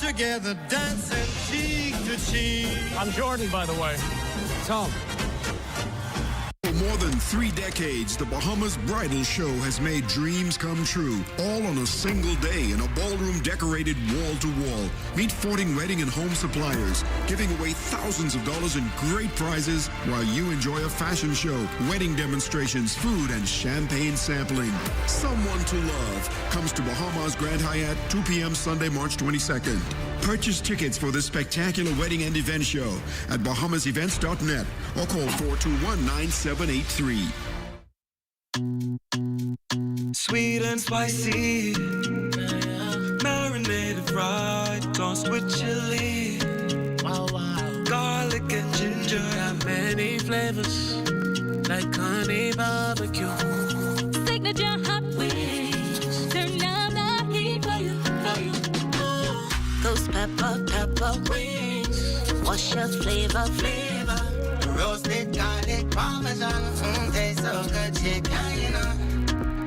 together, dancing cheek to cheek. I'm Jordan, by the way. Tom. For more than 3 decades, the Bahamas Bridal Show has made dreams come true, all on a single day in a ballroom decorated wall to wall. Meet 14 wedding and home suppliers, giving away thousands of dollars in great prizes while you enjoy a fashion show, wedding demonstrations, food, and champagne sampling. Someone to Love comes to Bahamas Grand Hyatt, 2 p.m. Sunday, March 22nd. Purchase tickets for this spectacular wedding and event show at bahamasevents.net or call 421-9783. Sweet and spicy, marinated fried, tossed with chili. Wow, wow. Garlic and ginger, Got many flavors, like honey barbecue. Signature hot wings, turn up the heat for you, for you. Ghost pepper wings. What's your flavor? Roasted garlic parmesan, tastes so good, chicken.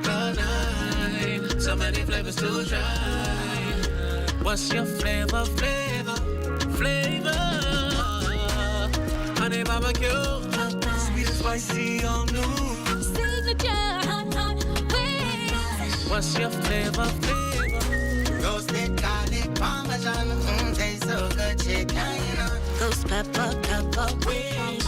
Cloud nine, so many flavors to try. What's your flavor? Honey barbecue, sweet and spicy, all new. Signature hot wings. what's your flavor? Roasted garlic parmesan, tastes so good, chicken. Ghost pepper wings.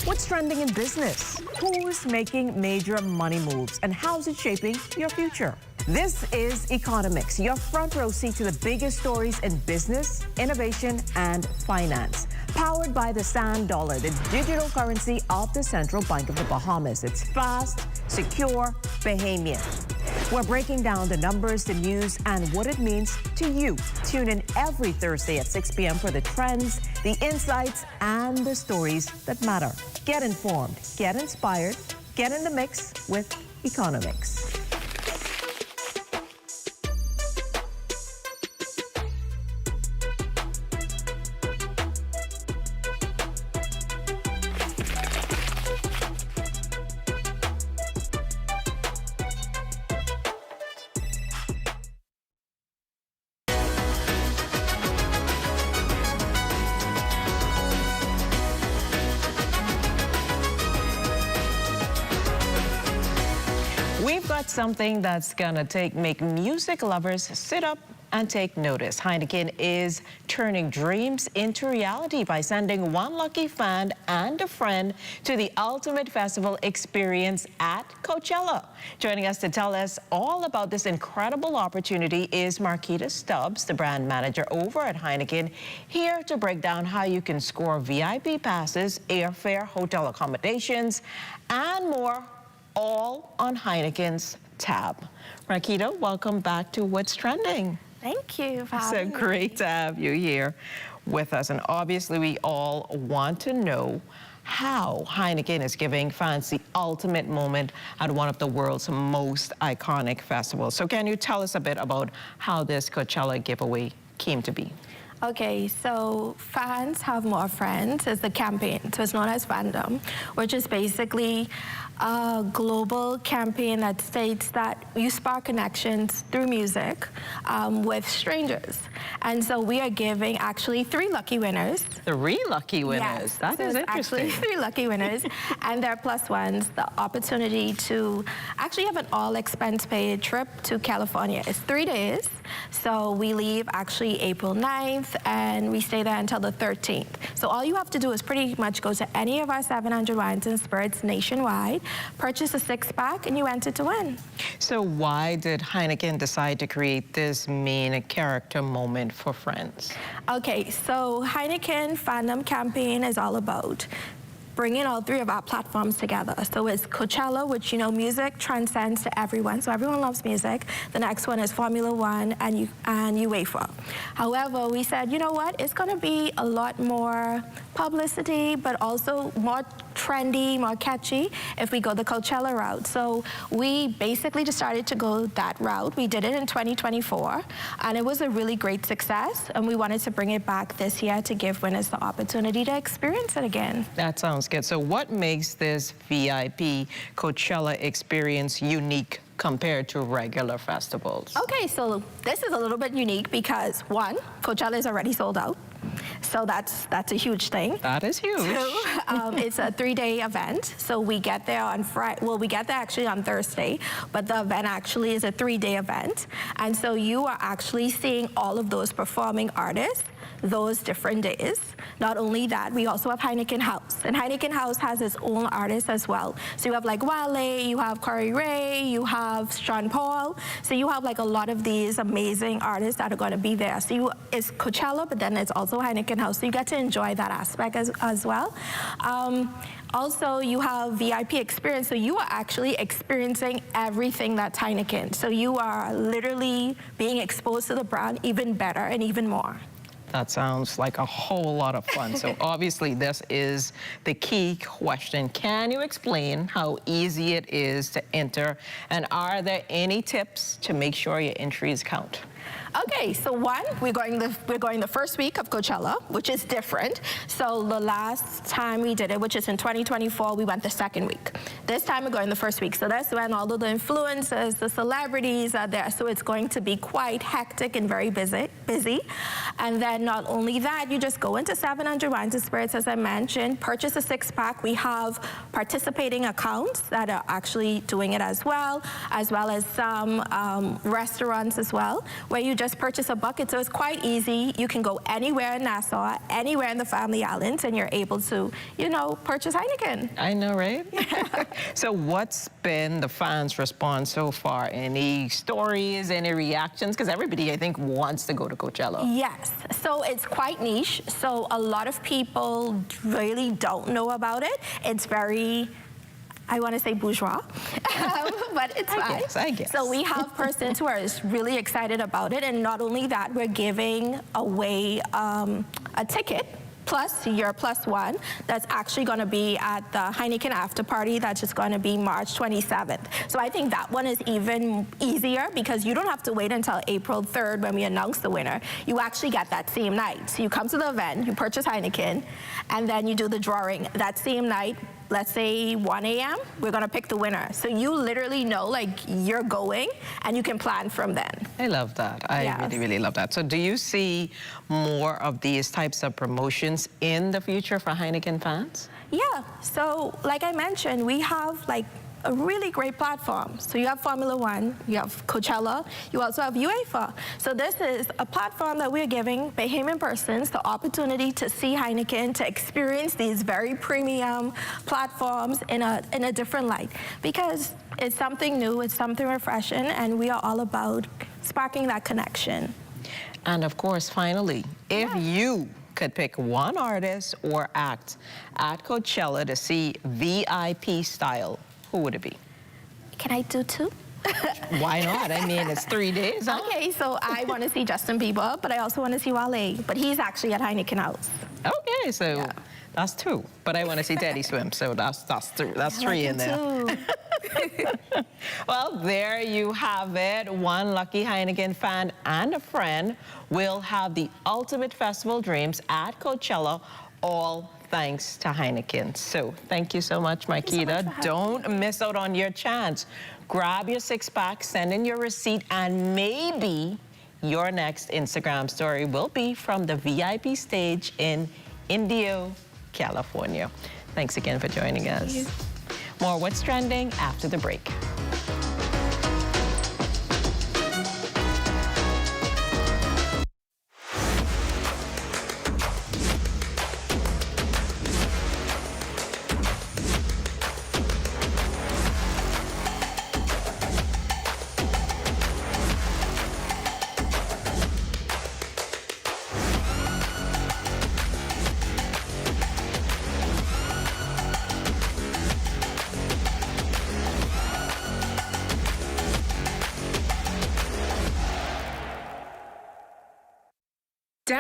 What's trending in business? Who's making major money moves? And how's it shaping your future? This is Economics, your front row seat to the biggest stories in business, innovation, and finance. Powered by the Sand Dollar, the digital currency of the Central Bank of the Bahamas. It's fast, secure, Bahamian. We're breaking down the numbers, the news, and what it means to you. Tune in every Thursday at 6 p.m. for the trends, the insights, and the stories that matter. Get informed, get inspired, get in the mix with Economics. We've got something that's gonna make music lovers sit up and take notice. Heineken is turning dreams into reality by sending one lucky fan and a friend to the ultimate festival experience at Coachella. Joining us to tell us all about this incredible opportunity is Marquita Stubbs, the brand manager over at Heineken, here to break down how you can score VIP passes, airfare, hotel accommodations, and more, all on Heineken's tab. Marquita, welcome back to What's Trending. Thank you for It's so having me. great to have you here with us. And obviously, we all want to know how Heineken is giving fans the ultimate moment at one of the world's most iconic festivals. So can you tell us a bit about how this Coachella giveaway came to be? Okay, so Fans Have More Friends is the campaign. So it's known as Fandom, which is basically a global campaign that states that you spark connections through music with strangers. And so we are giving actually 3 lucky winners. 3 lucky winners. Yes, That so is it's interesting. actually 3 lucky winners, and they're plus ones. The opportunity to actually have an all-expense-paid trip to California. It's 3 days, so we leave actually April 9th, and we stay there until the 13th. So all you have to do is pretty much go to any of our 700 wines and spirits nationwide, purchase a 6-pack, and you enter to win. So why did Heineken decide to create this main character moment for friends? Okay, so Heineken Fandom campaign is all about bringing all 3 of our platforms together. So it's Coachella, which, you know, music transcends to everyone. So everyone loves music. The next one is Formula One and UEFA. However, we said, you know what? It's going to be a lot more publicity, but also more trendy, more catchy if we go the Coachella route. So we basically decided to go that route. We did it in 2024, and it was a really great success. And we wanted to bring it back this year to give winners the opportunity to experience it again. That sounds good. So what makes this VIP Coachella experience unique compared to regular festivals? Okay, so this is a little bit unique because one, Coachella is already sold out. So that's a huge thing. That is huge. Two, it's a 3-day event. So we get there on Friday. Well, we get there actually on Thursday, but the event actually is a 3-day event. And so you are actually seeing all of those performing artists those different days. Not only that, we also have Heineken House. And Heineken House has its own artists as well. So you have like Wale, you have Corey Ray, you have Sean Paul. So you have like a lot of these amazing artists that are going to be there. So it's Coachella, but then it's also Heineken House. So you get to enjoy that aspect as well. Also, you have VIP experience, so you are actually experiencing everything that's Heineken. So you are literally being exposed to the brand even better and even more. That sounds like a whole lot of fun. So obviously this is the key question. Can you explain how easy it is to enter? And are there any tips to make sure your entries count? Okay, so one, we're going the first week of Coachella, which is different. So the last time we did it, which is in 2024, we went the second week. This time we're going the first week. So that's when all of the influencers, the celebrities are there. So it's going to be quite hectic and very busy. And then not only that, you just go into 700 Wines and Spirits, as I mentioned, purchase a 6-pack. We have participating accounts that are actually doing it as well as some restaurants as well, where you just purchase a bucket. So it's quite easy. You can go anywhere in Nassau, anywhere in the Family Islands, and you're able to, you know, purchase Heineken. I know, right? So what's been the fans' response so far? Any stories, any reactions? Because everybody, I think, wants to go to Coachella. Yes. So it's quite niche. So a lot of people really don't know about it. It's very, I want to say bourgeois, but it's fine. I guess. So we have persons who are really excited about it. And not only that, we're giving away a ticket plus your +1 that's actually going to be at the Heineken after party. That's just going to be March 27th. So I think that one is even easier because you don't have to wait until April 3rd when we announce the winner. You actually get that same night. So you come to the event, you purchase Heineken, and then you do the drawing that same night. Let's say 1 a.m., we're gonna pick the winner. So you literally know, like, you're going and you can plan from then. I love that. I really, really love that. So do you see more of these types of promotions in the future for Heineken fans? Yeah, so like I mentioned, we have like a really great platform. So you have Formula One, you have Coachella, you also have UEFA. So this is a platform that we're giving Bahamian persons the opportunity to see Heineken, to experience these very premium platforms in a different light. Because it's something new, it's something refreshing, and we are all about sparking that connection. And of course, finally, if you could pick one artist or act at Coachella to see VIP style, who would it be? Can I do 2? Why not? I mean, it's 3 days, huh? Okay, so I want to see Justin Bieber, but I also want to see Wale. But he's actually at Heineken House. Okay, so that's 2. But I want to see Teddy Swim, so that's 3. That's 3 in there. Well, there you have it. One lucky Heineken fan and a friend will have the ultimate festival dreams at Coachella, all thanks to Heineken. So thank you so much, Makita. Don't miss out on your chance. Grab your 6-pack, send in your receipt, and maybe your next Instagram story will be from the VIP stage in Indio, California. Thanks again for joining us. More What's Trending after the break.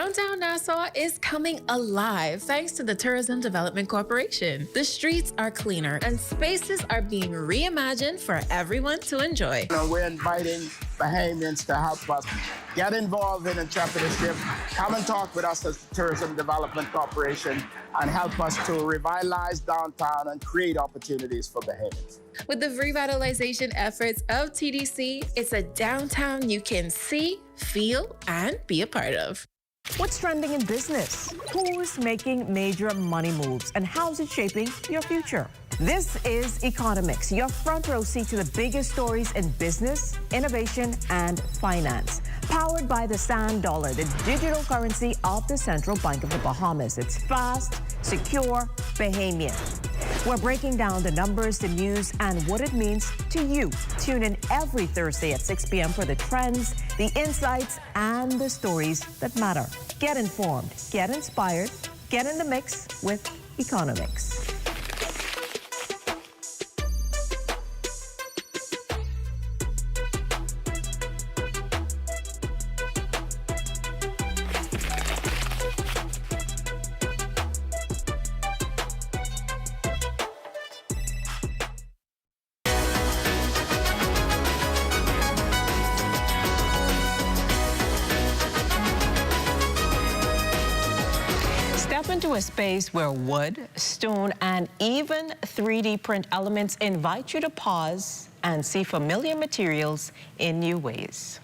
Downtown Nassau is coming alive thanks to the Tourism Development Corporation. The streets are cleaner and spaces are being reimagined for everyone to enjoy. We're inviting Bahamians to help us get involved in entrepreneurship. Come and talk with us as the Tourism Development Corporation and help us to revitalize downtown and create opportunities for Bahamians. With the revitalization efforts of TDC, it's a downtown you can see, feel, and be a part of. What's trending in business? Who's making major money moves? And how's it shaping your future? This is Economics, your front row seat to the biggest stories in business, innovation, and finance. Powered by the Sand Dollar, the digital currency of the Central Bank of the Bahamas. It's fast, secure, Bahamian. We're breaking down the numbers, the news, and what it means to you. Tune in every Thursday at 6 p.m. for the trends, the insights, and the stories that matter. Get informed, get inspired, get in the mix with Economics. Into a space where wood, stone, and even 3D print elements invite you to pause and see familiar materials in new ways.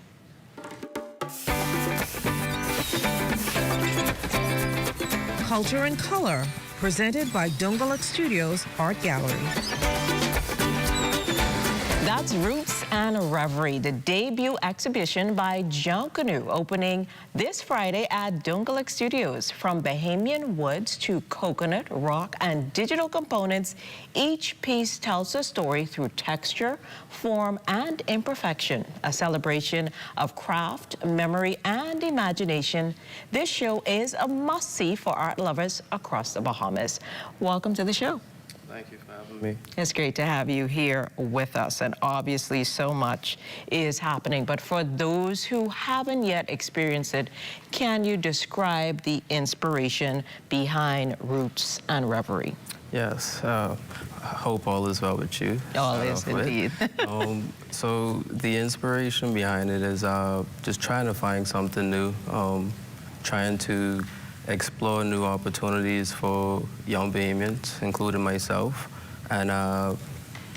Culture and Color, presented by Dungaluk Studios Art Gallery. That's Roots and Revery, the debut exhibition by John Canoe, opening this Friday at Dungaluk Studios. From Bahamian woods to coconut, rock, and digital components, each piece tells a story through texture, form, and imperfection. A celebration of craft, memory, and imagination. This show is a must-see for art lovers across the Bahamas. Welcome to the show. Thank you for having me. It's great to have you here with us, and obviously so much is happening. But for those who haven't yet experienced it, can you describe the inspiration behind Roots and Revery? Yes, I hope all is well with you. All is indeed. So the inspiration behind it is just trying to find something new, trying to explore new opportunities for young Bahamians, including myself. And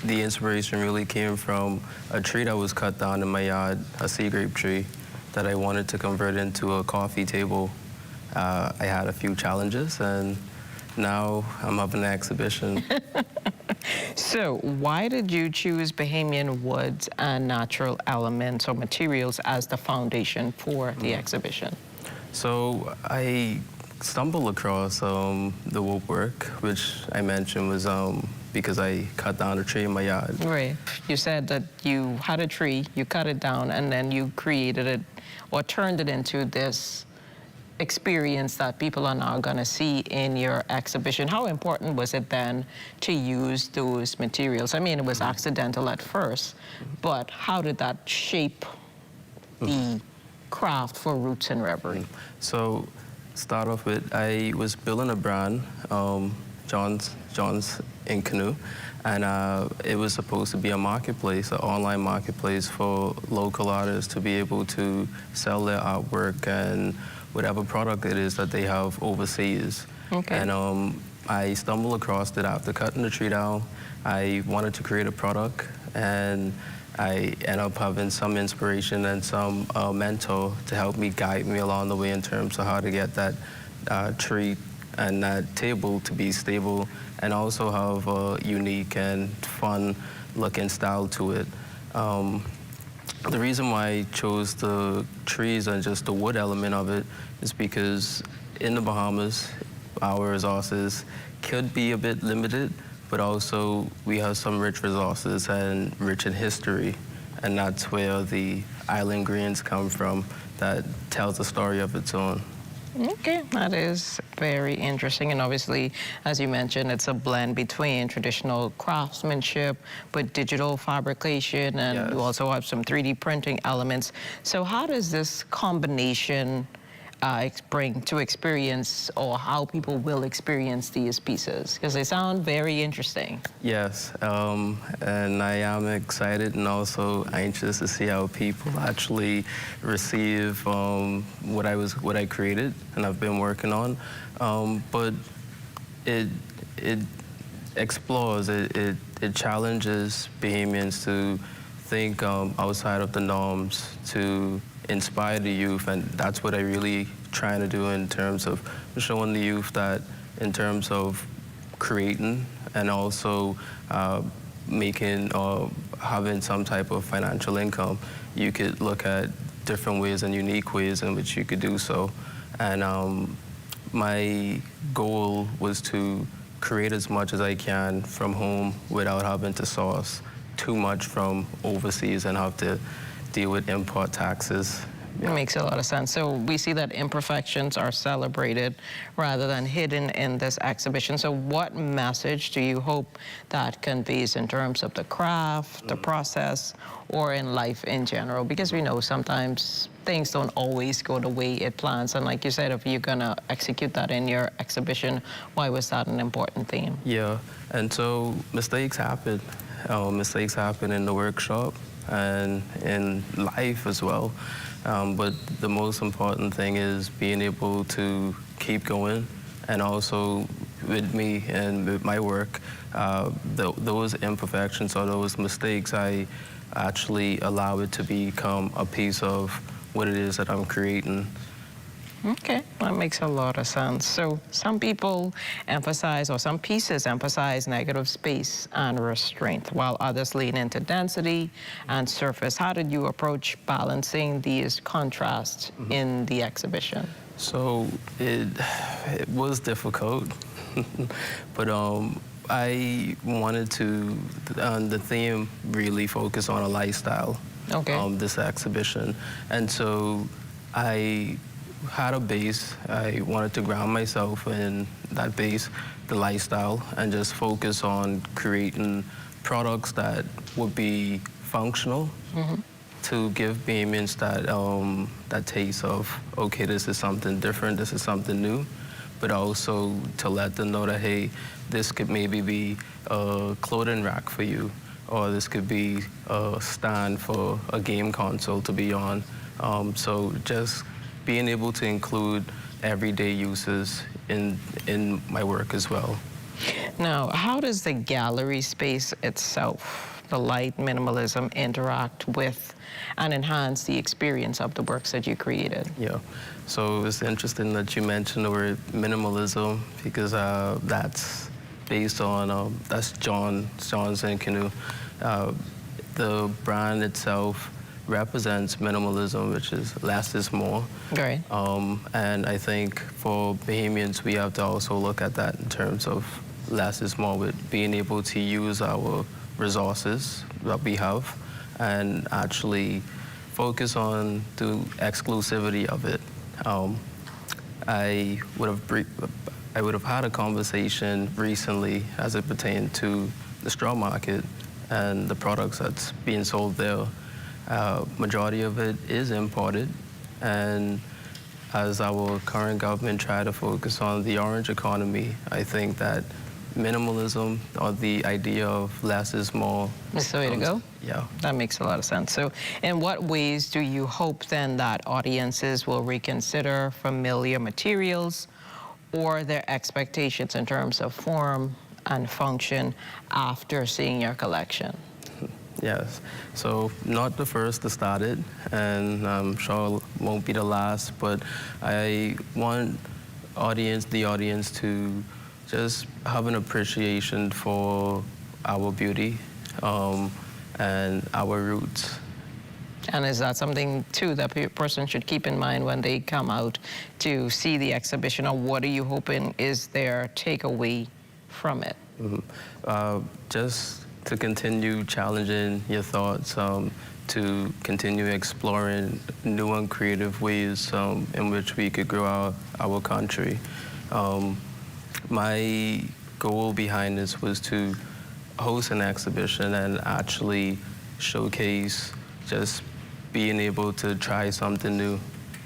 the inspiration really came from a tree that was cut down in my yard, a sea grape tree, that I wanted to convert into a coffee table. I had a few challenges, and now I'm having an exhibition. So why did you choose Bahamian woods and natural elements or materials as the foundation for the exhibition? So I stumbled across the woodwork, which I mentioned was because I cut down a tree in my yard. Right. You said that you had a tree, you cut it down, and then you created it or turned it into this experience that people are now going to see in your exhibition. How important was it then to use those materials? I mean, it was accidental at first, but how did that shape the craft for Roots and Revery? So, start off with, I was building a brand, John's in Canoe, and it was supposed to be a marketplace, an online marketplace for local artists to be able to sell their artwork and whatever product it is that they have overseas. Okay. And I stumbled across it after cutting the tree down. I wanted to create a product, and I ended up having some inspiration and some mentor to help me, guide me along the way in terms of how to get that tree and that table to be stable and also have a unique and fun looking style to it. The reason why I chose the trees and just the wood element of it is because in the Bahamas, our resources could be a bit limited, but also we have some rich resources and rich in history, and that's where the island greens come from that tells a story of its own. Okay, that is very interesting, and obviously, as you mentioned, it's a blend between traditional craftsmanship but digital fabrication, and Yes. you also have some 3D printing elements. So how does this combination bring to experience, or how people will experience these pieces? Because they sound very interesting. Yes, and I am excited and also anxious to see how people actually receive what I created and I've been working on. But it explores, it challenges Bahamians to think outside of the norms, to inspire the youth, and that's what I really trying to do in terms of showing the youth that in terms of creating and also making or having some type of financial income, you could look at different ways and unique ways in which you could do so. And my goal was to create as much as I can from home without having to source too much from overseas and have to deal with import taxes. It makes a lot of sense. So we see that imperfections are celebrated rather than hidden in this exhibition. So what message do you hope that conveys in terms of the craft, the process, or in life in general? Because we know sometimes things don't always go the way it plans. And like you said, if you're gonna execute that in your exhibition, why was that an important theme? Yeah, and so mistakes happen. Mistakes happen in the workshop and in life as well. But the most important thing is being able to keep going, and also with me and with my work, those imperfections or those mistakes, I actually allow it to become a piece of what it is that I'm creating. Okay, that makes a lot of sense. So some people emphasize, or some pieces emphasize, negative space and restraint, while others lean into density and surface. How did you approach balancing these contrasts in the exhibition? So it was difficult, but I wanted to, the theme really focus on a lifestyle, this exhibition. And so I had a base. I wanted to ground myself in that base, the lifestyle, and just focus on creating products that would be functional to give Bahamians that taste of, okay, this is something different, this is something new, but also to let them know that, hey, this could maybe be a clothing rack for you, or this could be a stand for a game console to be on. So just being able to include everyday uses in my work as well. Now, how does the gallery space itself, the light, minimalism, interact with and enhance the experience of the works that you created? Yeah, so it's interesting that you mentioned the word minimalism, because that's based on, that's John's and Canoe. The brand itself represents minimalism, which is less is more. Right. And I think for Bahamians, we have to also look at that in terms of less is more, with being able to use our resources that we have and actually focus on the exclusivity of it. I would have had a conversation recently as it pertained to the straw market and the products that's being sold there. Majority of it is imported, and as our current government try to focus on the orange economy, I think that minimalism, or the idea of less is more, is the way to go? Yeah. That makes a lot of sense. So in what ways do you hope then that audiences will reconsider familiar materials or their expectations in terms of form and function after seeing your collection? Yes, so not the first to start it, and I'm sure it won't be the last, but I want the audience to just have an appreciation for our beauty and our roots. And is that something, too, that a person should keep in mind when they come out to see the exhibition, or what are you hoping is their takeaway from it? Just to continue challenging your thoughts, to continue exploring new and creative ways in which we could grow our country. My goal behind this was to host an exhibition and actually showcase just being able to try something new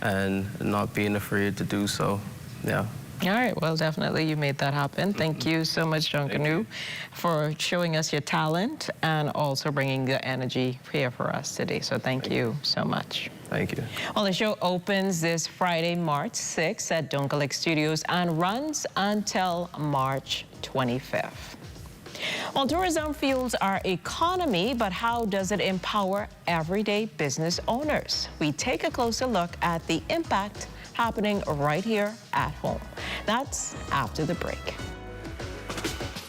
and not being afraid to do so. Yeah. All right, well, definitely you made that happen. Thank you so much, John Canoe, for showing us your talent and also bringing the energy here for us today. So thank you so much. Thank you. Well, the show opens this Friday, March 6th at Dunkel Lake Studios and runs until March 25th. Well, tourism fuels our economy, but how does it empower everyday business owners? We take a closer look at the impact happening right here at home. That's after the break.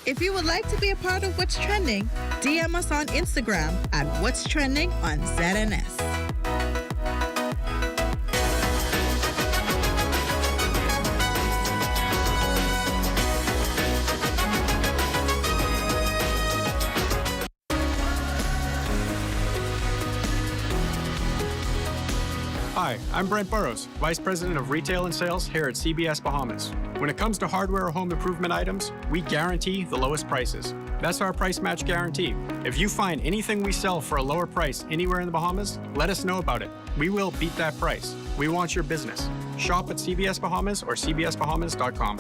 If you would like to be a part of What's Trending, DM us on Instagram at What's Trending on ZNS. Hi, I'm Brent Burrows, Vice President of Retail and Sales here at CBS Bahamas. When it comes to hardware or home improvement items, we guarantee the lowest prices. That's our price match guarantee. If you find anything we sell for a lower price anywhere in the Bahamas, let us know about it. We will beat that price. We want your business. Shop at CBS Bahamas or cbsbahamas.com.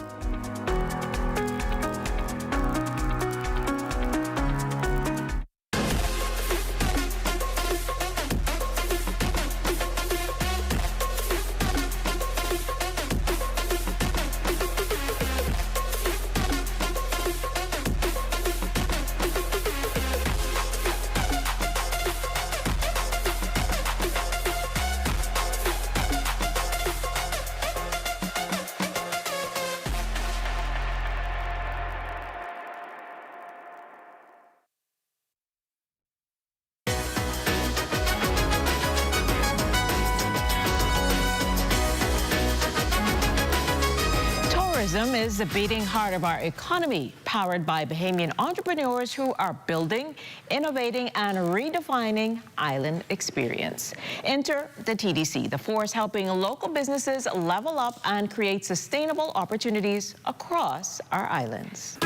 Tourism is the beating heart of our economy, powered by Bahamian entrepreneurs who are building, innovating, and redefining island experience. Enter the TDC, the force helping local businesses level up and create sustainable opportunities across our islands.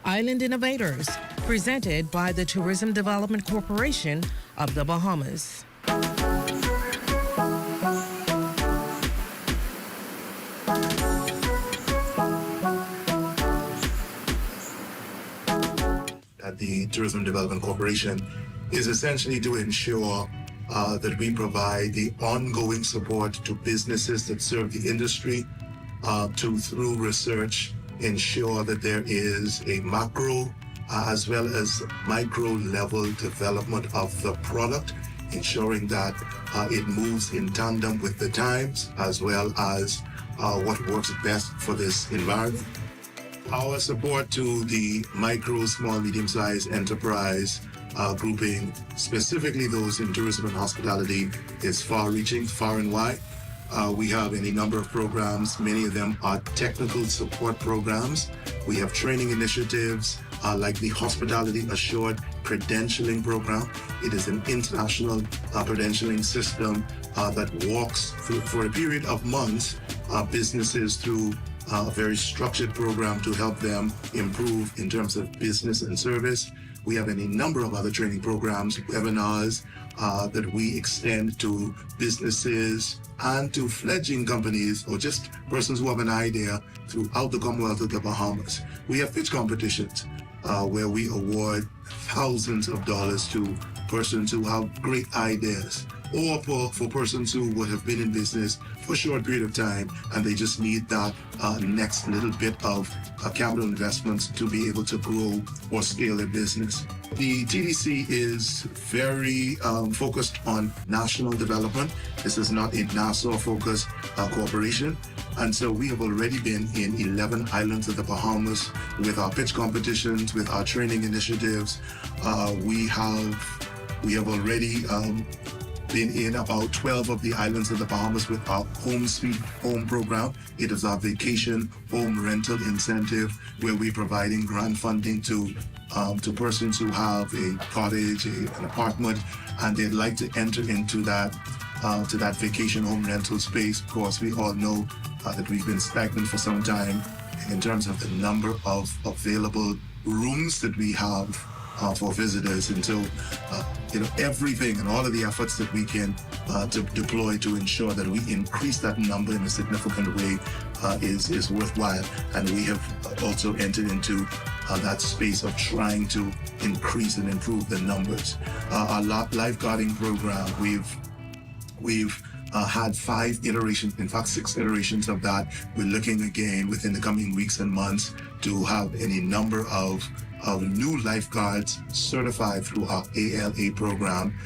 Island Innovators, presented by the Tourism Development Corporation of the Bahamas. The Tourism Development Corporation is essentially to ensure that we provide the ongoing support to businesses that serve the industry to, through research, ensure that there is a macro as well as micro level development of the product, ensuring that it moves in tandem with the times as well as what works best for this environment. Our support to the micro, small, medium-sized enterprise grouping, specifically those in tourism and hospitality, is far-reaching, far and wide. We have any number of programs. Many of them are technical support programs. We have training initiatives like the Hospitality Assured Credentialing Program. It is an international credentialing system that walks through, for a period of months, businesses through a very structured program to help them improve in terms of business and service. We have any number of other training programs, webinars that we extend to businesses and to fledgling companies or just persons who have an idea throughout the Commonwealth of the Bahamas. We have pitch competitions where we award thousands of dollars to persons who have great ideas, or for persons who would have been in business for a short period of time and they just need that next little bit of capital investments to be able to grow or scale their business. The TDC is very focused on national development. This is not a Nassau-focused corporation. And so we have already been in 11 islands of the Bahamas with our pitch competitions, with our training initiatives. We have already been in about 12 of the islands of the Bahamas with our Home Sweet Home program. It is our vacation home rental incentive where we're providing grant funding to persons who have a cottage, an apartment, and they'd like to enter into that vacation home rental space. Of course, we all know that we've been stagnant for some time in terms of the number of available rooms that we have for visitors. And so everything and all of the efforts that we can to deploy to ensure that we increase that number in a significant way is worthwhile. And we have also entered into that space of trying to increase and improve the numbers. Our lifeguarding program, we've had 5 iterations, in fact 6 iterations of that. We're looking again within the coming weeks and months to have any number of new lifeguards certified through our ALA program,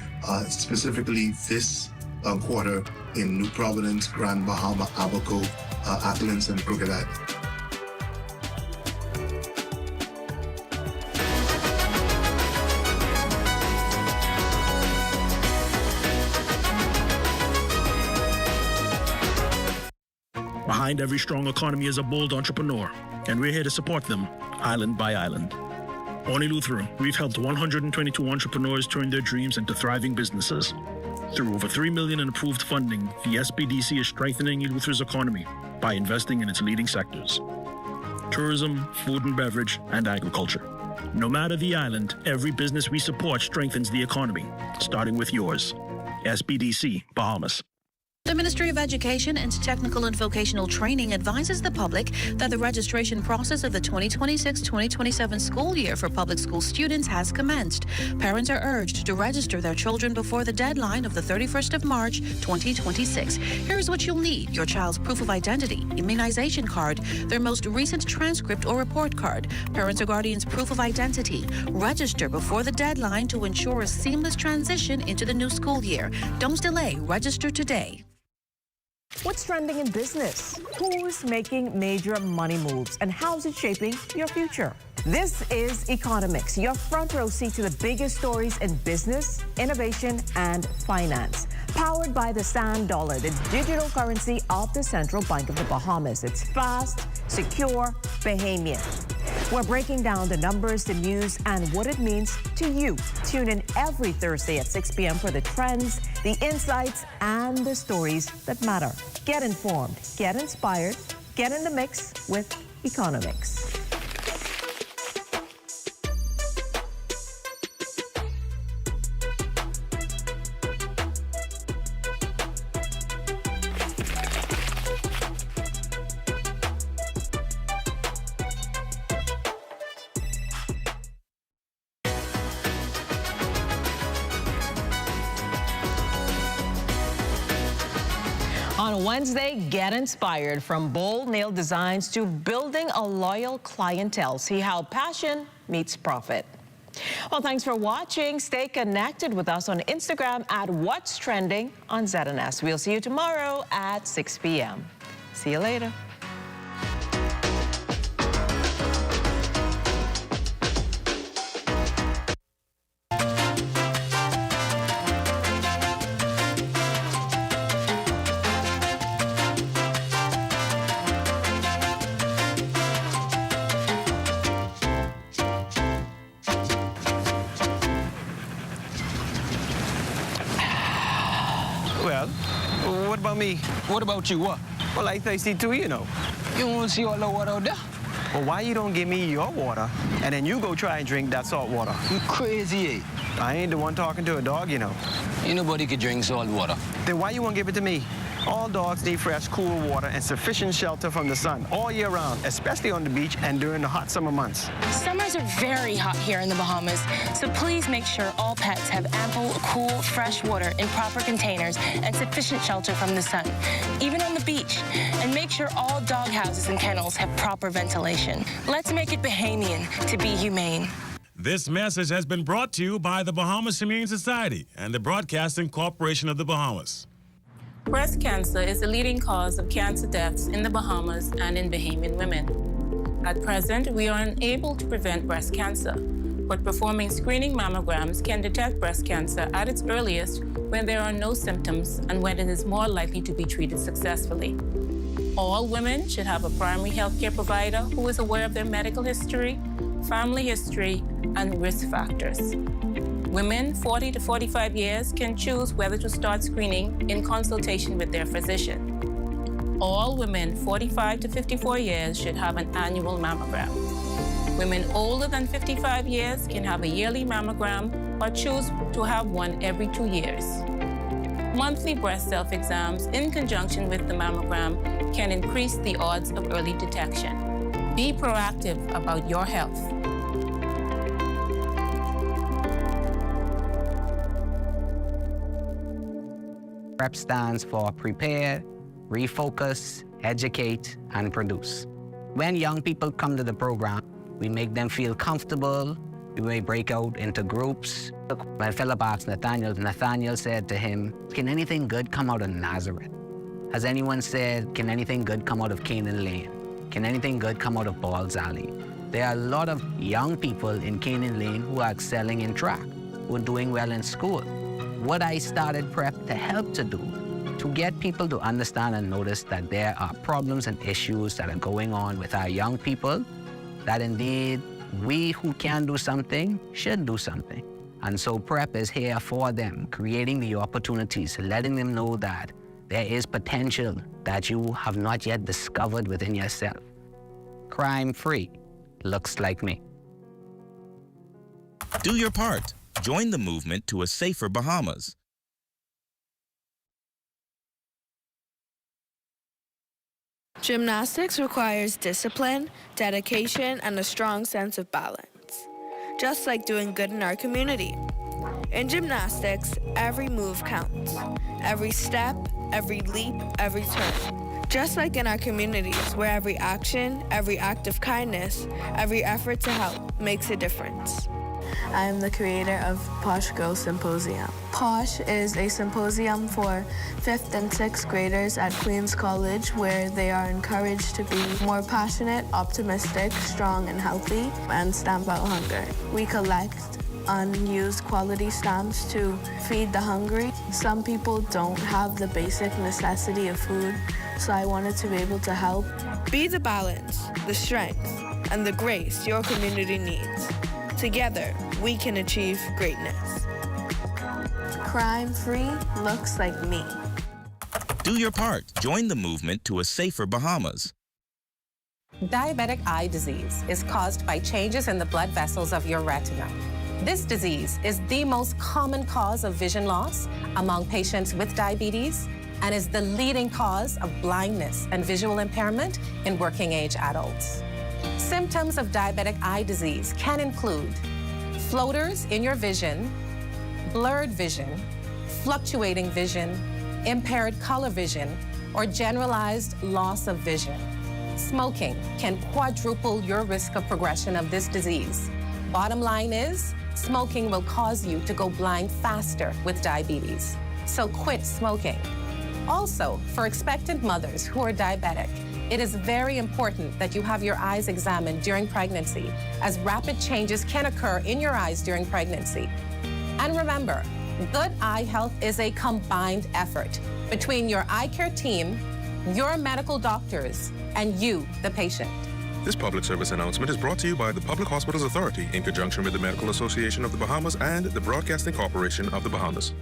specifically this quarter in New Providence, Grand Bahama, Abaco, Acklands, and Crocodile. Behind every strong economy is a bold entrepreneur, and we're here to support them, island by island. On Eleuthera, we've helped 122 entrepreneurs turn their dreams into thriving businesses. Through over $3 million in approved funding, the SBDC is strengthening Eleuthera's economy by investing in its leading sectors: tourism, food and beverage, and agriculture. No matter the island, every business we support strengthens the economy, starting with yours. SBDC Bahamas. The Ministry of Education and Technical and Vocational Training advises the public that the registration process of the 2026-2027 school year for public school students has commenced. Parents are urged to register their children before the deadline of the 31st of March, 2026. Here's what you'll need: your child's proof of identity, immunization card, their most recent transcript or report card, parents or guardians' proof of identity. Register before the deadline to ensure a seamless transition into the new school year. Don't delay. Register today. What's trending in business? Who's making major money moves? And how's it shaping your future? This is Economics, your front row seat to the biggest stories in business, innovation, and finance. Powered by the Sand Dollar, the digital currency of the Central Bank of the Bahamas. It's fast, secure, Bahamian. We're breaking down the numbers, the news, and what it means to you. Tune in every Thursday at 6 p.m. for the trends, the insights, and the stories that matter. Get informed, get inspired, get in the mix with Economics. On Wednesday, get inspired from bold nail designs to building a loyal clientele. See how passion meets profit. Well, thanks for watching. Stay connected with us on Instagram at What's Trending on ZNS. We'll see you tomorrow at 6 p.m. See you later. Well, what about me? What about you? What? Well, I thirsty too, you know. You want to see all the water out there? Well, why you don't give me your water, and then you go try and drink that salt water? You crazy, eh? I ain't the one talking to a dog, you know. Ain't nobody could drink salt water. Then why you won't give it to me? All dogs need fresh, cool water and sufficient shelter from the sun all year round, especially on the beach and during the hot summer months. Summers are very hot here in the Bahamas, so please make sure all pets have ample, cool, fresh water in proper containers and sufficient shelter from the sun, even on the beach. And make sure all dog houses and kennels have proper ventilation. Let's make it Bahamian to be humane. This message has been brought to you by the Bahamas Humane Society and the Broadcasting Corporation of the Bahamas. Breast cancer is the leading cause of cancer deaths in the Bahamas and in Bahamian women. At present, we are unable to prevent breast cancer, but performing screening mammograms can detect breast cancer at its earliest when there are no symptoms and when it is more likely to be treated successfully. All women should have a primary health care provider who is aware of their medical history, family history, and risk factors. Women 40 to 45 years can choose whether to start screening in consultation with their physician. All women 45 to 54 years should have an annual mammogram. Women older than 55 years can have a yearly mammogram or choose to have one every 2 years. Monthly breast self-exams in conjunction with the mammogram can increase the odds of early detection. Be proactive about your health. PREP stands for Prepare, Refocus, Educate, and Produce. When young people come to the program, we make them feel comfortable. We may break out into groups. When Philip asked Nathaniel said to him, "Can anything good come out of Nazareth?" Has anyone said, "Can anything good come out of Canaan Lane? Can anything good come out of Ball's Alley?" There are a lot of young people in Canaan Lane who are excelling in track, who are doing well in school. What I started PREP to help to do, to get people to understand and notice that there are problems and issues that are going on with our young people, that indeed we who can do something should do something. And so PREP is here for them, creating the opportunities, letting them know that there is potential that you have not yet discovered within yourself. Crime-free looks like me. Do your part. Join the movement to a safer Bahamas. Gymnastics requires discipline, dedication, and a strong sense of balance, just like doing good in our community. In gymnastics, every move counts. Every step, every leap, every turn. Just like in our communities, where every action, every act of kindness, every effort to help makes a difference. I am the creator of Posh Go Symposium. Posh is a symposium for 5th and 6th graders at Queens College, where they are encouraged to be more passionate, optimistic, strong, and healthy, and stamp out hunger. We collect unused quality stamps to feed the hungry. Some people don't have the basic necessity of food, so I wanted to be able to help. Be the balance, the strength, and the grace your community needs. Together, we can achieve greatness. Crime-free looks like me. Do your part. Join the movement to a safer Bahamas. Diabetic eye disease is caused by changes in the blood vessels of your retina. This disease is the most common cause of vision loss among patients with diabetes and is the leading cause of blindness and visual impairment in working-age adults. Symptoms of diabetic eye disease can include floaters in your vision, blurred vision, fluctuating vision, impaired color vision, or generalized loss of vision. Smoking can quadruple your risk of progression of this disease. Bottom line is, smoking will cause you to go blind faster with diabetes. So quit smoking. Also, for expectant mothers who are diabetic, it is very important that you have your eyes examined during pregnancy, as rapid changes can occur in your eyes during pregnancy. And remember, good eye health is a combined effort between your eye care team, your medical doctors, and you, the patient. This public service announcement is brought to you by the Public Hospitals Authority in conjunction with the Medical Association of the Bahamas and the Broadcasting Corporation of the Bahamas.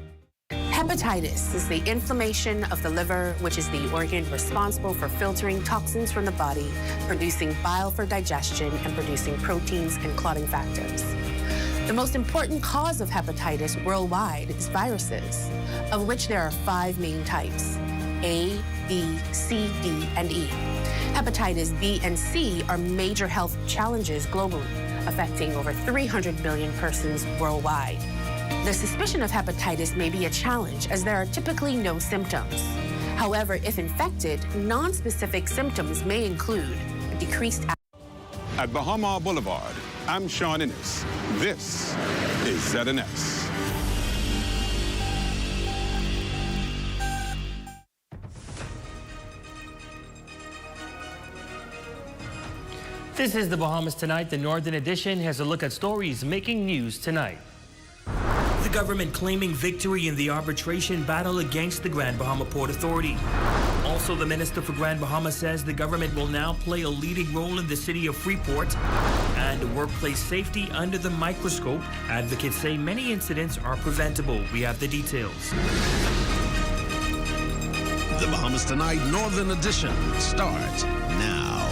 Hepatitis is the inflammation of the liver, which is the organ responsible for filtering toxins from the body, producing bile for digestion, and producing proteins and clotting factors. The most important cause of hepatitis worldwide is viruses, of which there are 5 main types: A, B, C, D, and E. Hepatitis B and C are major health challenges globally, affecting over 300 million persons worldwide. The suspicion of hepatitis may be a challenge, as there are typically no symptoms. However, if infected, non-specific symptoms may include decreased appetite. At Bahama Boulevard, I'm Sean Innes. This is ZNS. This is the Bahamas Tonight. The Northern Edition has a look at stories making news tonight. The government claiming victory in the arbitration battle against the Grand Bahama Port Authority. Also, the Minister for Grand Bahama says the government will now play a leading role in the city of Freeport and workplace safety under the microscope. Advocates say many incidents are preventable. We have the details. The Bahamas Tonight Northern Edition starts now.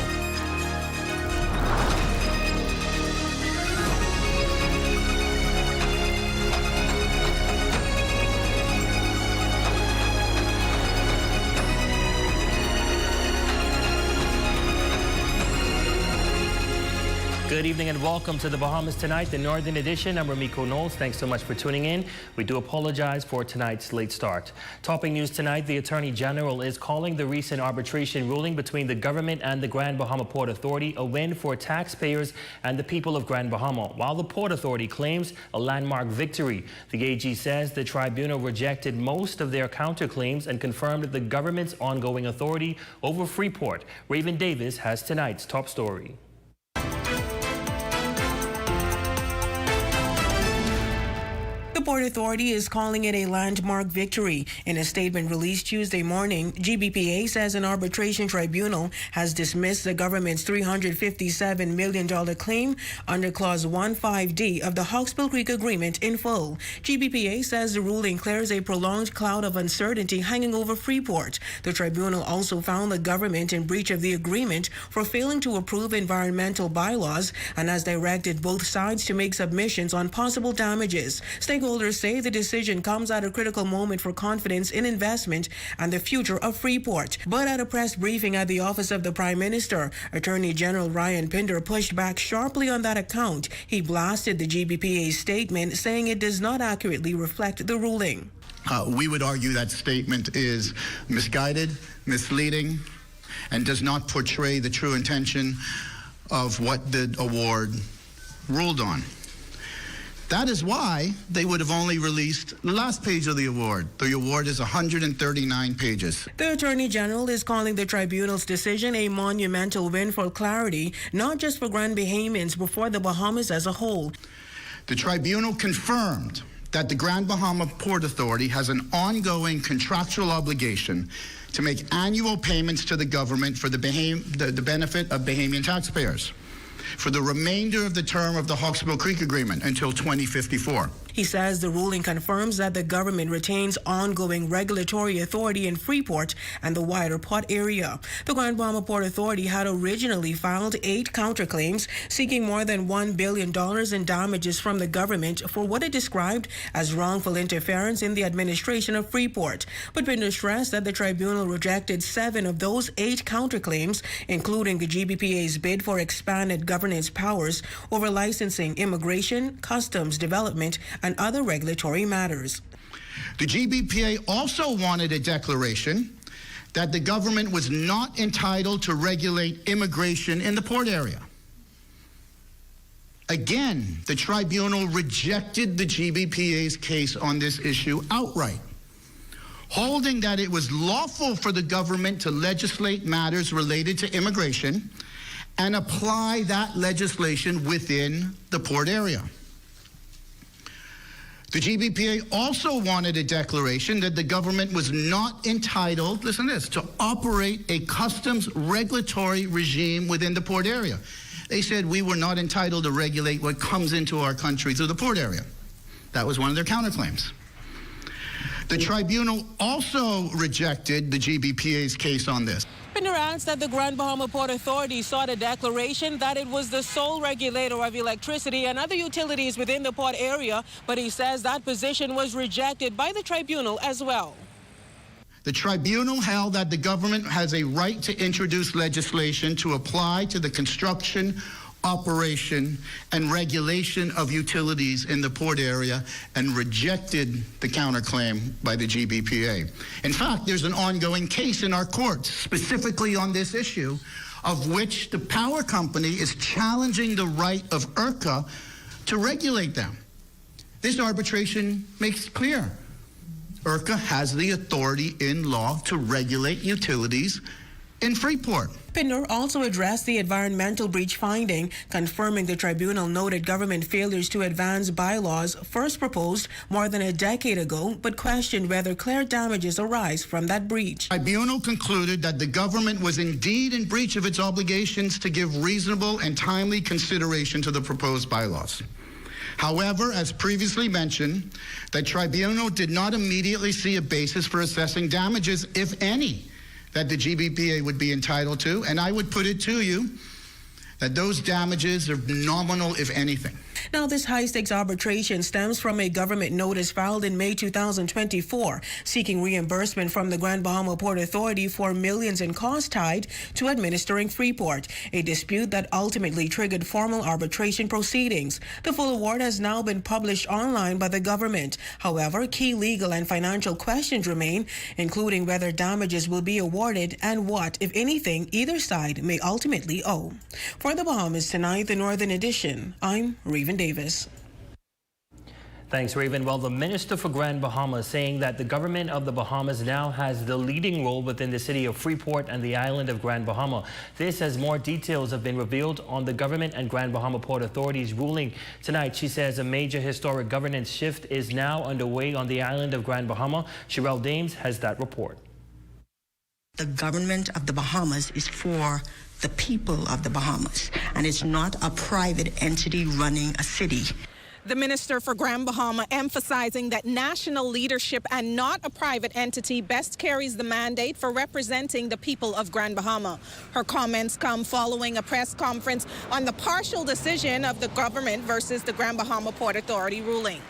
Good evening and welcome to the Bahamas Tonight, the Northern Edition. I'm Ramiko Knowles. Thanks so much for tuning in. We do apologize for tonight's late start. Topping news tonight, the Attorney General is calling the recent arbitration ruling between the government and the Grand Bahama Port Authority a win for taxpayers and the people of Grand Bahama, while the Port Authority claims a landmark victory. The AG says the tribunal rejected most of their counterclaims and confirmed the government's ongoing authority over Freeport. Raven Davis has tonight's top story. The Port Authority is calling it a landmark victory. In a statement released Tuesday morning, GBPA says an arbitration tribunal has dismissed the government's $357 million claim under Clause 15D of the Hawksbill Creek Agreement in full. GBPA says the ruling clears a prolonged cloud of uncertainty hanging over Freeport. The tribunal also found the government in breach of the agreement for failing to approve environmental bylaws and has directed both sides to make submissions on possible damages. Stakeholders say the decision comes at a critical moment for confidence in investment and the future of Freeport. But at a press briefing at the office of the Prime Minister, Attorney General Ryan Pinder pushed back sharply on that account. He blasted the GBPA's statement, saying it does not accurately reflect the ruling. We would argue that statement is misguided, misleading, and does not portray the true intention of what the award ruled on. That is why they would have only released the last page of the award. The award is 139 pages. The Attorney General is calling the tribunal's decision a monumental win for clarity, not just for Grand Bahamians, but for the Bahamas as a whole. The tribunal confirmed that the Grand Bahama Port Authority has an ongoing contractual obligation to make annual payments to the government for the benefit of Bahamian taxpayers for the remainder of the term of the Hawksbill Creek Agreement until 2054. He says the ruling confirms that the government retains ongoing regulatory authority in Freeport and the wider port area. The Grand Bahama Port Authority had originally filed 8 counterclaims seeking more than $1 billion in damages from the government for what it described as wrongful interference in the administration of Freeport. But Pinder stressed that the tribunal rejected 7 of those 8 counterclaims, including the GBPA's bid for expanded governance powers over licensing, immigration, customs, development, and other regulatory matters. The GBPA also wanted a declaration that the government was not entitled to regulate immigration in the port area. Again, the tribunal rejected the GBPA's case on this issue outright, holding that it was lawful for the government to legislate matters related to immigration and apply that legislation within the port area. The GBPA also wanted a declaration that the government was not entitled, listen to this, to operate a customs regulatory regime within the port area. They said we were not entitled to regulate what comes into our country through the port area. That was one of their counterclaims. The tribunal also rejected the GBPA's case on this. Pinder adds that the Grand Bahama Port Authority sought a declaration that it was the sole regulator of electricity and other utilities within the port area, but he says that position was rejected by the tribunal as well. The tribunal held that the government has a right to introduce legislation to apply to the construction, operation, and regulation of utilities in the port area and rejected the counterclaim by the GBPA. In fact, there's an ongoing case in our courts specifically on this issue, of which the power company is challenging the right of IRCA to regulate them. This arbitration makes clear IRCA has the authority in law to regulate utilities in Freeport. Pinder also addressed the environmental breach finding, confirming the tribunal noted government failures to advance bylaws first proposed more than a decade ago, but questioned whether clear damages arise from that breach. The tribunal concluded that the government was indeed in breach of its obligations to give reasonable and timely consideration to the proposed bylaws. However, as previously mentioned, the tribunal did not immediately see a basis for assessing damages, if any, that the GBPA would be entitled to, and I would put it to you that those damages are nominal, if anything. Now, this high-stakes arbitration stems from a government notice filed in May 2024, seeking reimbursement from the Grand Bahama Port Authority for millions in costs tied to administering Freeport, a dispute that ultimately triggered formal arbitration proceedings. The full award has now been published online by the government. However, key legal and financial questions remain, including whether damages will be awarded and what, if anything, either side may ultimately owe. For the Bahamas Tonight, the Northern Edition, I'm Raven Davis. Thanks, Raven. Well, the Minister for Grand Bahama saying that the government of the Bahamas now has the leading role within the city of Freeport and the island of Grand Bahama. This as more details have been revealed on the government and Grand Bahama Port Authority's ruling tonight. She says a major historic governance shift is now underway on the island of Grand Bahama. Sherelle Dames has that report. The government of the Bahamas is for the people of the Bahamas, and it's not a private entity running a city. The Minister for Grand Bahama emphasizing that national leadership and not a private entity best carries the mandate for representing the people of Grand Bahama. Her comments come following a press conference on the partial decision of the government versus the Grand Bahama Port Authority ruling.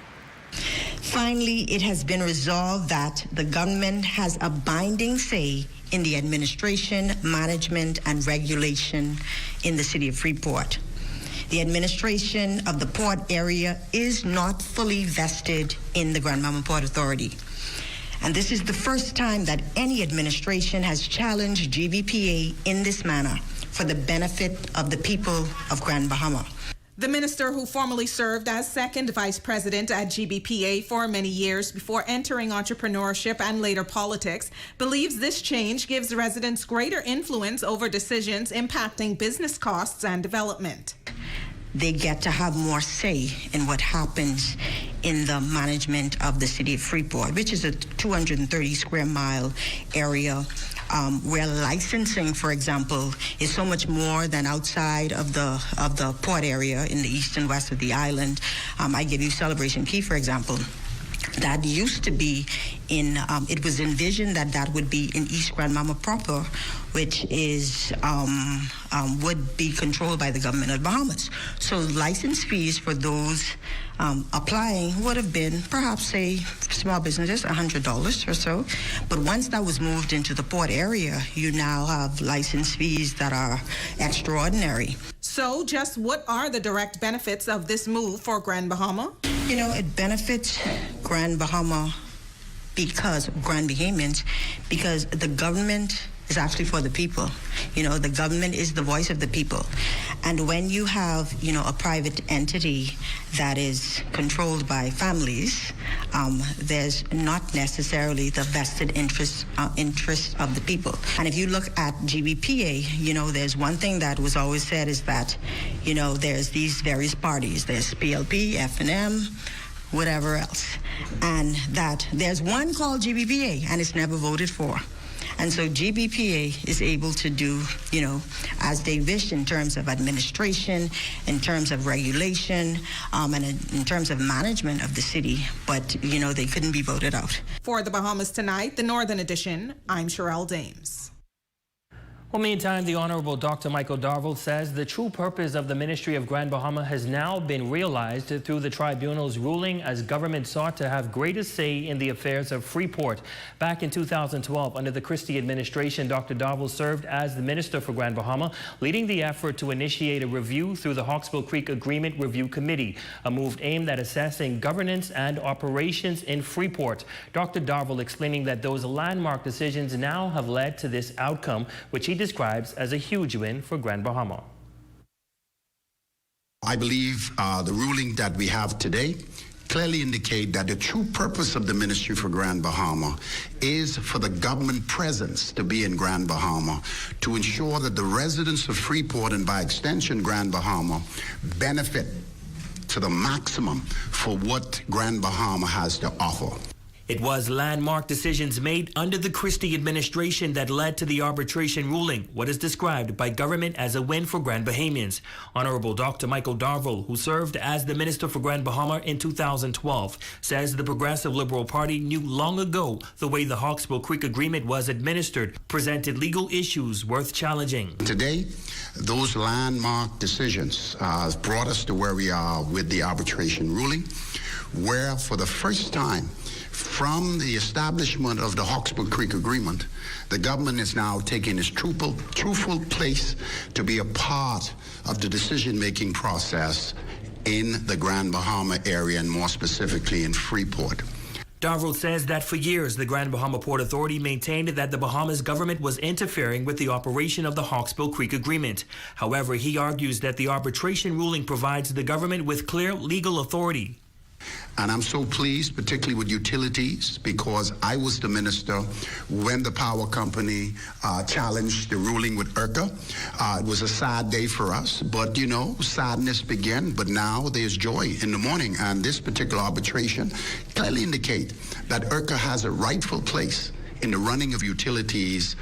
Finally, it has been resolved that the government has a binding say in the administration, management, and regulation in the city of Freeport. The administration of the port area is not fully vested in the Grand Bahama Port Authority. And this is the first time that any administration has challenged GBPA in this manner for the benefit of the people of Grand Bahama. The minister, who formerly served as second vice president at GBPA for many years before entering entrepreneurship and later politics, believes this change gives residents greater influence over decisions impacting business costs and development. They get to have more say in what happens in the management of the city of Freeport, which is a 230 square mile area where licensing, for example, is so much more than outside of the port area in the east and west of the island. I give you Celebration Key, for example. That used to be in, it was envisioned that that would be in East Grand Bahama proper, which is, would be controlled by the government of the Bahamas. So license fees for those applying would have been perhaps, say, small businesses, $100 or so. But once that was moved into the port area, you now have license fees that are extraordinary. So just what are the direct benefits of this move for Grand Bahama? You know, it benefits Grand Bahama because Grand Bahamians, because the government is actually for the people. You know, the government is the voice of the people. And when you have, you know, a private entity that is controlled by families, there's not necessarily the vested interest of the people. And if you look at GBPA, you know, there's one thing that was always said is that, you know, there's these various parties. There's PLP, F&M, whatever else. And that there's one called GBPA, and it's never voted for. And so GBPA is able to do, you know, as they wish in terms of administration, in terms of regulation, and in terms of management of the city. But, you know, they couldn't be voted out. For the Bahamas Tonight, the Northern Edition, I'm Sherelle Dames. Well, meantime, the Honorable Dr. Michael Darville says the true purpose of the Ministry of Grand Bahama has now been realized through the tribunal's ruling as government sought to have greater say in the affairs of Freeport. Back in 2012, under the Christie administration, Dr. Darville served as the Minister for Grand Bahama, leading the effort to initiate a review through the Hawksbill Creek Agreement Review Committee, a move aimed at assessing governance and operations in Freeport. Dr. Darville explaining that those landmark decisions now have led to this outcome, which he describes as a huge win for Grand Bahama. I believe the ruling that we have today clearly indicate that the true purpose of the Ministry for Grand Bahama is for the government presence to be in Grand Bahama to ensure that the residents of Freeport and by extension Grand Bahama benefit to the maximum for what Grand Bahama has to offer. It was landmark decisions made under the Christie administration that led to the arbitration ruling, what is described by government as a win for Grand Bahamians. Honorable Dr. Michael Darville, who served as the Minister for Grand Bahama in 2012, says the Progressive Liberal Party knew long ago the way the Hawkesbury Creek Agreement was administered presented legal issues worth challenging. Today, those landmark decisions brought us to where we are with the arbitration ruling, where for the first time from the establishment of the Hawkesbury Creek Agreement, the government is now taking its truthful place to be a part of the decision-making process in the Grand Bahama area, and more specifically in Freeport. Darville says that for years, the Grand Bahama Port Authority maintained that the Bahamas government was interfering with the operation of the Hawkesbury Creek Agreement. However, he argues that the arbitration ruling provides the government with clear legal authority. And I'm so pleased, particularly with utilities, because I was the minister when the power company challenged the ruling with IRCA. It was a sad day for us, but you know, sadness began, but now there's joy in the morning. And this particular arbitration clearly indicates that IRCA has a rightful place in the running of utilities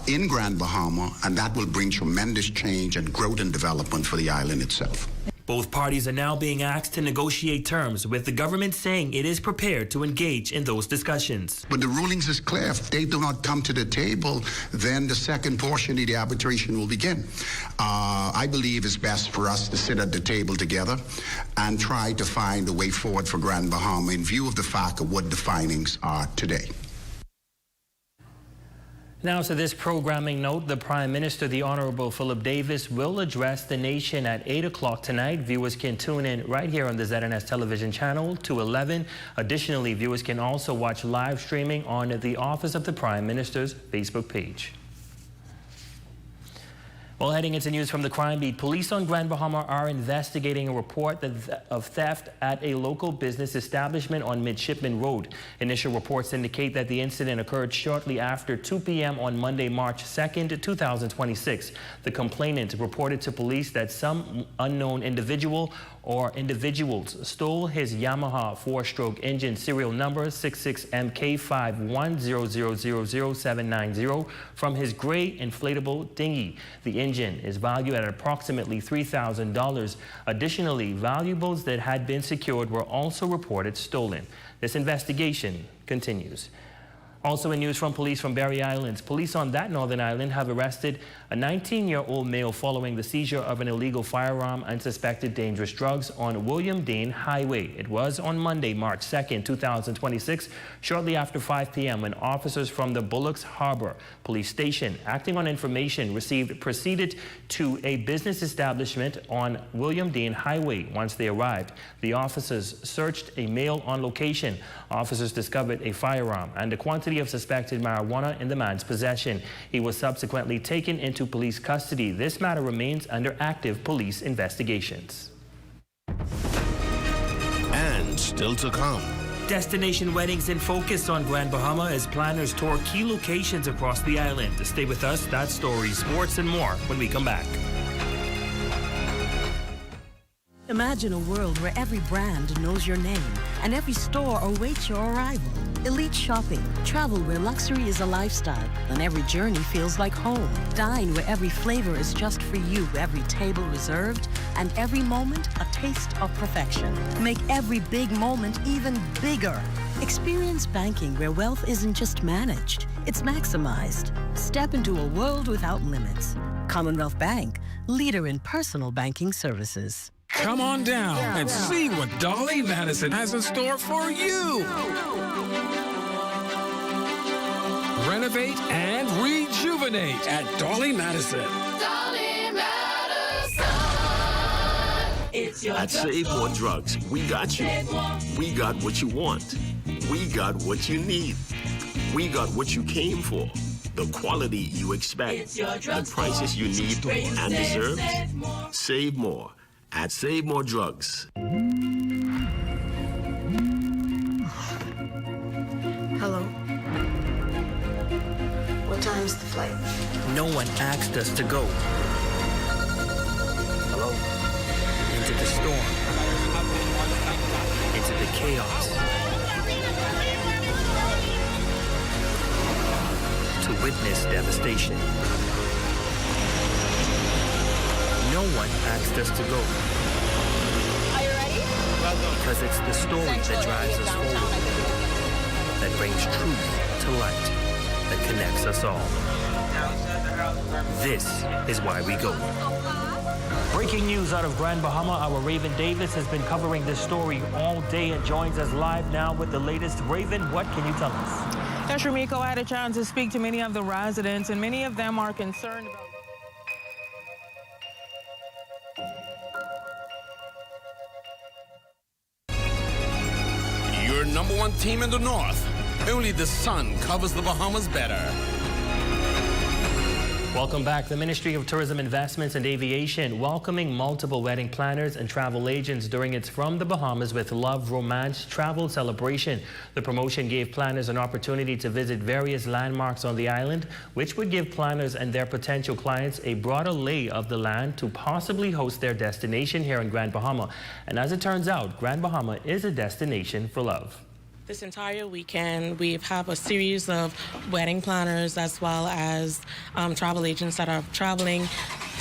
in Grand Bahama, and that will bring tremendous change and growth and development for the island itself. Both parties are now being asked to negotiate terms, with the government saying it is prepared to engage in those discussions. But the rulings is clear. If they do not come to the table, then the second portion of the arbitration will begin. I believe it's best for us to sit at the table together and try to find a way forward for Grand Bahama in view of the fact of what the findings are today. Now to this programming note, the Prime Minister, the Honorable Philip Davis, will address the nation at 8 o'clock tonight. Viewers can tune in right here on the ZNS television channel to 11. Additionally, viewers can also watch live streaming on the Office of the Prime Minister's Facebook page. Well, heading into news from the crime beat, police on Grand Bahama are investigating a report of theft at a local business establishment on Midshipman Road. Initial reports indicate that the incident occurred shortly after 2 p.m. on Monday, March 2nd, 2026. The complainant reported to police that some unknown individual or individuals stole his Yamaha 4-stroke engine serial number 66MK510000790 from his gray inflatable dinghy. The engine is valued at approximately $3,000. Additionally, valuables that had been secured were also reported stolen. This investigation continues. Also in news from police from Berry Islands, police on that northern island have arrested a 19-year-old male following the seizure of an illegal firearm and suspected dangerous drugs on William Dean Highway. It was on Monday, March 2nd, 2026, shortly after 5 p.m. when officers from the Bullocks Harbor Police Station, acting on information received, proceeded to a business establishment on William Dean Highway. Once they arrived, the officers searched a male on location. Officers discovered a firearm and a quantity of suspected marijuana in the man's possession. He was subsequently taken into police custody. This matter remains under active police investigations. And still to come. Destination weddings in focus on Grand Bahama as planners tour key locations across the island. Stay with us, that story, sports, and more when we come back. Imagine a world where every brand knows your name and every store awaits your arrival. Elite shopping, travel where luxury is a lifestyle and every journey feels like home. Dine where every flavor is just for you, every table reserved, and every moment a taste of perfection. Make every big moment even bigger. Experience banking where wealth isn't just managed, it's maximized. Step into a world without limits. Commonwealth Bank, leader in personal banking services. Come on down and see what Dolly Madison has in store for you. Renovate and rejuvenate at Dolly Madison. Dolly Madison. It's your At Save More Drugs, we got you. We got what you want. We got what you need. We got what you came for. The quality you expect. The prices you need and deserve. Save more at Save More Drugs. Hello. What time is the flight? No one asked us to go. Hello? Into the storm. Into the chaos. to witness devastation. No one asked us to go. Are you ready? Because it's the story that drives us forward, that brings truth to light, that connects us all. This is why we go. Breaking news out of Grand Bahama, our Raven Davis has been covering this story all day and joins us live now with the latest. Raven, what can you tell us? Yes, Shamiko, I had a chance to speak to many of the residents, and many of them are concerned about... Your #1 team in the north. Only the sun covers the Bahamas better. Welcome back. The Ministry of Tourism, Investments and Aviation welcoming multiple wedding planners and travel agents during its From the Bahamas with Love Romance travel celebration. The promotion gave planners an opportunity to visit various landmarks on the island, which would give planners and their potential clients a broader lay of the land to possibly host their destination here in Grand Bahama. And as it turns out, Grand Bahama is a destination for love. This entire weekend, we have a series of wedding planners as well as travel agents that are traveling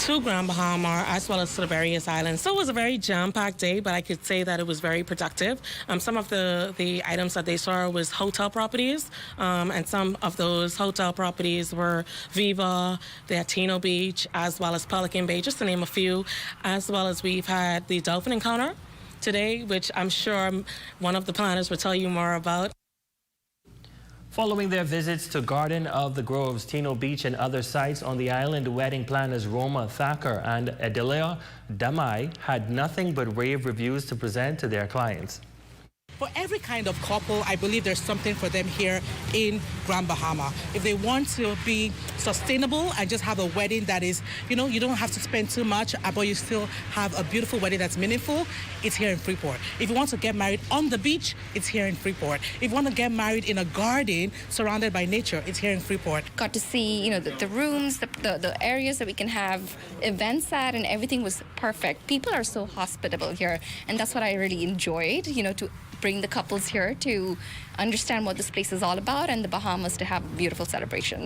to Grand Bahama as well as to the various islands. So it was a very jam-packed day, but I could say that it was very productive. Some of the items that they saw was hotel properties, and some of those hotel properties were Viva, the Atino Beach, as well as Pelican Bay, just to name a few, as well as we've had the Dolphin Encounter today, which I'm sure one of the planners will tell you more about. Following their visits to Garden of the Groves, Tino Beach and other sites on the island, wedding planners Roma Thacker and Adelia Damai had nothing but rave reviews to present to their clients. For every kind of couple, I believe there's something for them here in Grand Bahama. If they want to be sustainable and just have a wedding that is, you know, you don't have to spend too much, but you still have a beautiful wedding that's meaningful, it's here in Freeport. If you want to get married on the beach, it's here in Freeport. If you want to get married in a garden surrounded by nature, it's here in Freeport. Got to see, you know, the rooms, the areas that we can have events at, and everything was perfect. People are so hospitable here, and that's what I really enjoyed, you know, to bring the couples here to understand what this place is all about and the Bahamas to have a beautiful celebration.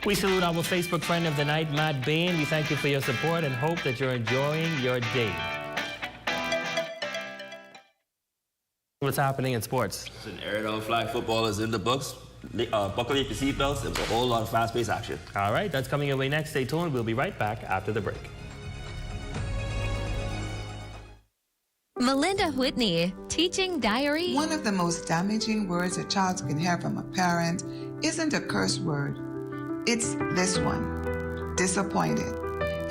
We salute our Facebook friend of the night, Matt Bain. We thank you for your support and hope that you're enjoying your day. What's happening in sports? An aerial flag football is in the books. Buckle up your seatbelts. There's a whole lot of fast-paced action. All right, that's coming your way next. Stay tuned. We'll be right back after the break. Melinda Whitney, teaching diary. One of the most damaging words a child can hear from a parent isn't a curse word. It's this one, disappointed,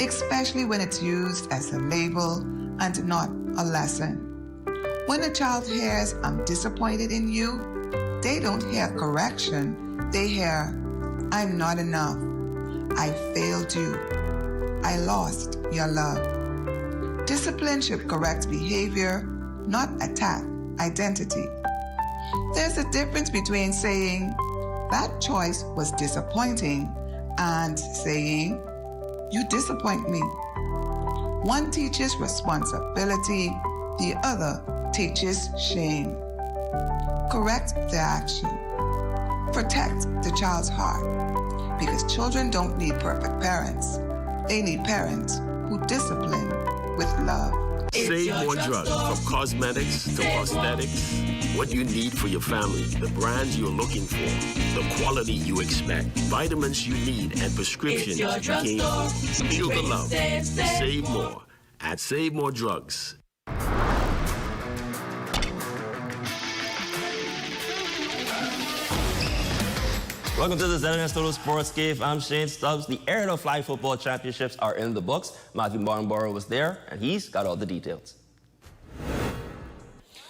especially when it's used as a label and not a lesson. When a child hears, "I'm disappointed in you," they don't hear correction. They hear, "I'm not enough. I failed you. I lost your love." Discipline should correct behavior, not attack identity. There's a difference between saying, "That choice was disappointing," and saying, "You disappoint me." One teaches responsibility, the other teaches shame. Correct the action. Protect the child's heart, because children don't need perfect parents. They need parents who discipline with love. Save more drugs, from cosmetics to prosthetics. What you need for your family, the brands you're looking for, the quality you expect, vitamins you need, and prescriptions you gain. Feel the love. Save more at Save More Drugs. Welcome to the ZNS Total Sports Cave. I'm Shane Stubbs. The Aerial Flag Football Championships are in the books. Matthew Barnborough was there, and he's got all the details.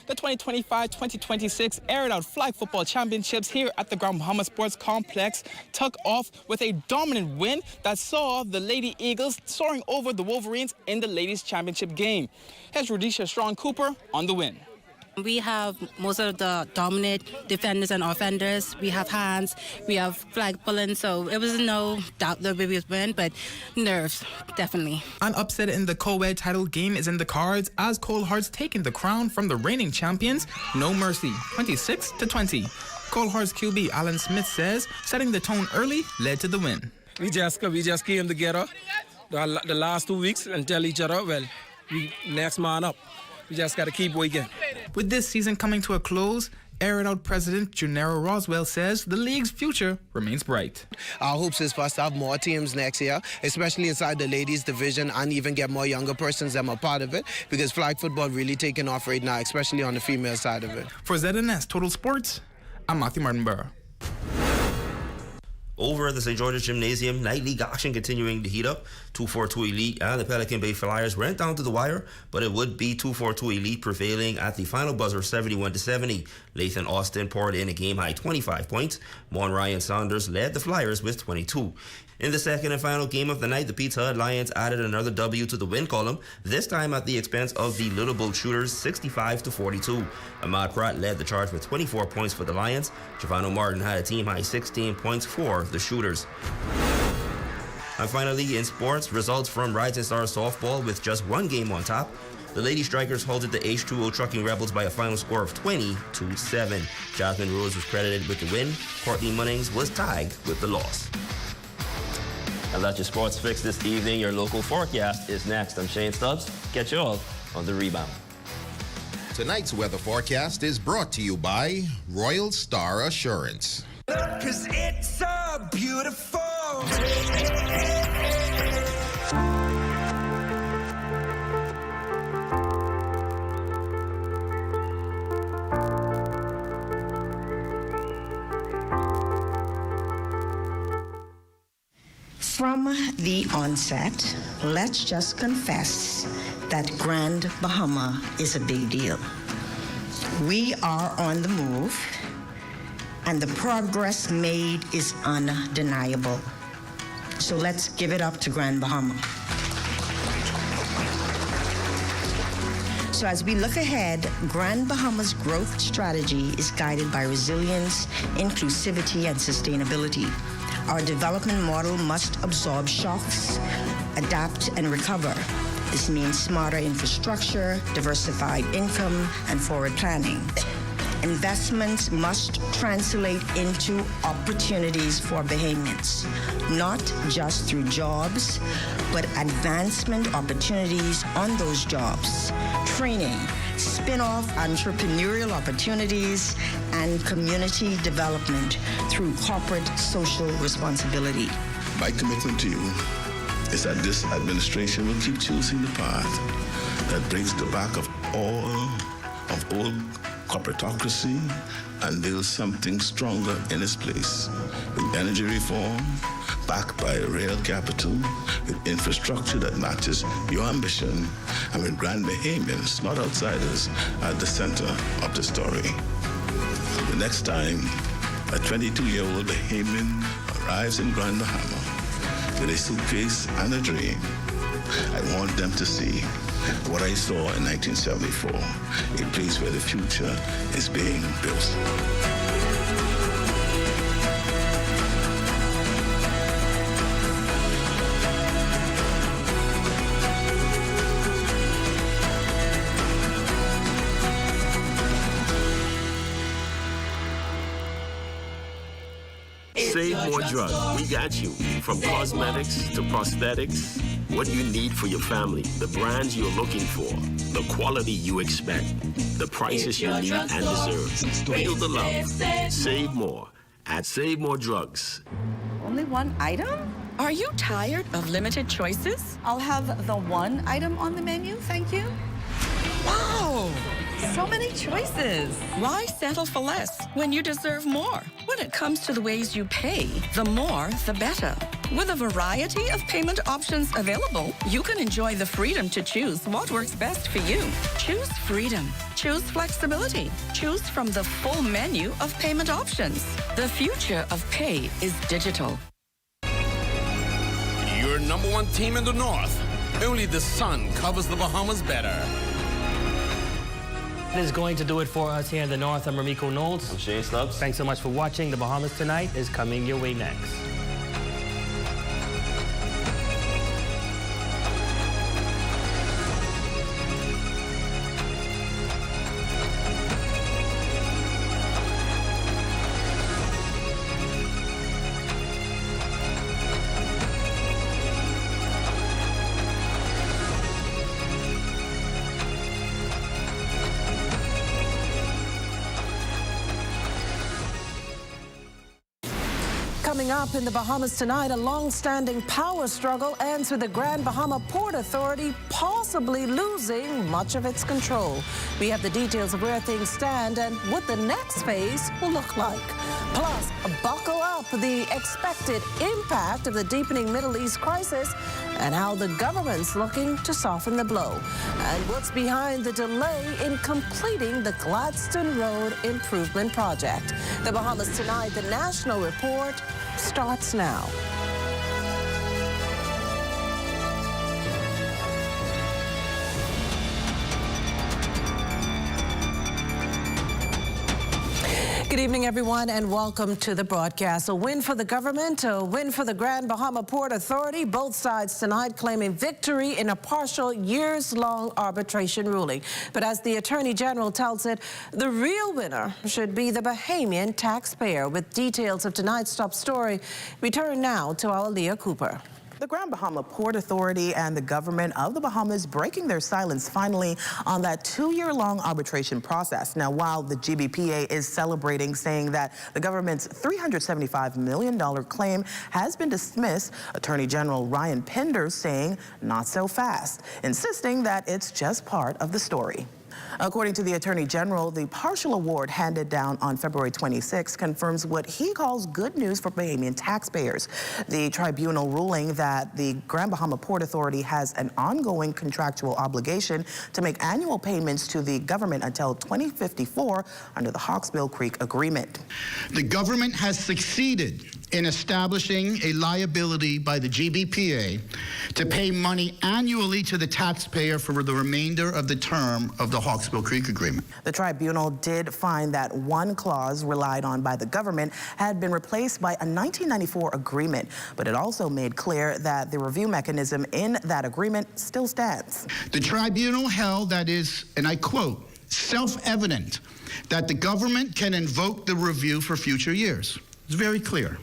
The 2025-2026 Aerial Flag Football Championships here at the Grand Bahama Sports Complex took off with a dominant win that saw the Lady Eagles soaring over the Wolverines in the Ladies Championship game. Here's Rhodesia Strong-Cooper on the win. We have most of the dominant defenders and offenders. We have hands, we have flag pulling, so it was no doubt that we would win, but nerves, definitely. An upset in the co-ed title game is in the cards as Cold Hearts taking the crown from the reigning champions, No Mercy, 26-20. Colhart's QB Alan Smith says setting the tone early led to the win. We just came together the last 2 weeks and tell each other, well, we next man up. We just got to keep working. With this season coming to a close, Air It Out President Junero Roswell says the league's future remains bright. Our hopes is for us to have more teams next year, especially inside the ladies division, and even get more younger persons that are part of it, because flag football really taking off right now, especially on the female side of it. For ZNS Total Sports, I'm Matthew Martinborough. Over at the St. George's Gymnasium, night league action continuing to heat up. 242 Elite and the Pelican Bay Flyers went down to the wire, but it would be 242 Elite prevailing at the final buzzer 71-70. Lathan Austin poured in a game-high 25 points. Mon Ryan Saunders led the Flyers with 22. In the second and final game of the night, the Pizza Hut Lions added another W to the win column, this time at the expense of the Little Bull Shooters 65-42. Ahmad Pratt led the charge with 24 points for the Lions. Giovanni Martin had a team-high 16 points for the Shooters. And finally, in sports, results from Rising Stars softball with just one game on top. The Lady Strikers halted the H2O Trucking Rebels by a final score of 20-7. Jasmine Rose was credited with the win. Courtney Munnings was tagged with the loss. And that's your sports fix this evening. Your local forecast is next. I'm Shane Stubbs. Catch you all on The Rebound. Tonight's weather forecast is brought to you by Royal Star Assurance. 'Cause it's so beautiful. From the onset, let's just confess that Grand Bahama is a big deal. We are on the move, and the progress made is undeniable. So let's give it up to Grand Bahama. So as we look ahead, Grand Bahama's growth strategy is guided by resilience, inclusivity, and sustainability. Our development model must absorb shocks, adapt, and recover. This means smarter infrastructure, diversified income, and forward planning. Investments must translate into opportunities for Bahamians, not just through jobs, but advancement opportunities on those jobs, training, spin-off entrepreneurial opportunities, and community development through corporate social responsibility. My commitment to you is that this administration will keep choosing the path that brings the back of all of old corporatocracy and build something stronger in its place, with energy reform backed by real capital, with infrastructure that matches your ambition, and with Grand Bahamians, not outsiders, at the center of the story. The next time a 22-year-old Bahamian arrives in Grand Bahama with a suitcase and a dream, I want them to see what I saw in 1974, a place where the future is being built. Save more drugs. We got you. From cosmetics to prosthetics, what you need for your family, the brands you're looking for, the quality you expect, the prices you need and deserve. Feel the love. Save more at Save More Drugs. Only one item? Are you tired of limited choices? I'll have the one item on the menu, thank you. Wow! So many choices. Why settle for less when you deserve more? When it comes to the ways you pay, the more, the better. With a variety of payment options available, you can enjoy the freedom to choose what works best for you. Choose freedom. Choose flexibility. Choose from the full menu of payment options. The future of pay is digital. Your number one team in the North. Only the sun covers the Bahamas better. That is going to do it for us here in the North. I'm Ramiko Knowles. I'm Shane Stubbs. Thanks so much for watching. The Bahamas Tonight is coming your way next. Coming up in the Bahamas tonight, a long-standing power struggle ends with the Grand Bahama Port Authority possibly losing much of its control. We have the details of where things stand and what the next phase will look like. Plus, buckle up the expected impact of the deepening Middle East crisis and how the government's looking to soften the blow. And what's behind the delay in completing the Gladstone Road improvement project. The Bahamas tonight, the National Report starts now. Good evening, everyone, and welcome to the broadcast. A win for the government, a win for the Grand Bahama Port Authority. Both sides tonight claiming victory in a partial years-long arbitration ruling. But as the Attorney General tells it, the real winner should be the Bahamian taxpayer. With details of tonight's top story, we turn now to our Leah Cooper. The Grand Bahama Port Authority and the government of the Bahamas breaking their silence finally on that 2-year-long arbitration process. Now, while the GBPA is celebrating, saying that the government's $375 million claim has been dismissed, Attorney General Ryan Pender saying not so fast, insisting that it's just part of the story. According to the Attorney General, the partial award handed down on February 26 confirms what he calls good news for Bahamian taxpayers. The tribunal ruling that the Grand Bahama Port Authority has an ongoing contractual obligation to make annual payments to the government until 2054 under the Hawksbill Creek Agreement. The government has succeeded in establishing a liability by the GBPA to pay money annually to the taxpayer for the remainder of the term of the Hawksbill Creek Agreement. The tribunal did find that one clause relied on by the government had been replaced by a 1994 agreement, but it also made clear that the review mechanism in that agreement still stands. The tribunal held that is, and I quote, self-evident that the government can invoke the review for future years. It's very clear.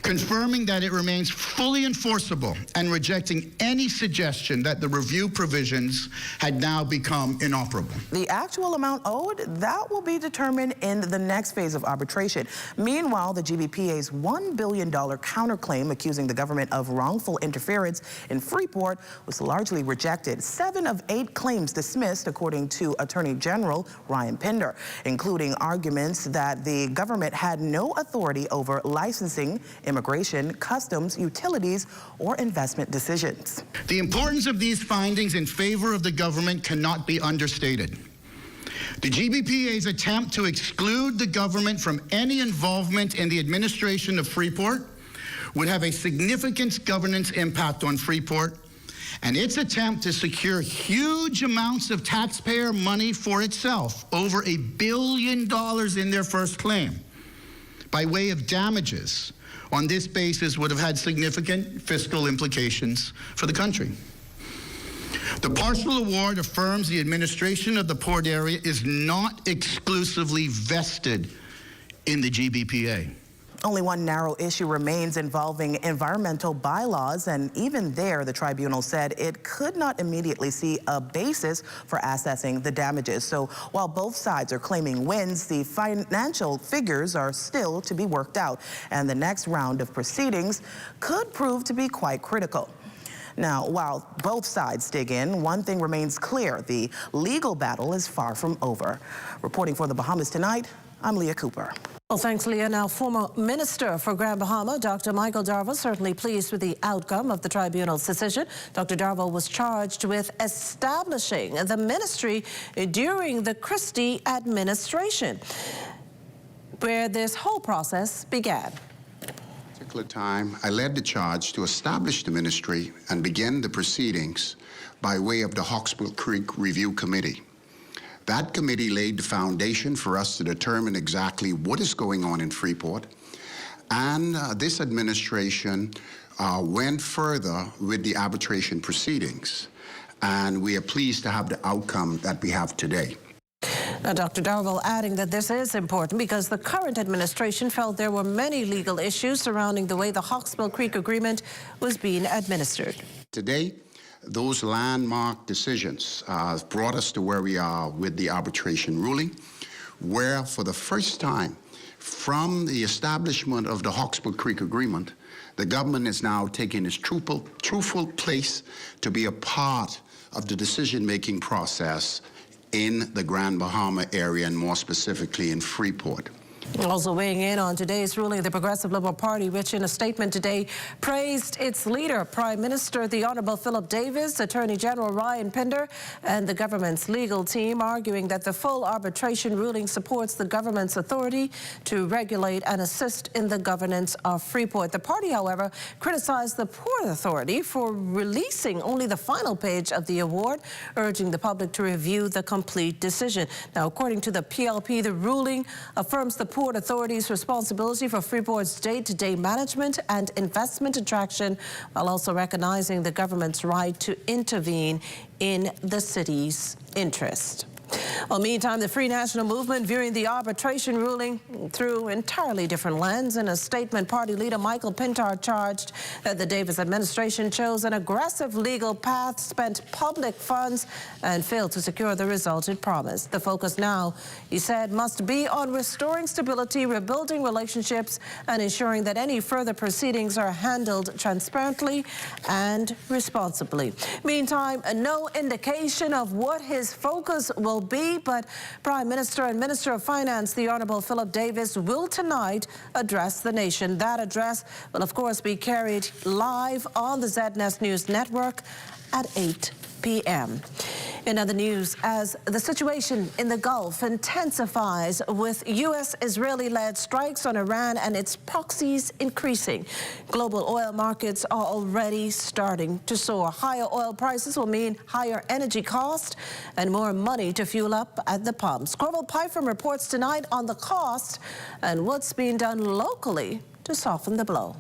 Confirming that it remains fully enforceable and rejecting any suggestion that the review provisions had now become inoperable. The actual amount owed, that will be determined in the next phase of arbitration. Meanwhile, the GBPA's $1 billion counterclaim accusing the government of wrongful interference in Freeport was largely rejected. 7 of 8 claims dismissed, according to Attorney General Ryan Pender, including arguments that the government had no authority over licensing, immigration, customs, utilities, or investment decisions. The importance of these findings in favor of the government cannot be understated. The GBPA's attempt to exclude the government from any involvement in the administration of Freeport would have a significant governance impact on Freeport, and its attempt to secure huge amounts of taxpayer money for itself, over $1 billion in their first claim, by way of damages, on this basis would have had significant fiscal implications for the country. The partial award affirms the administration of the port area is not exclusively vested in the GBPA. Only one narrow issue remains involving environmental bylaws, and even there, the tribunal said it could not immediately see a basis for assessing the damages. So while both sides are claiming wins, the financial figures are still to be worked out, and the next round of proceedings could prove to be quite critical. Now, while both sides dig in, one thing remains clear: the legal battle is far from over. Reporting for the Bahamas tonight, I'm Leah Cooper. Well, thanks, Leah. Now, former Minister for Grand Bahama, Dr. Michael Darville, certainly pleased with the outcome of the tribunal's decision. Dr. Darville was charged with establishing the ministry during the Christie administration, where this whole process began. Time, I led the charge to establish the ministry and begin the proceedings by way of the Hawksbill Creek Review Committee. That committee laid the foundation for us to determine exactly what is going on in Freeport, and this administration went further with the arbitration proceedings, and we are pleased to have the outcome that we have today. Now, Dr. Darville adding that this is important because the current administration felt there were many legal issues surrounding the way the Hawksbill Creek Agreement was being administered. Today, those landmark decisions brought us to where we are with the arbitration ruling, where for the first time, From the establishment of the Hawksbill Creek Agreement, the government is now taking its truthful place to be a part of the decision-making process in the Grand Bahama area, and more specifically in Freeport. Also weighing in on today's ruling, the Progressive Liberal Party, which in a statement today praised its leader, Prime Minister the Honourable Philip Davis, Attorney General Ryan Pinder, and the government's legal team, arguing that the full arbitration ruling supports the government's authority to regulate and assist in the governance of Freeport. The party, however, criticized the Port Authority for releasing only the final page of the award, urging the public to review the complete decision. Now, according to the PLP, the ruling affirms the Port Authority's responsibility for Freeport's day-to-day management and investment attraction, while also recognizing the government's right to intervene in the city's interest. Well, meantime, the Free National Movement viewing the arbitration ruling through entirely different lens. In a statement, party leader Michael Pintar charged that the Davis administration chose an aggressive legal path, spent public funds, and failed to secure the result it promised. The focus now, he said, must be on restoring stability, rebuilding relationships, and ensuring that any further proceedings are handled transparently and responsibly. Meantime, no indication of what his focus will be, but Prime Minister and Minister of Finance, the Honourable Philip Davis, will tonight address the nation. That address will, of course, be carried live on the ZNS News Network at 8 p.m. In other news, as the situation in the Gulf intensifies with U.S.-Israeli-led strikes on Iran and its proxies increasing, global oil markets are already starting to soar. Higher oil prices will mean higher energy costs and more money to fuel up at the pumps. Corval Pyfrom reports tonight on the cost and what's being done locally to soften the blow.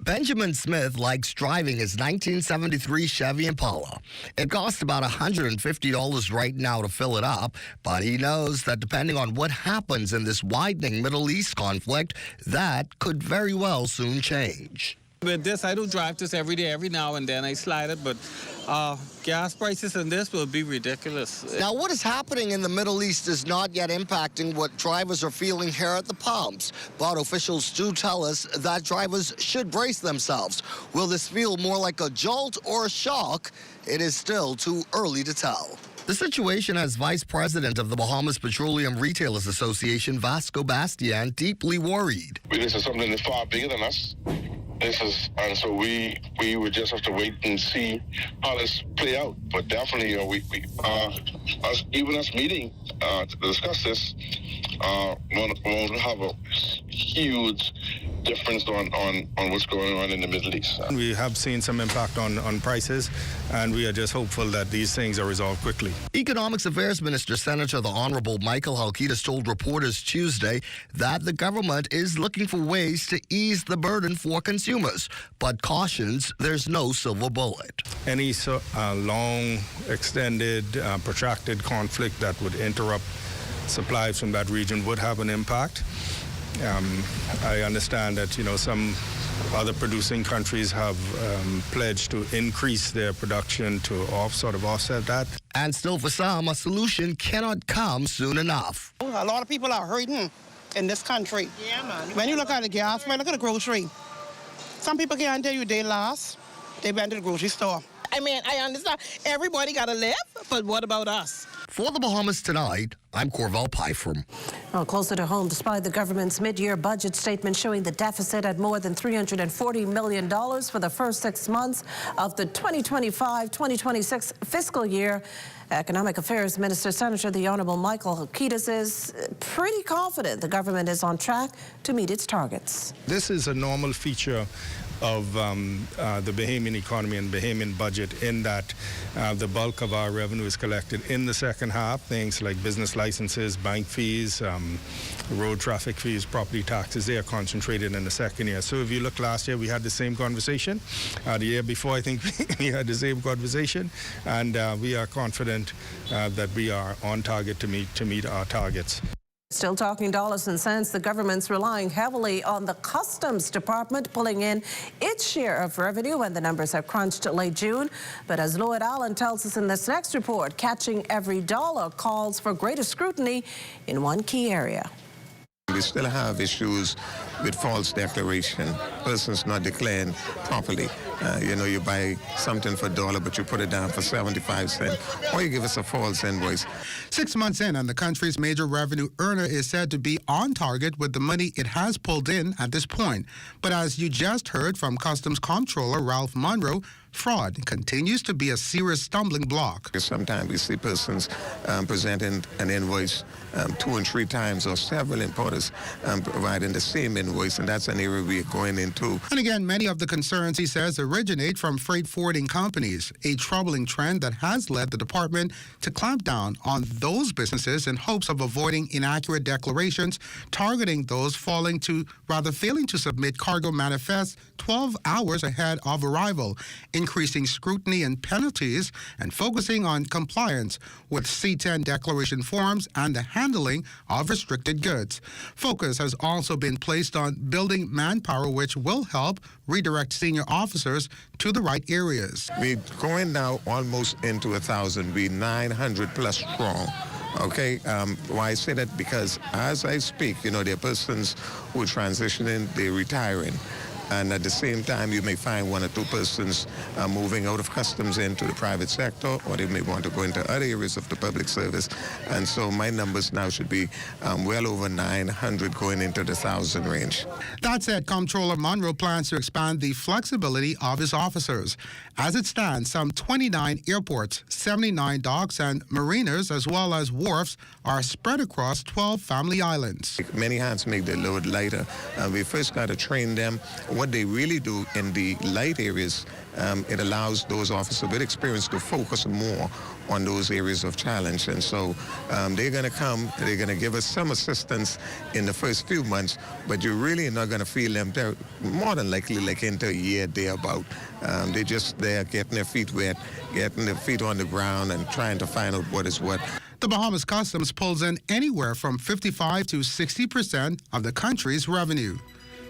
Benjamin Smith likes driving his 1973 Chevy Impala. It costs about $150 right now to fill it up, but he knows that depending on what happens in this widening Middle East conflict, that could very well soon change. With this, I do drive this every day, every now and then. I slide it, but gas prices in this will be ridiculous. Now, what is happening in the Middle East is not yet impacting what drivers are feeling here at the pumps, but officials do tell us that drivers should brace themselves. Will this feel more like a jolt or a shock? It is still too early to tell. The situation has Vice President of the Bahamas Petroleum Retailers Association, Vasco Bastian, deeply worried. This is something that's far bigger than us. And so we would just have to wait and see how this play out. But definitely, us meeting to discuss this won't have a huge difference on what's going on in the Middle East. We have seen some impact on prices, and we are just hopeful that these things are resolved quickly. Economics Affairs Minister Senator the Honorable Michael Halkitis told reporters Tuesday that the government is looking for ways to ease the burden for consumers, but cautions there's no silver bullet. Any long, extended, protracted conflict that would interrupt supplies from that region would have an impact. I understand that some other producing countries have pledged to increase their production to offset that. And still for some, a solution cannot come soon enough. A lot of people are hurting in this country. Yeah, man. When you look at the gas, when you look at the grocery, some people can't tell you they lost. They went to the grocery store. I mean, I understand everybody got to live, but what about us? For the Bahamas Tonight, I'm Corval Pyfrom. Well, closer to home, despite the government's mid-year budget statement showing the deficit at more than $340 million for the first 6 months of the 2025-2026 fiscal year, Economic Affairs Minister Senator the Honourable Michael Halkitis is pretty confident the government is on track to meet its targets. This is a normal feature of the Bahamian economy and Bahamian budget, in that the bulk of our revenue is collected in the second half. Things like business licenses, bank fees, road traffic fees, property taxes, they are concentrated in the second year. So if you look last year, we had the same conversation. The year before, I think we had the same conversation. And we are confident that we are on target to meet our targets. Still talking dollars and cents, the government's relying heavily on the Customs Department pulling in its share of revenue when the numbers are crunched late June. But as Lloyd Allen tells us in this next report, catching every dollar calls for greater scrutiny in one key area. The still have issues with false declaration, persons not declaring properly. You buy something for $1, but you put it down for 75 cents, or you give us a false invoice. 6 months in, and the country's major revenue earner is said to be on target with the money it has pulled in at this point. But as you just heard from Customs Comptroller Ralph Monroe, fraud continues to be a serious stumbling block. Sometimes we see persons presenting an invoice 2 and 3 times, or several importers providing the same invoice, and that's an area we're going into. And again, many of the concerns, he says, originate from freight forwarding companies, a troubling trend that has led the department to clamp down on those businesses in hopes of avoiding inaccurate declarations, targeting those failing to submit cargo manifests 12 hours ahead of arrival, increasing scrutiny and penalties, and focusing on compliance with C10 declaration forms and the handling of restricted goods. Focus has also been placed on building manpower, which will help redirect senior officers to the right areas. We're going now almost into 1,000. We're 900 plus strong. Okay, why I say that? Because as I speak, there are persons who are transitioning, they're retiring. And at the same time, you may find 1 or 2 persons moving out of customs into the private sector, or they may want to go into other areas of the public service. And so my numbers now should be well over 900 going into the 1,000 range. That said, Comptroller Monroe plans to expand the flexibility of his officers. As it stands, some 29 airports, 79 docks, and marinas, as well as wharfs, are spread across 12 family islands. Many hands make the load lighter. We first got to train them. What they really do in the light areas, it allows those officers with experience to focus more on those areas of challenge. And so they're going to come, they're going to give us some assistance in the first few months, but you're really not going to feel them there, more than likely like into a year thereabout. They're just there getting their feet wet, getting their feet on the ground and trying to find out what is what. The Bahamas Customs pulls in anywhere from 55 to 60% of the country's revenue.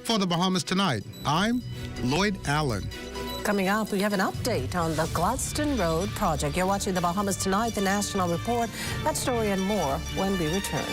For the Bahamas Tonight, I'm Lloyd Allen. Coming up, we have an update on the Gladstone Road project. You're watching the Bahamas Tonight, the National Report. That story and more when we return.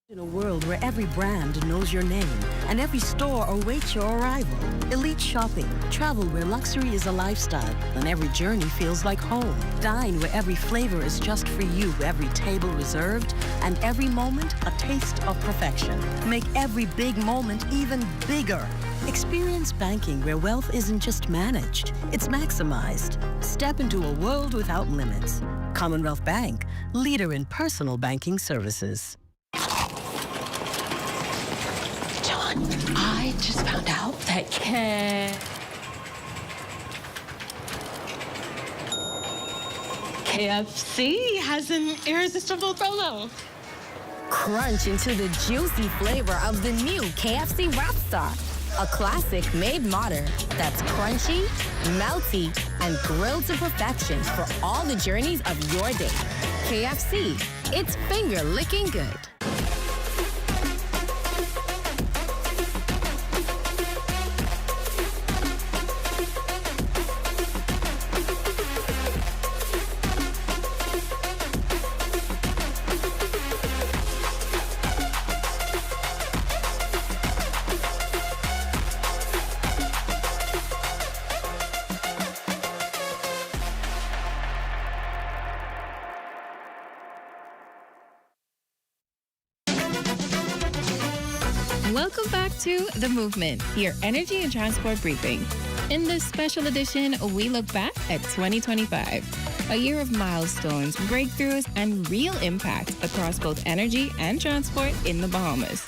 In a world where every brand knows your name and every store awaits your arrival, elite shopping, travel where luxury is a lifestyle and every journey feels like home. Dine where every flavor is just for you, every table reserved, and every moment a taste of perfection. Make every big moment even bigger. Experience banking where wealth isn't just managed, it's maximized. Step into a world without limits. Commonwealth Bank, leader in personal banking services. I just found out that KFC has an irresistible promo. Crunch into the juicy flavor of the new KFC Rockstar, a classic made modern that's crunchy, melty, and grilled to perfection for all the journeys of your day. KFC, it's finger-licking good. Welcome back to The Movement, your energy and transport briefing. In this special edition, we look back at 2025, a year of milestones, breakthroughs, and real impact across both energy and transport in the Bahamas.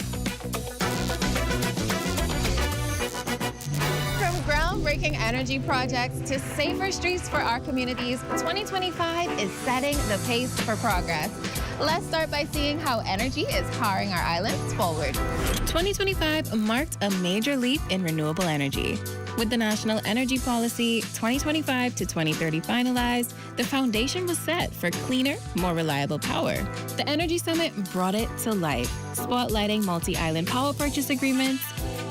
From groundbreaking energy projects to safer streets for our communities, 2025 is setting the pace for progress. Let's start by seeing how energy is powering our islands forward. 2025 marked a major leap in renewable energy. With the National Energy Policy 2025 to 2030 finalized, the foundation was set for cleaner, more reliable power. The Energy Summit brought it to life, spotlighting multi-island power purchase agreements,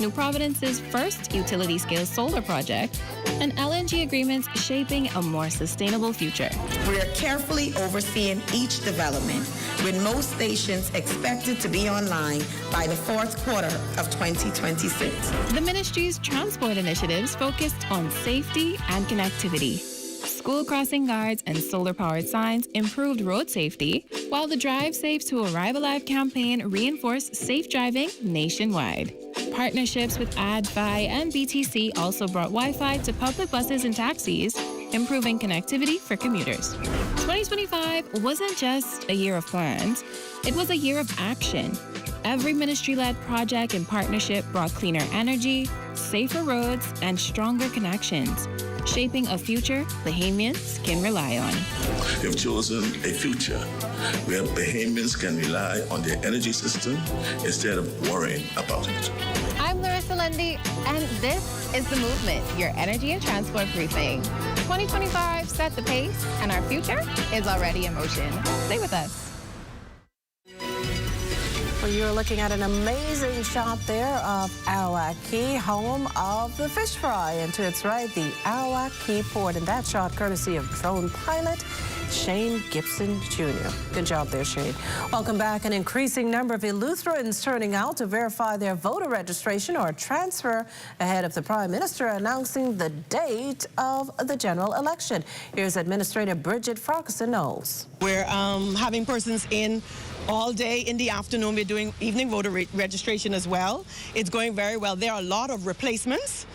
New Providence's first utility-scale solar project, and LNG agreements shaping a more sustainable future. We are carefully overseeing each development, with most stations expected to be online by the fourth quarter of 2026. The ministry's transport initiatives focused on safety and connectivity. School crossing guards and solar-powered signs improved road safety, while the Drive Safe to Arrive Alive campaign reinforced safe driving nationwide. Partnerships with AdFi and BTC also brought Wi-Fi to public buses and taxis, improving connectivity for commuters. 2025 wasn't just a year of plans, it was a year of action. Every ministry-led project and partnership brought cleaner energy, safer roads, and stronger connections, shaping a future Bahamians can rely on. We've chosen a future where Bahamians can rely on their energy system instead of worrying about it. I'm Larissa Lundy, and this is The Movement, your energy and transport briefing. 2025 set the pace, and our future is already in motion. Stay with us. Well, you're looking at an amazing shot there of Arawak Key, home of the fish fry. And to its right, the Arawak Key port. And that shot courtesy of drone pilot Shane Gibson Jr. Good job there, Shane. Welcome back. An increasing number of Eleutherans turning out to verify their voter registration or transfer ahead of the Prime Minister announcing the date of the general election. Here's Administrator Bridget Farquharson-Knowles. We're having persons in all day. In the afternoon, we're doing evening voter registration as well. It's going very well. There are a lot of replacements.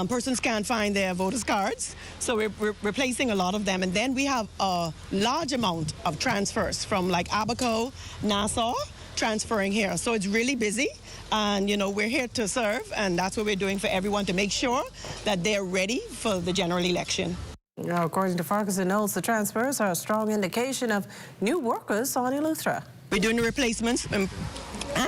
Persons can't find their voters' cards, so we're replacing a lot of them. And then we have a large amount of transfers from like Abaco, Nassau, transferring here. So it's really busy, and you know, we're here to serve, and that's what we're doing for everyone to make sure that they're ready for the general election. Now, according to Farquharson-Knowles, the transfers are a strong indication of new workers on Eleuthera. We're doing the replacements, and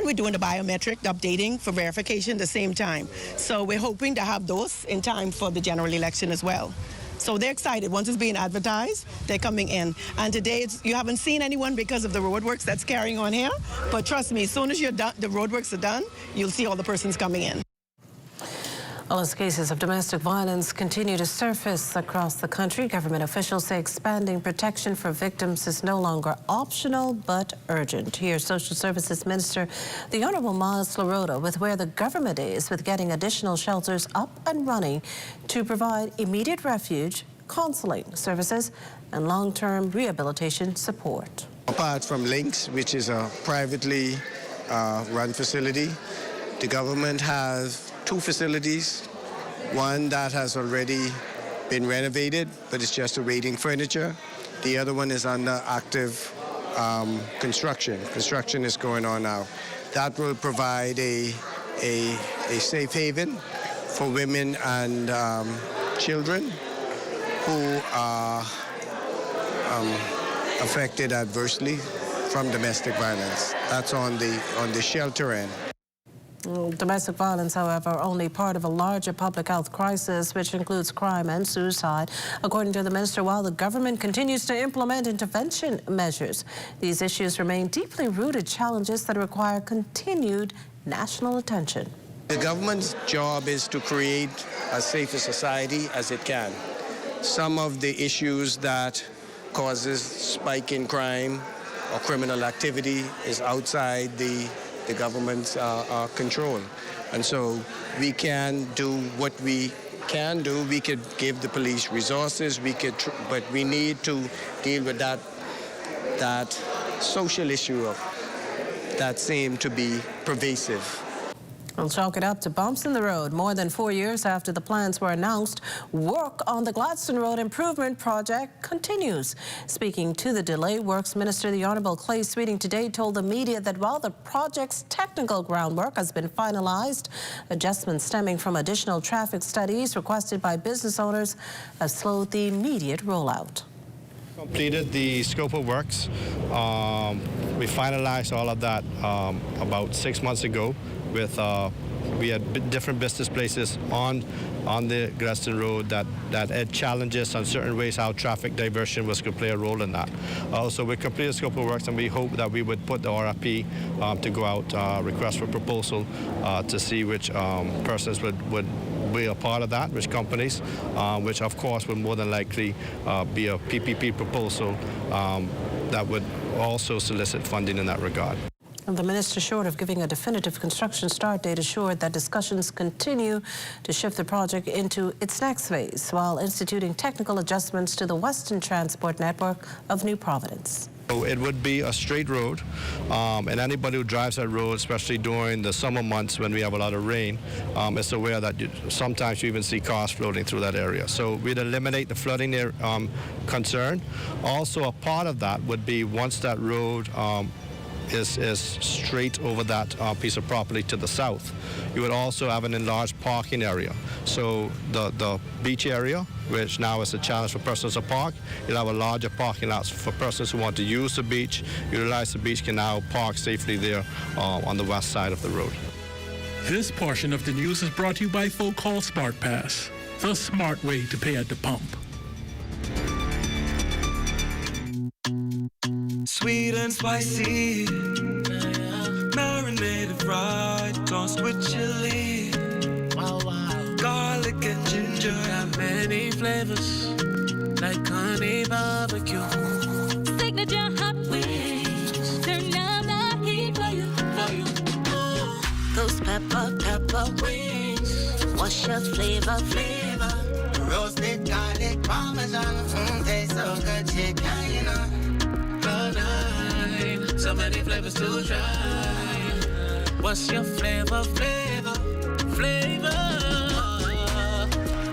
we're doing the biometric updating for verification at the same time. So we're hoping to have those in time for the general election as well. So they're excited. Once it's being advertised, they're coming in. And today, you haven't seen anyone because of the roadworks that's carrying on here. But trust me, as soon as you're done, the roadworks are done, you'll see all the persons coming in. Well, as cases of domestic violence continue to surface across the country, government officials say expanding protection for victims is no longer optional but urgent. Here's Social Services Minister, the Honourable Miles Laroda, with where the government is with getting additional shelters up and running to provide immediate refuge, counselling services, and long-term rehabilitation support. Apart from Links, which is a privately run facility, the government has two facilities, one that has already been renovated, but it's just awaiting furniture. The other one is under active construction. Construction is going on now. That will provide a safe haven for women and children who are affected adversely from domestic violence. That's on the shelter end. Domestic violence, however, are only part of a larger public health crisis, which includes crime and suicide. According to the minister, while the government continues to implement intervention measures, these issues remain deeply rooted challenges that require continued national attention. The government's job is to create as safe a society as it can. Some of the issues that causes spike in crime or criminal activity is outside the government's control. And so we can do what we can do. We could give the police resources, but we need to deal with that social issue that seems to be pervasive. We'll chalk it up to bumps in the road. More than 4 years after the plans were announced, work on the Gladstone Road improvement project continues. Speaking to the delay, Works Minister, the Honourable Clay Sweeting, today told the media that while the project's technical groundwork has been finalised, adjustments stemming from additional traffic studies requested by business owners have slowed the immediate rollout. Completed the scope of works. We finalized all of that about 6 months ago with we had different business places on the Gladstone Road that had challenges on certain ways how traffic diversion was going to play a role in that. So we completed the scope of works, and we hope that we would put the RFP to go out, request for proposal, to see which persons would be a part of that, which companies, which of course would more than likely be a PPP proposal that would also solicit funding in that regard. And the minister, short of giving a definitive construction start date, assured that discussions continue to shift the project into its next phase while instituting technical adjustments to the western transport network of New Providence. It would be a straight road, and anybody who drives that road, especially during the summer months when we have a lot of rain, is aware that sometimes you even see cars floating through that area. So we'd eliminate the flooding concern. Also, a part of that would be once that road is straight over that piece of property to the south, you would also have an enlarged parking area. So the beach area, which now is a challenge for persons to park, you'll have a larger parking lot for persons who want to use the beach, utilize the beach, can now park safely there on the west side of the road. This portion of the news is brought to you by folk called Smart Pass, the smart way to pay at the pump. Sweet and spicy, marinated right, tossed with chili. Garlic and ginger, got many flavors, like honey barbecue. Signature hot wings, turn up the heat for you. Those pepper wings, what's your flavor? Roasted garlic parmesan, tastes so good, chicken, you know. So many flavors to try. What's your flavor?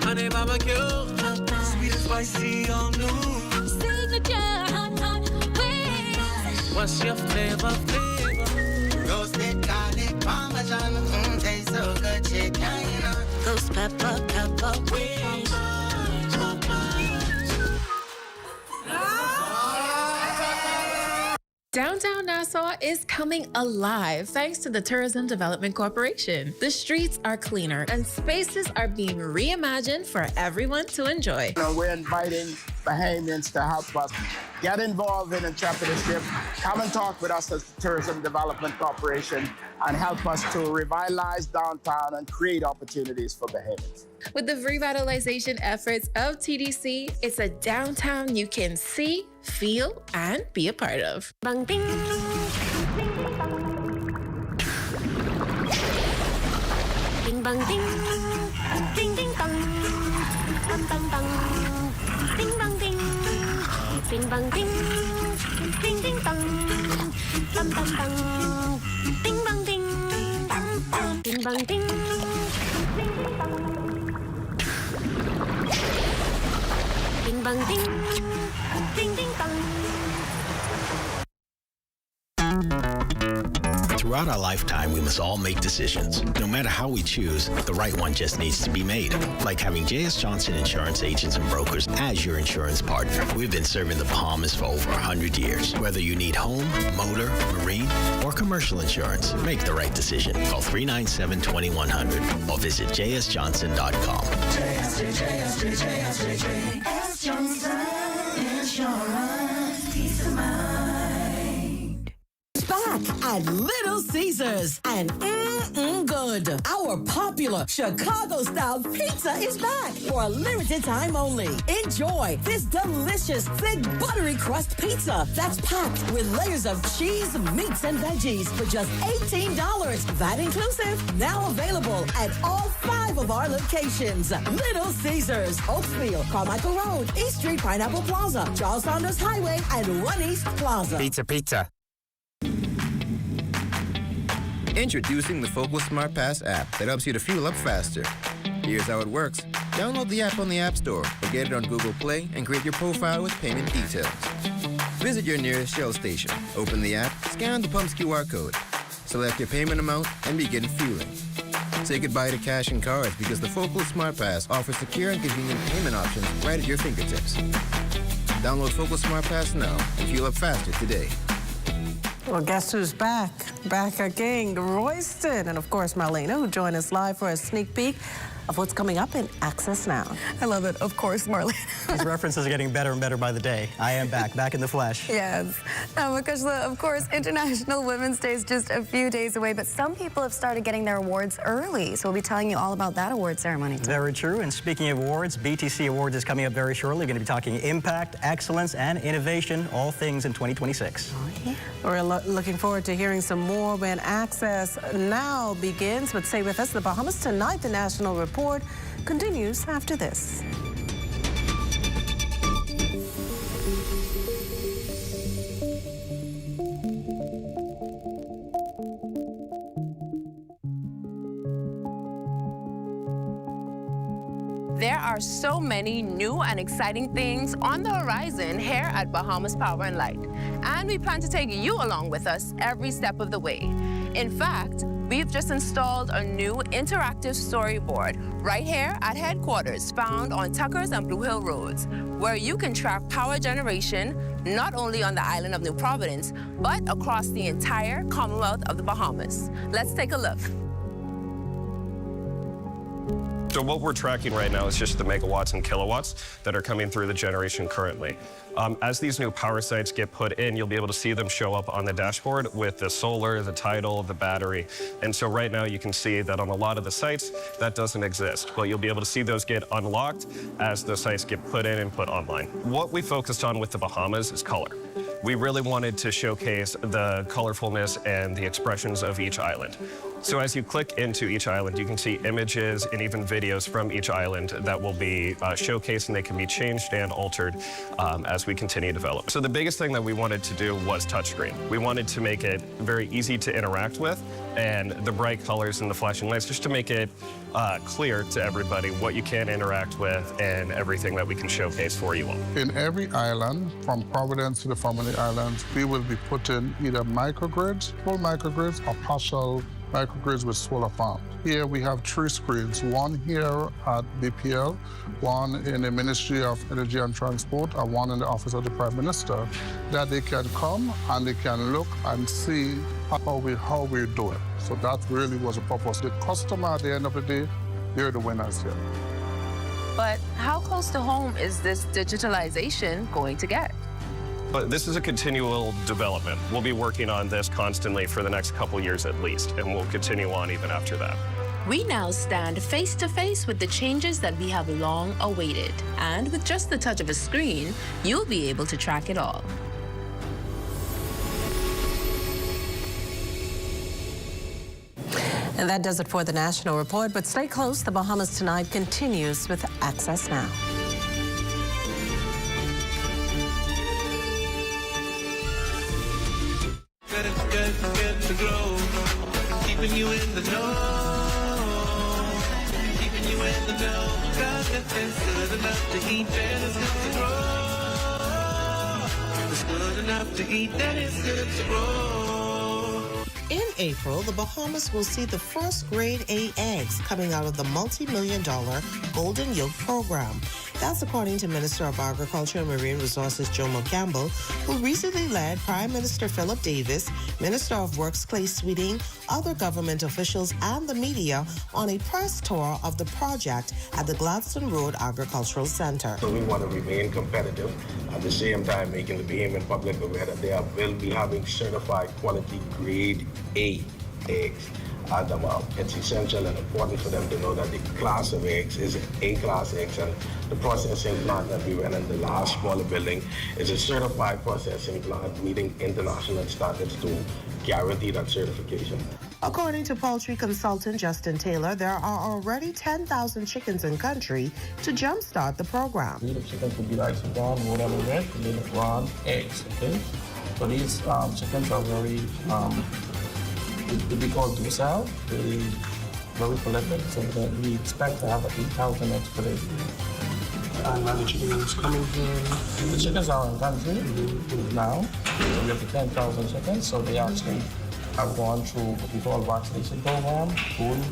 Honey barbecue, sweet and spicy, all new. Signature hot wings. What's your flavor? Roasted garlic parmesan, tastes so good, chicken, you know. Those pepper wings. Downtown Nassau is coming alive thanks to the Tourism Development Corporation. The streets are cleaner and spaces are being reimagined for everyone to enjoy. We're inviting Bahamians to help us get involved in entrepreneurship. Come and talk with us as the Tourism Development Corporation and help us to revitalize downtown and create opportunities for Bahamians. With the revitalization efforts of TDC, it's a downtown you can see, feel, and be a part of. Bang ding. Ding bang ding. Ding ding bang. Bang bang bang. Ding bang ding. Ding bang ding. Ding ding bang. Bang bang bang. Ding bang ding. Ding bang ding. Ding bang ding. Ding ding bang. Throughout our lifetime, we must all make decisions. No matter how we choose, the right one just needs to be made. Like having J.S. Johnson Insurance Agents and Brokers as your insurance partner. We've been serving the Bahamas for over 100 years. Whether you need home, motor, marine, or commercial insurance, make the right decision. Call 397-2100 or visit jsjohnson.com. J.S. Johnson Insurance. Peace of mind. Back at Little Caesars and good. Our popular Chicago-style pizza is back for a limited time only. Enjoy this delicious, thick, buttery crust pizza that's packed with layers of cheese, meats, and veggies for just $18. That inclusive. Now available at all 5 of our locations. Little Caesars, Oakville, Carmichael Road, East Street, Pineapple Plaza, Charles Saunders Highway, and 1 East Plaza. Pizza. Introducing the Focal Smart Pass app that helps you to fuel up faster. Here's how it works. Download the app on the App Store or get it on Google Play and create your profile with payment details. Visit your nearest Shell station, open the app, scan the pump's QR code, select your payment amount, and begin fueling. Say goodbye to cash and cards because the Focal Smart Pass offers secure and convenient payment options right at your fingertips. Download Focal Smart Pass now and fuel up faster today. Well, guess who's back? Back again, Royston, and of course Marlena, who joined us live for a sneak peek of what's coming up in Access Now. I love it, of course, Marlene. These references are getting better and better by the day. I am back in the flesh. Yes. Because, of course, International Women's Day is just a few days away, but some people have started getting their awards early, so we'll be telling you all about that award ceremony today. Very true, and speaking of awards, BTC Awards is coming up very shortly. We're going to be talking impact, excellence, and innovation, all things in 2026. Oh, yeah. We're looking forward to hearing some more when Access Now begins, but stay with us. The Bahamas Tonight, the National Report continues after this. There are so many new and exciting things on the horizon here at Bahamas Power and Light, and we plan to take you along with us every step of the way. In fact, we've just installed a new interactive storyboard right here at headquarters, found on Tuckers and Blue Hill Roads, where you can track power generation not only on the island of New Providence, but across the entire Commonwealth of the Bahamas. Let's take a look. So what we're tracking right now is just the megawatts and kilowatts that are coming through the generation currently. As these new power sites get put in, you'll be able to see them show up on the dashboard with the solar, the tidal, the battery. And so right now you can see that on a lot of the sites, that doesn't exist. But you'll be able to see those get unlocked as the sites get put in and put online. What we focused on with the Bahamas is color. We really wanted to showcase the colorfulness and the expressions of each island. So as you click into each island, you can see images and even videos from each island that will be showcased, and they can be changed and altered as we continue to develop. So the biggest thing that we wanted to do was touchscreen. We wanted to make it very easy to interact with, and the bright colors and the flashing lights, just to make it clear to everybody what you can interact with and everything that we can showcase for you all. In every island, from Providence to the Family Islands, we will be putting either microgrids, full microgrids, or partial microgrids with solar farms. Here we have 3 screens, one here at BPL, one in the Ministry of Energy and Transport, and one in the Office of the Prime Minister, that they can come and they can look and see how we're doing. So that really was the purpose. The customer, at the end of the day, they're the winners here. But how close to home is this digitalization going to get? But this is a continual development. We'll be working on this constantly for the next couple years at least, and we'll continue on even after that. We now stand face to face with the changes that we have long awaited. And with just the touch of a screen, you'll be able to track it all. And that does it for the National Report, but stay close. The Bahamas Tonight continues with Access Now. Good to grow, keeping you in the know, keeping you in the know. God, it's good enough to eat, and it's good to grow. It's good enough to eat, that it's good to grow. In April, the Bahamas will see the first grade A eggs coming out of the multi-million-dollar Golden Yolk program. That's according to Minister of Agriculture and Marine Resources Jomo Campbell, who recently led Prime Minister Philip Davis, Minister of Works Clay Sweeting, other government officials, and the media on a press tour of the project at the Gladstone Road Agricultural Center. So we want to remain competitive, at the same time making the Bahamian public aware that they will be having certified quality grade A eggs. It's essential and important for them to know that the class of eggs is A-class eggs, and the processing plant that we ran in the last smaller building is a certified processing plant meeting international standards to guarantee that certification. According to poultry consultant Justin Taylor, there are already 10,000 chickens in country to jumpstart the program. The chickens would be like some brown, whatever red, and then raw eggs, okay? So these chickens are very, we call docile, very prolific, so that we expect to have 8,000 eggs per day. And now the chickens coming here. The chickens are in country now, so we have the 10,000 chickens, so they actually have gone through what we call vaccination program, cooling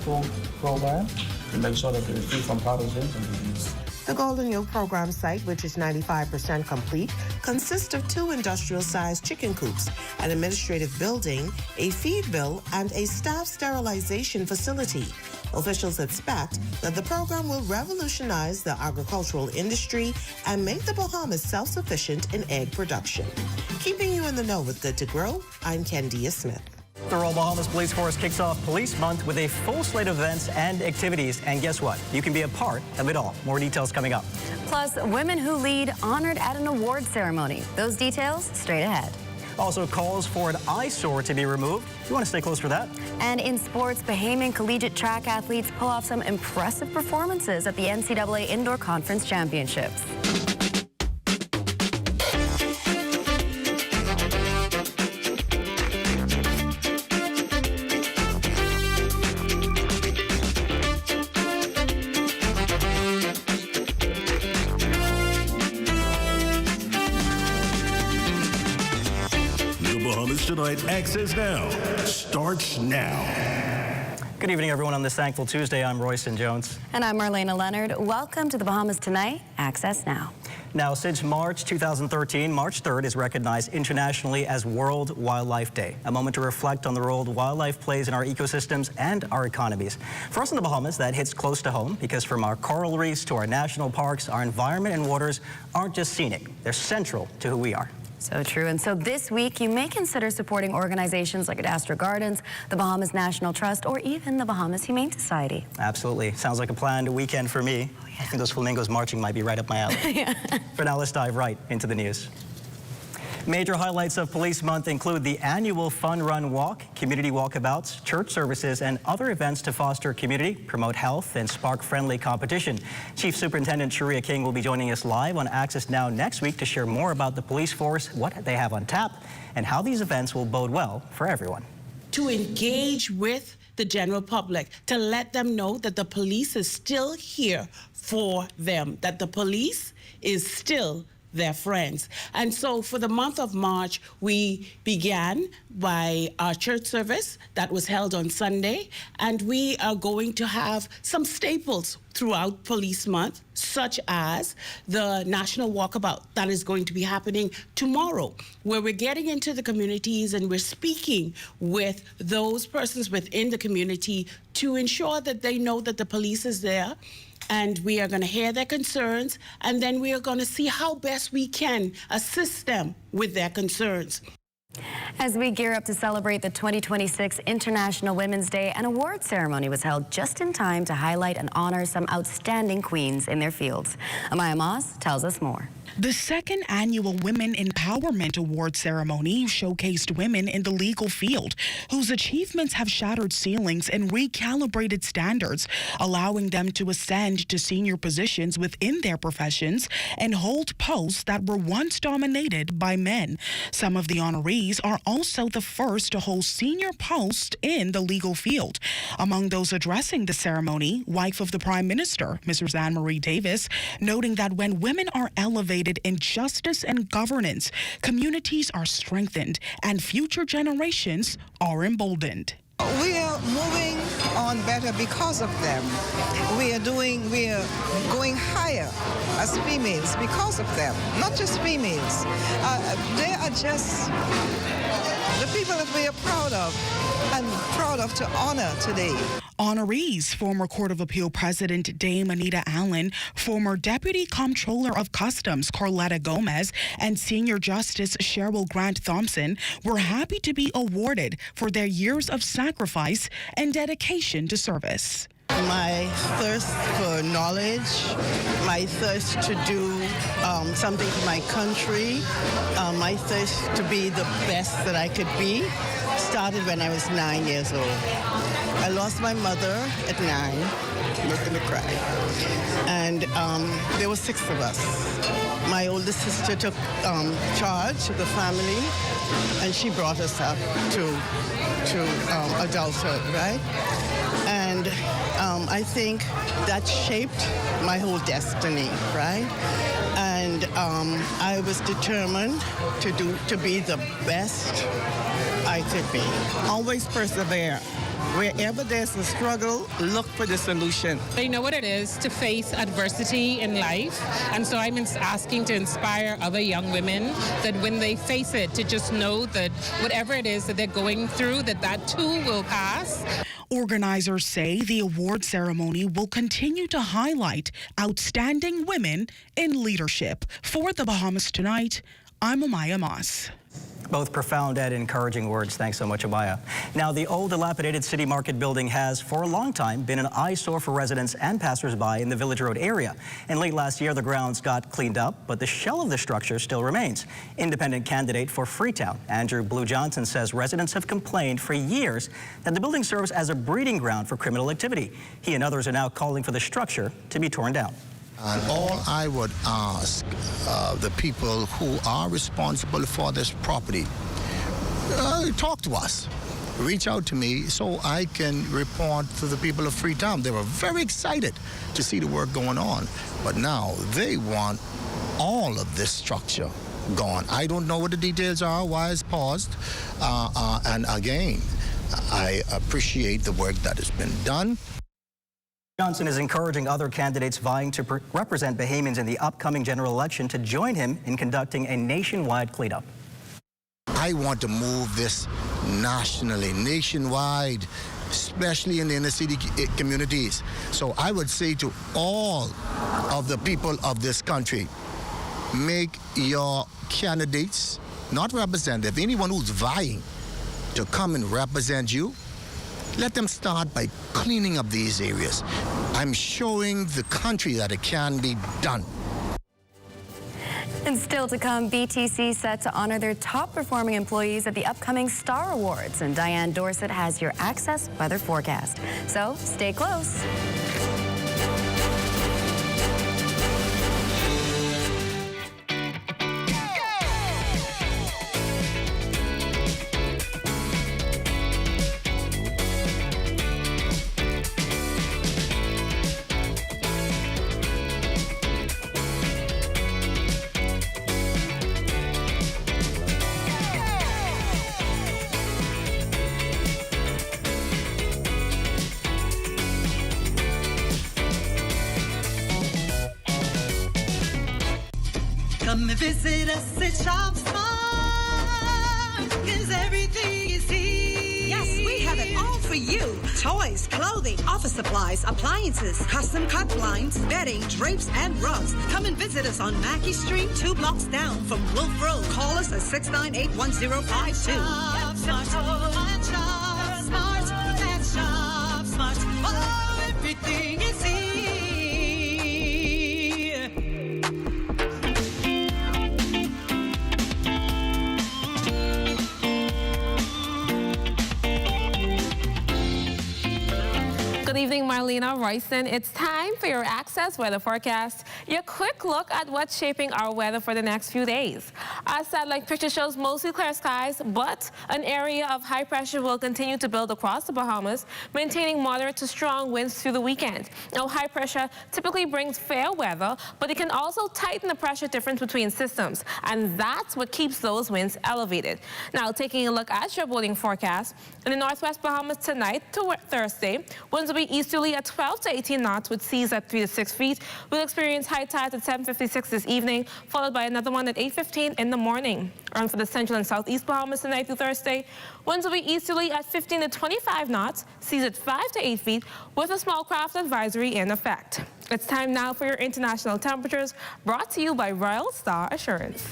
program, to make sure that they're free from pathogens and disease. The Golden Yolk program site, which is 95% complete, consists of 2 industrial-sized chicken coops, an administrative building, a feed mill, and a staff sterilization facility. Officials expect that the program will revolutionize the agricultural industry and make the Bahamas self-sufficient in egg production. Keeping you in the know with Good to Grow, I'm Kendia Smith. The Royal Bahamas Police Force kicks off Police Month with a full slate of events and activities. And guess what? You can be a part of it all. More details coming up. Plus, women who lead honored at an award ceremony. Those details straight ahead. Also, calls for an eyesore to be removed. You want to stay close for that. And in sports, Bahamian collegiate track athletes pull off some impressive performances at the NCAA Indoor Conference Championships. Tonight, Access Now starts now. Good evening, everyone. On this Thankful Tuesday, I'm Royston Jones. And I'm Marlena Leonard. Welcome to the Bahamas Tonight, Access Now. Now, since March 2013, March 3rd is recognized internationally as World Wildlife Day, a moment to reflect on the role wildlife plays in our ecosystems and our economies. For us in the Bahamas, that hits close to home because from our coral reefs to our national parks, our environment and waters aren't just scenic. They're central to who we are. So true. And so this week, you may consider supporting organizations like Adastra Gardens, the Bahamas National Trust, or even the Bahamas Humane Society. Absolutely. Sounds like a planned weekend for me. Oh, yeah. I think those flamingos marching might be right up my alley. Yeah. For now, let's dive right into the news. Major highlights of Police Month include the annual Fun Run Walk, community walkabouts, church services, and other events to foster community, promote health, and spark friendly competition. Chief Superintendent Sharia King will be joining us live on Access Now next week to share more about the police force, what they have on tap, and how these events will bode well for everyone. To engage with the general public, to let them know that the police is still here for them, that the police is still their friends. And so for the month of March, we began by our church service that was held on Sunday, and we are going to have some staples throughout Police Month, such as the National Walkabout that is going to be happening tomorrow, where we're getting into the communities and we're speaking with those persons within the community to ensure that they know that the police is there. And we are going to hear their concerns, and then we are going to see how best we can assist them with their concerns. As we gear up to celebrate the 2026 International Women's Day, an award ceremony was held just in time to highlight and honor some outstanding queens in their fields. Amaya Moss tells us more. The second annual Women Empowerment Award ceremony showcased women in the legal field whose achievements have shattered ceilings and recalibrated standards, allowing them to ascend to senior positions within their professions and hold posts that were once dominated by men. Some of the honorees are also the first to hold senior posts in the legal field. Among those addressing the ceremony, wife of the Prime Minister, Mrs. Anne-Marie Davis, noting that when women are elevated in justice and governance, communities are strengthened and future generations are emboldened. We are moving on better because of them. We are going higher as females because of them. Not just females. They are just the people that we are proud of and proud of to honor today. Honorees, former Court of Appeal President Dame Anita Allen, former Deputy Comptroller of Customs Carletta Gomez, and Senior Justice Cheryl Grant Thompson were happy to be awarded for their years of sacrifice and dedication to service. My thirst for knowledge, my thirst to do something for my country, my thirst to be the best that I could be started when I was 9 years old. I lost my mother at 9. I'm not gonna cry. And there were 6 of us. My oldest sister took charge of the family, and she brought us up to adulthood, right? And I think that shaped my whole destiny, right? And I was determined to be the best I could be. Always persevere. Wherever there's a struggle, look for the solution. They know what it is to face adversity in life, and so I'm asking to inspire other young women that when they face it, to just know that whatever it is that they're going through, that too will pass. Organizers say the award ceremony will continue to highlight outstanding women in leadership. For the Bahamas Tonight, I'm Amaya Moss. Both profound and encouraging words. Thanks so much, Amaya. Now, the old dilapidated City Market building has, for a long time, been an eyesore for residents and passersby in the Village Road area. And late last year, the grounds got cleaned up, but the shell of the structure still remains. Independent candidate for Freetown, Andrew Blue Johnson, says residents have complained for years that the building serves as a breeding ground for criminal activity. He and others are now calling for the structure to be torn down. And all I would ask the people who are responsible for this property, talk to us. Reach out to me so I can report to the people of Freetown. They were very excited to see the work going on, but now they want all of this structure gone. I don't know what the details are, why it's paused, and again, I appreciate the work that has been done. Johnson is encouraging other candidates vying to represent Bahamians in the upcoming general election to join him in conducting a nationwide cleanup. I want to move this nationally, nationwide, especially in the inner city communities. So I would say to all of the people of this country, make your candidates, not representative, anyone who's vying to come and represent you, let them start by cleaning up these areas. I'm showing the country that it can be done. And still to come, BTC set to honor their top performing employees at the upcoming Star Awards. And Diane Dorset has your Access weather forecast. So stay close. Come and visit us at Shop Smart, 'cause everything is here. Yes, we have it all for you. Toys, clothing, office supplies, appliances, custom cut blinds, bedding, drapes, and rugs. Come and visit us on Mackey Street, 2 blocks down from Wolf Road. Call us at 698-1052. Shop Smart, at Shop Smart, at Shop Smart. Oh, everything is here. Good evening, Marlena, Royston. It's time for your Access weather forecast. Your quick look at what's shaping our weather for the next few days. Our satellite picture shows mostly clear skies, but an area of high pressure will continue to build across the Bahamas, maintaining moderate to strong winds through the weekend. Now, high pressure typically brings fair weather, but it can also tighten the pressure difference between systems, and that's what keeps those winds elevated. Now, taking a look at your boating forecast, in the northwest Bahamas tonight to Thursday, winds will be easterly at 12 to 18 knots with seas at 3 to 6 feet. We'll experience high tides at 7:56 this evening, followed by another one at 8:15 in the morning. And for the central and southeast Bahamas tonight through Thursday, winds will be easterly at 15 to 25 knots, seas at 5 to 8 feet, with a small craft advisory in effect. It's time now for your international temperatures, brought to you by Royal Star Assurance.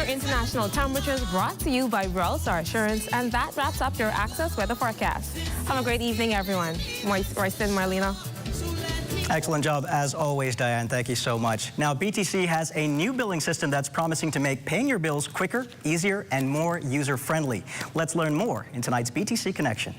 International temperatures brought to you by Royal Star Assurance, and that wraps up your Access weather forecast. Have a great evening, everyone. Royston, Marlena. Excellent job as always, Diane. Thank you so much. Now, BTC has a new billing system that's promising to make paying your bills quicker, easier, and more user-friendly. Let's learn more in tonight's BTC Connection.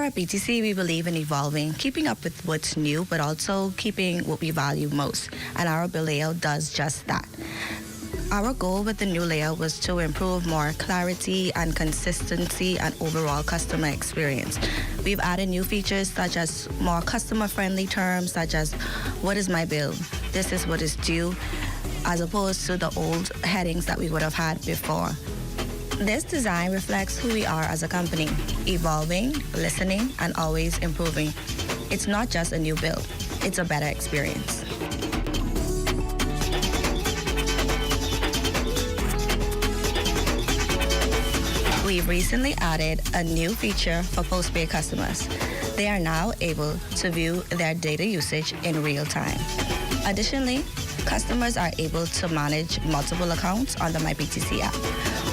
At BTC, we believe in evolving, keeping up with what's new, but also keeping what we value most. And our bill layout does just that. Our goal with the new layout was to improve more clarity and consistency and overall customer experience. We've added new features such as more customer-friendly terms, such as, what is my bill? This is what is due, as opposed to the old headings that we would have had before. This design reflects who we are as a company, evolving, listening, and always improving. It's not just a new bill, it's a better experience. We've recently added a new feature for postpaid customers. They are now able to view their data usage in real time. Additionally, customers are able to manage multiple accounts on the MyBTC app,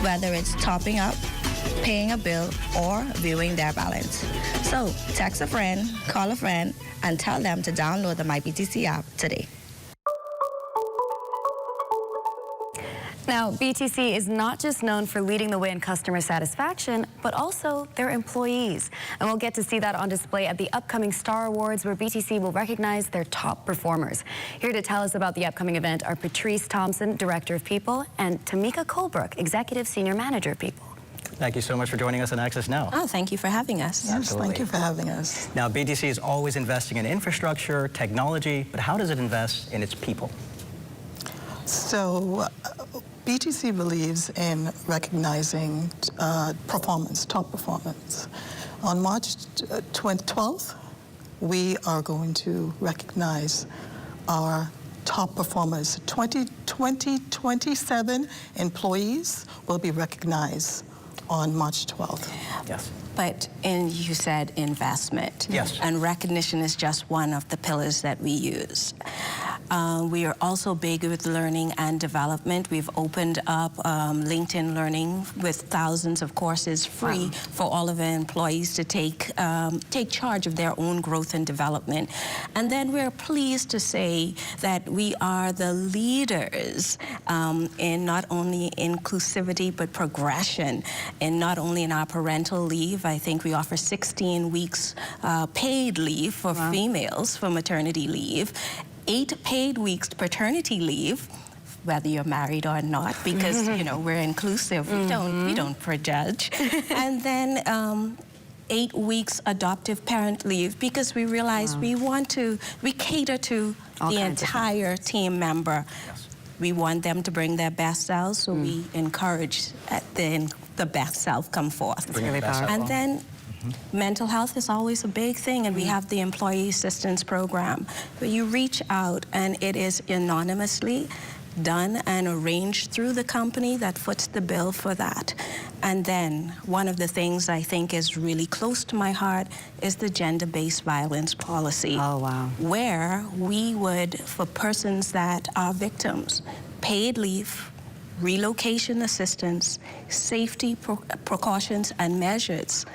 whether it's topping up, paying a bill, or viewing their balance. So text a friend, call a friend, and tell them to download the MyBTC app today. Now, BTC is not just known for leading the way in customer satisfaction, but also their employees. And we'll get to see that on display at the upcoming Star Awards, where BTC will recognize their top performers. Here to tell us about the upcoming event are Patrice Thompson, Director of People, and Tamika Colebrook, Executive Senior Manager of People. Thank you so much for joining us on Access Now. Oh, thank you for having us. Yes, absolutely. Thank you for having us. Now, BTC is always investing in infrastructure, technology, but how does it invest in its people? So, BTC believes in recognizing performance, top performance. On March 12th, we are going to recognize our top performers. 27 employees will be recognized on March 12th. Yes. But you said investment. Yes. And recognition is just one of the pillars that we use. We are also big with learning and development. We've opened up LinkedIn Learning with thousands of courses free for all of our employees to take charge of their own growth and development. And then we're pleased to say that we are the leaders in not only inclusivity but progression, and not only in our parental leave. I think we offer 16 weeks paid leave for females for maternity leave, 8 paid weeks paternity leave, whether you're married or not, because you know we're inclusive. We don't prejudge. And then 8 weeks adoptive parent leave, because we realize we cater to the entire team member. Yes. We want them to bring their best selves, so we encourage the best self come forth. Really powerful. And then mental health is always a big thing, and we have the Employee Assistance Program, where you reach out and it is anonymously done and arranged through the company that foots the bill for that. And then one of the things I think is really close to my heart is the gender-based violence policy. Oh, wow. Where we would, for persons that are victims, paid leave, relocation assistance, safety precautions and measures.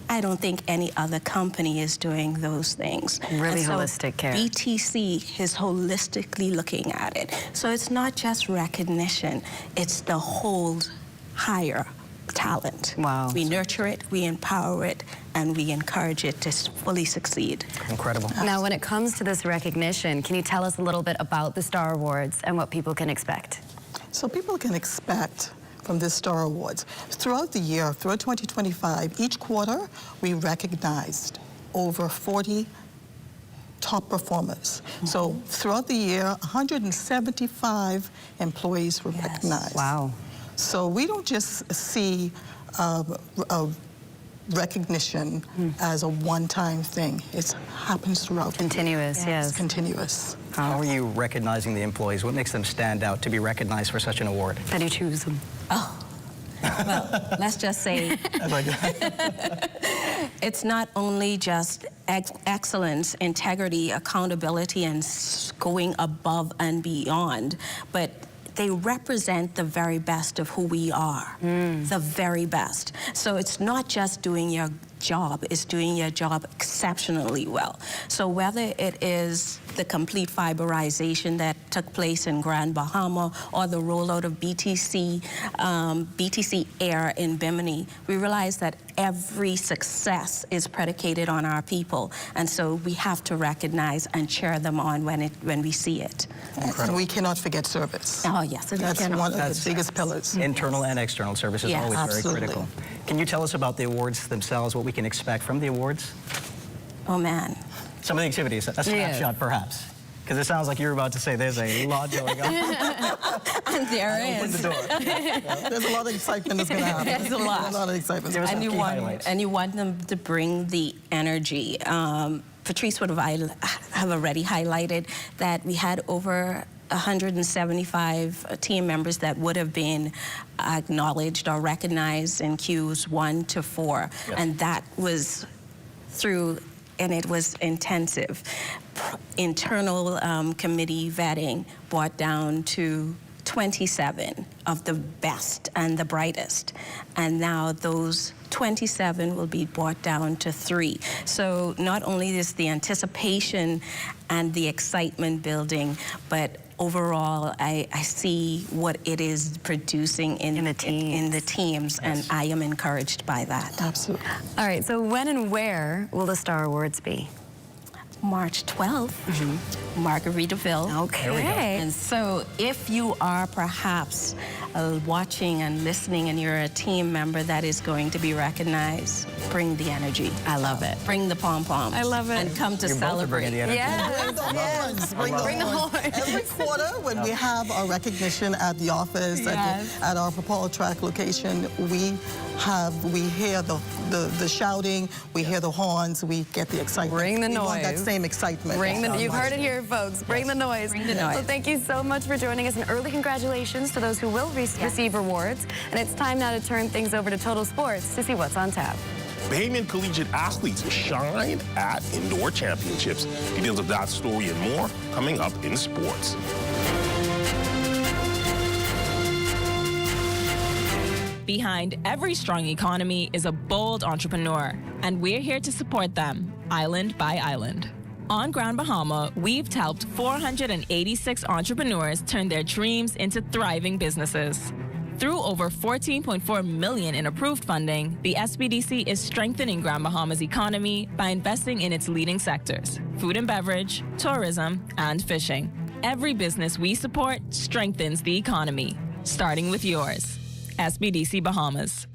I don't think any other company is doing those things. Really holistic care. BTC is holistically looking at it. So it's not just recognition, it's the whole higher talent. Wow. We nurture it, we empower it, and we encourage it to fully succeed. Incredible. Now, when it comes to this recognition, can you tell us a little bit about the Star Awards and what people can expect? So people can expect from this Star Awards. Throughout the year, throughout 2025, each quarter, we recognized over 40 top performers. So throughout the year, 175 employees were recognized. Wow. So we don't just see recognition as a one-time thing. It happens throughout. Continuous, yes. It's continuous. How are you recognizing the employees? What makes them stand out to be recognized for such an award? How do you choose them? Oh, Well, let's just say it's not only just excellence, integrity, accountability, and going above and beyond, but they represent the very best of who we are, the very best. So it's not just doing your job, it's doing your job exceptionally well. So whether it is the complete fiberization that took place in Grand Bahama or the rollout of BTC Air in Bimini, we realize that every success is predicated on our people, and so we have to recognize and cheer them on when we see it. And we cannot forget service. Oh yes, that's one of the biggest pillars. Internal and external service is always very critical. Can you tell us about the awards themselves, what we can expect from the awards? Oh man. Some of the activities, a snapshot perhaps. Because it sounds like you're about to say there's a lot going on. And there is. Open the door. There's a lot of excitement that's going to happen. There's a lot. A lot of excitement. And you want them to bring the energy. Patrice would have already highlighted that we had over 175 team members that would have been acknowledged or recognized in Qs 1 to 4. Yes. And that was through, and it was intensive. Internal committee vetting brought down to 27 of the best and the brightest. And now those 27 will be brought down to 3. So not only is the anticipation and the excitement building, but overall, I see what it is producing in the teams, and I am encouraged by that. Absolutely. All right, so when and where will the Star Awards be? March 12th, Margaritaville. Okay. And so if you are perhaps watching and listening and you're a team member that is going to be recognized, bring the energy. I love it. Bring the pom-pom. I love it. And come to celebrate. Yes. Bring the horns. Every quarter when we have our recognition at the office, at our Propel Track location, we hear the shouting, we hear the horns, we get the excitement. Bring the noise. We want that same excitement. You've heard it here, folks. Bring the noise. Bring the noise. So thank you so much for joining us, and early congratulations to those who will receive rewards. And it's time now to turn things over to Total Sports to see what's on tap. Bahamian collegiate athletes shine at indoor championships. Details of that story and more coming up in sports. Behind every strong economy is a bold entrepreneur, and we're here to support them, island by island. On Grand Bahama, we've helped 486 entrepreneurs turn their dreams into thriving businesses. Through over $14.4 million in approved funding, the SBDC is strengthening Grand Bahama's economy by investing in its leading sectors: food and beverage, tourism, and fishing. Every business we support strengthens the economy, starting with yours. SBDC Bahamas.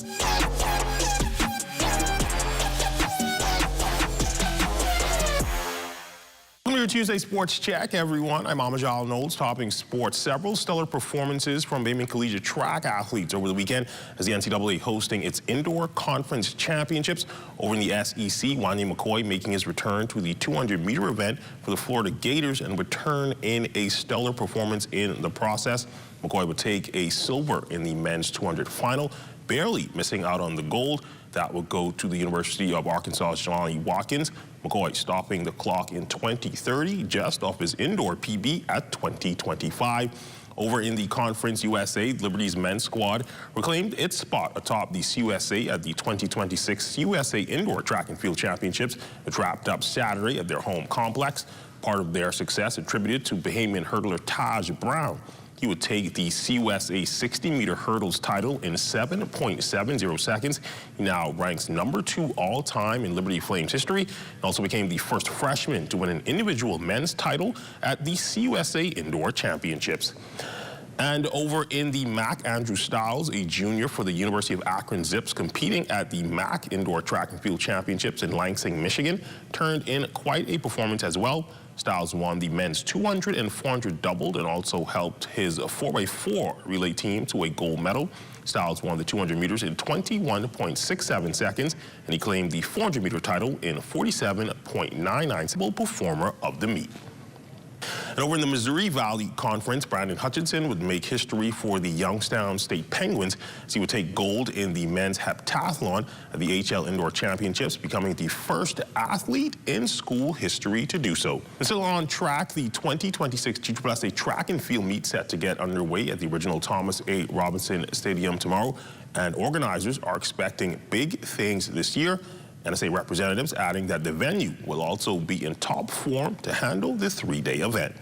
Welcome to your Tuesday Sports Check, everyone. I'm Amajal Knowles, topping sports. Several stellar performances from Bahamian collegiate track athletes over the weekend as the NCAA hosting its indoor conference championships. Over in the SEC, Wanya McCoy making his return to the 200-meter event for the Florida Gators and return in a stellar performance in the process. McCoy would take a silver in the men's 200 final, barely missing out on the gold. That would go to the University of Arkansas's Jelani Watkins. McCoy stopping the clock in 2030, just off his indoor PB at 2025. Over in the Conference USA, Liberty's men's squad reclaimed its spot atop the CUSA at the 2026 USA Indoor Track and Field Championships, which wrapped up Saturday at their home complex. Part of their success attributed to Bahamian hurdler Taj Brown. He would take the CUSA 60-meter hurdles title in 7.70 seconds. He now ranks #2 all-time in Liberty Flames history, and also became the first freshman to win an individual men's title at the CUSA Indoor Championships. And over in the MAC, Andrew Stiles, a junior for the University of Akron Zips, competing at the MAC Indoor Track and Field Championships in Lansing, Michigan, turned in quite a performance as well. Stiles won the men's 200 and 400 doubled and also helped his 4x4 relay team to a gold medal. Stiles won the 200 meters in 21.67 seconds, and he claimed the 400-meter title in 47.99 seconds. Performer of the meet. And over in the Missouri Valley Conference, Brandon Hutchinson would make history for the Youngstown State Penguins as he would take gold in the men's heptathlon at the HL Indoor Championships, becoming the first athlete in school history to do so. And still on track, the 2026 GBPA track and field meet set to get underway at the original Thomas A. Robinson Stadium tomorrow, and organizers are expecting big things this year. NSA representatives adding that the venue will also be in top form to handle the three-day event.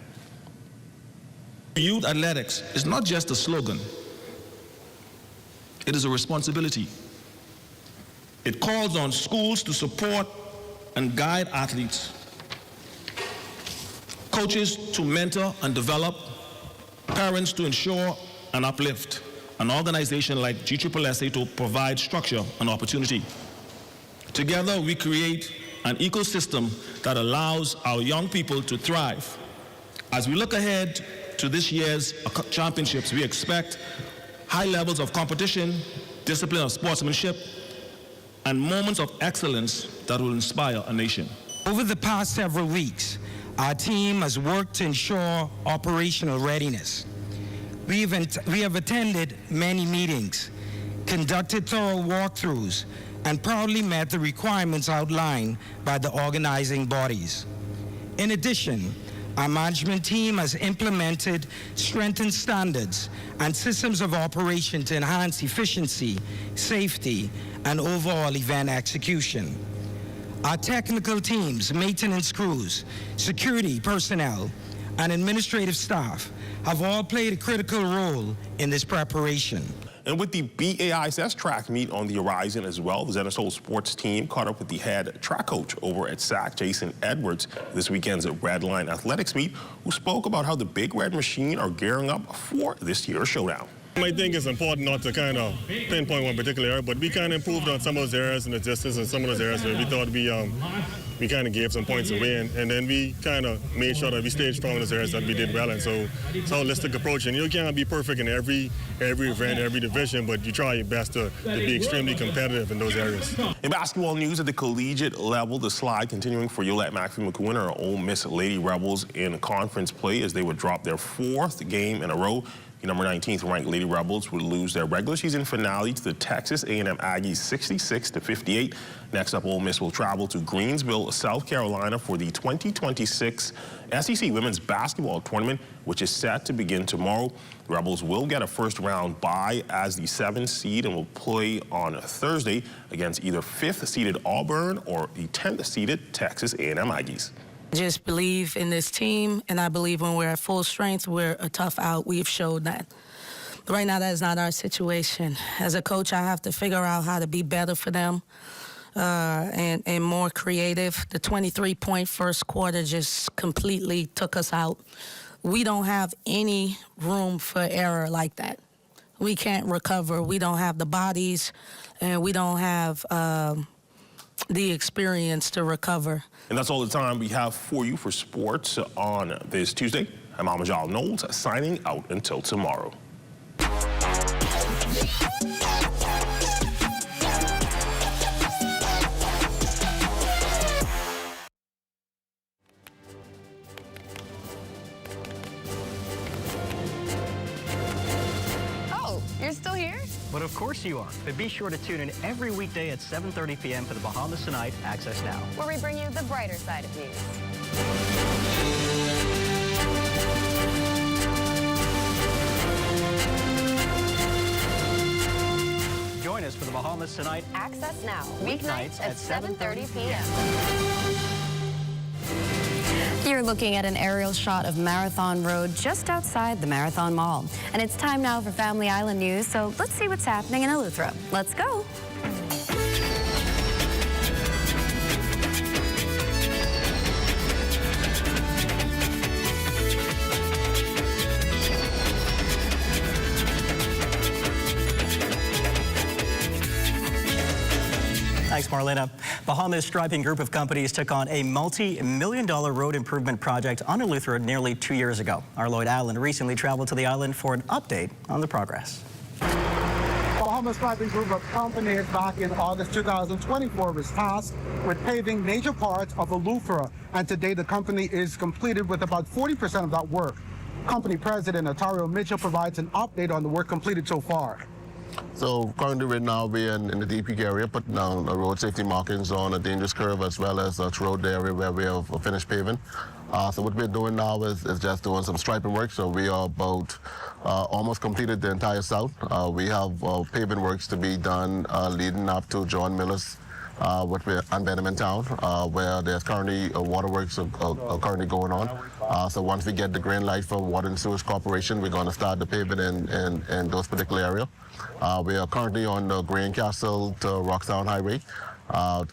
Youth athletics is not just a slogan. It is a responsibility. It calls on schools to support and guide athletes, coaches to mentor and develop, parents to ensure and uplift, an organization like GBPA to provide structure and opportunity. Together, we create an ecosystem that allows our young people to thrive. As we look ahead to this year's championships, we expect high levels of competition, discipline of sportsmanship, and moments of excellence that will inspire a nation. Over the past several weeks, our team has worked to ensure operational readiness. We have attended many meetings, conducted thorough walkthroughs, and proudly met the requirements outlined by the organizing bodies. In addition, our management team has implemented strengthened standards and systems of operation to enhance efficiency, safety, and overall event execution. Our technical teams, maintenance crews, security personnel, and administrative staff have all played a critical role in this preparation. And with the BAISS track meet on the horizon as well, the ZNS sports team caught up with the head track coach over at SAC, Jason Edwards, this weekend's Red Line Athletics meet, who spoke about how the Big Red Machine are gearing up for this year's showdown. I think it's important not to kind of pinpoint one particular area, but we kind of improved on some of those areas in the distance and some of those areas where we thought we kind of gave some points away, and then we kind of made sure that we stayed strong in those areas that we did well. And so it's a holistic approach, and you can't be perfect in every event, every division, but you try your best to be extremely competitive in those areas. In basketball news at the collegiate level, the slide continuing for Yolette McPhee-McCoon and her Ole Miss Lady Rebels in conference play as they would drop their fourth game in a row. The number 19th ranked Lady Rebels would lose their regular season finale to the Texas A&M Aggies 66-58. Next up, Ole Miss will travel to Greensville, South Carolina for the 2026 SEC Women's Basketball Tournament, which is set to begin tomorrow. The Rebels will get a first-round bye as the 7th seed and will play on Thursday against either 5th-seeded Auburn or the 10th-seeded Texas A&M Aggies. Just believe in this team, and I believe when we're at full strength, we're a tough out. We've showed that. But right now, that is not our situation. As a coach, I have to figure out how to be better for them and more creative. The 23-point first quarter just completely took us out. We don't have any room for error like that. We can't recover. We don't have the bodies, and we don't have the experience to recover. And that's all the time we have for you for sports on this Tuesday. I'm Amajal Knowles, signing out until tomorrow. Oh, you're still here? But of course you are. But be sure to tune in every weekday at 7:30 p.m. for the Bahamas Tonight Access Now, Where we bring you the brighter side of news. Join us for the Bahamas Tonight Access Now, weeknights at 7:30 p.m. You're looking at an aerial shot of Marathon Road just outside the Marathon Mall. And it's time now for Family Island News, so let's see what's happening in Eleuthera. Let's go. Thanks, Marlena. Bahamas Striping Group of companies took on a multi-million-dollar road improvement project on Eleuthera nearly 2 years ago. Our Lloyd Allen recently traveled to the island for an update on the progress. Bahamas Piping Group of companies back in August 2024 was tasked with paving major parts of Eleuthera, and today the company is completed with about 40% of that work. Company President Otario Mitchell provides an update on the work completed so far. So currently right now we're in the deep peak area, putting down road safety markings on a dangerous curve as well as a road area where we have finished paving. So what we're doing now is just doing some striping work. So we are about almost completed the entire south. We have paving works to be done leading up to John Miller's what we're on Benjamin Town, where there's currently waterworks are currently going on. So once we get the green light from Water and Sewage Corporation, we're going to start the paving in those particular areas. We are currently on the Green Castle to Rocktown Highway,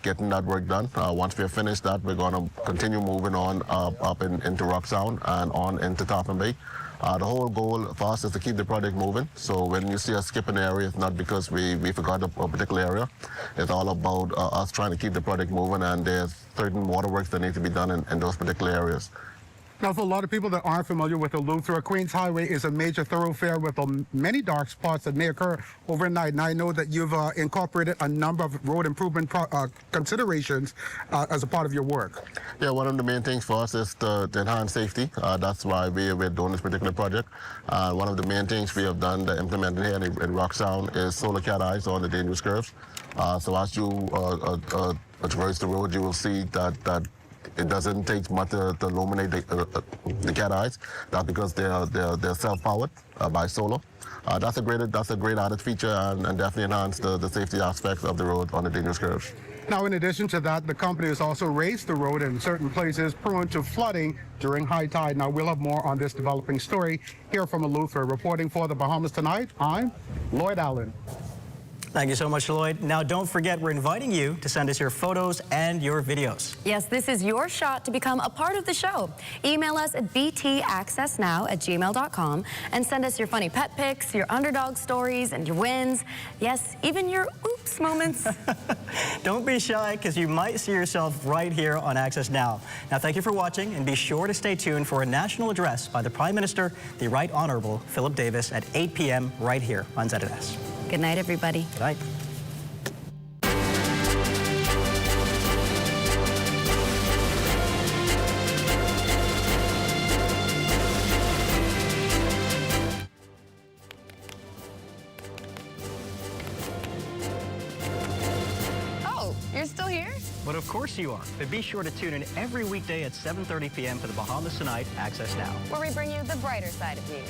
getting that work done. Once we have finished that, we're going to continue moving on up into Rocktown and on into Tarpon Bay. The whole goal for us is to keep the project moving. So when you see us skip an area, it's not because we forgot a particular area. It's all about us trying to keep the project moving, and there's certain waterworks that need to be done in those particular areas. Now, for a lot of people that aren't familiar with Eleuthera, Queens Highway is a major thoroughfare with many dark spots that may occur overnight. And I know that you've incorporated a number of road improvement considerations as a part of your work. Yeah, one of the main things for us is to enhance safety. That's why we're doing this particular project. One of the main things we have done that implemented here in Rocktown is solar cat eyes on the dangerous curves. So as you traverse the road, you will see that it doesn't take much to illuminate the cat eyes. That's because they're self-powered by solar. That's a great added feature and definitely enhance the safety aspects of the road on the dangerous curves. Now, in addition to that, the company has also raised the road in certain places prone to flooding during high tide. Now, we'll have more on this developing story here from Eleuthera. Reporting for the Bahamas Tonight, I'm Lloyd Allen. Thank you so much, Lloyd. Now, don't forget, we're inviting you to send us your photos and your videos. Yes, this is your shot to become a part of the show. Email us at btaccessnow@gmail.com and send us your funny pet pics, your underdog stories, and your wins. Yes, even your oops moments. Don't be shy, because you might see yourself right here on Access Now. Now, thank you for watching, and be sure to stay tuned for a national address by the Prime Minister, the Right Honorable Philip Davis, at 8 p.m. right here on ZNS. Good night, everybody. Good night. Oh, you're still here? But of course you are. But be sure to tune in every weekday at 7:30 p.m. for the Bahamas Tonight Access Now, where we bring you the brighter side of news.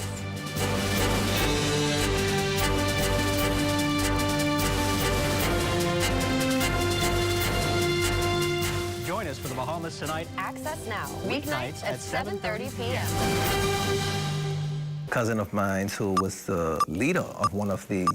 Join us for the Bahamas Tonight Access Now, weeknights at 7:30 p.m. Cousin of mine who was the leader of one of the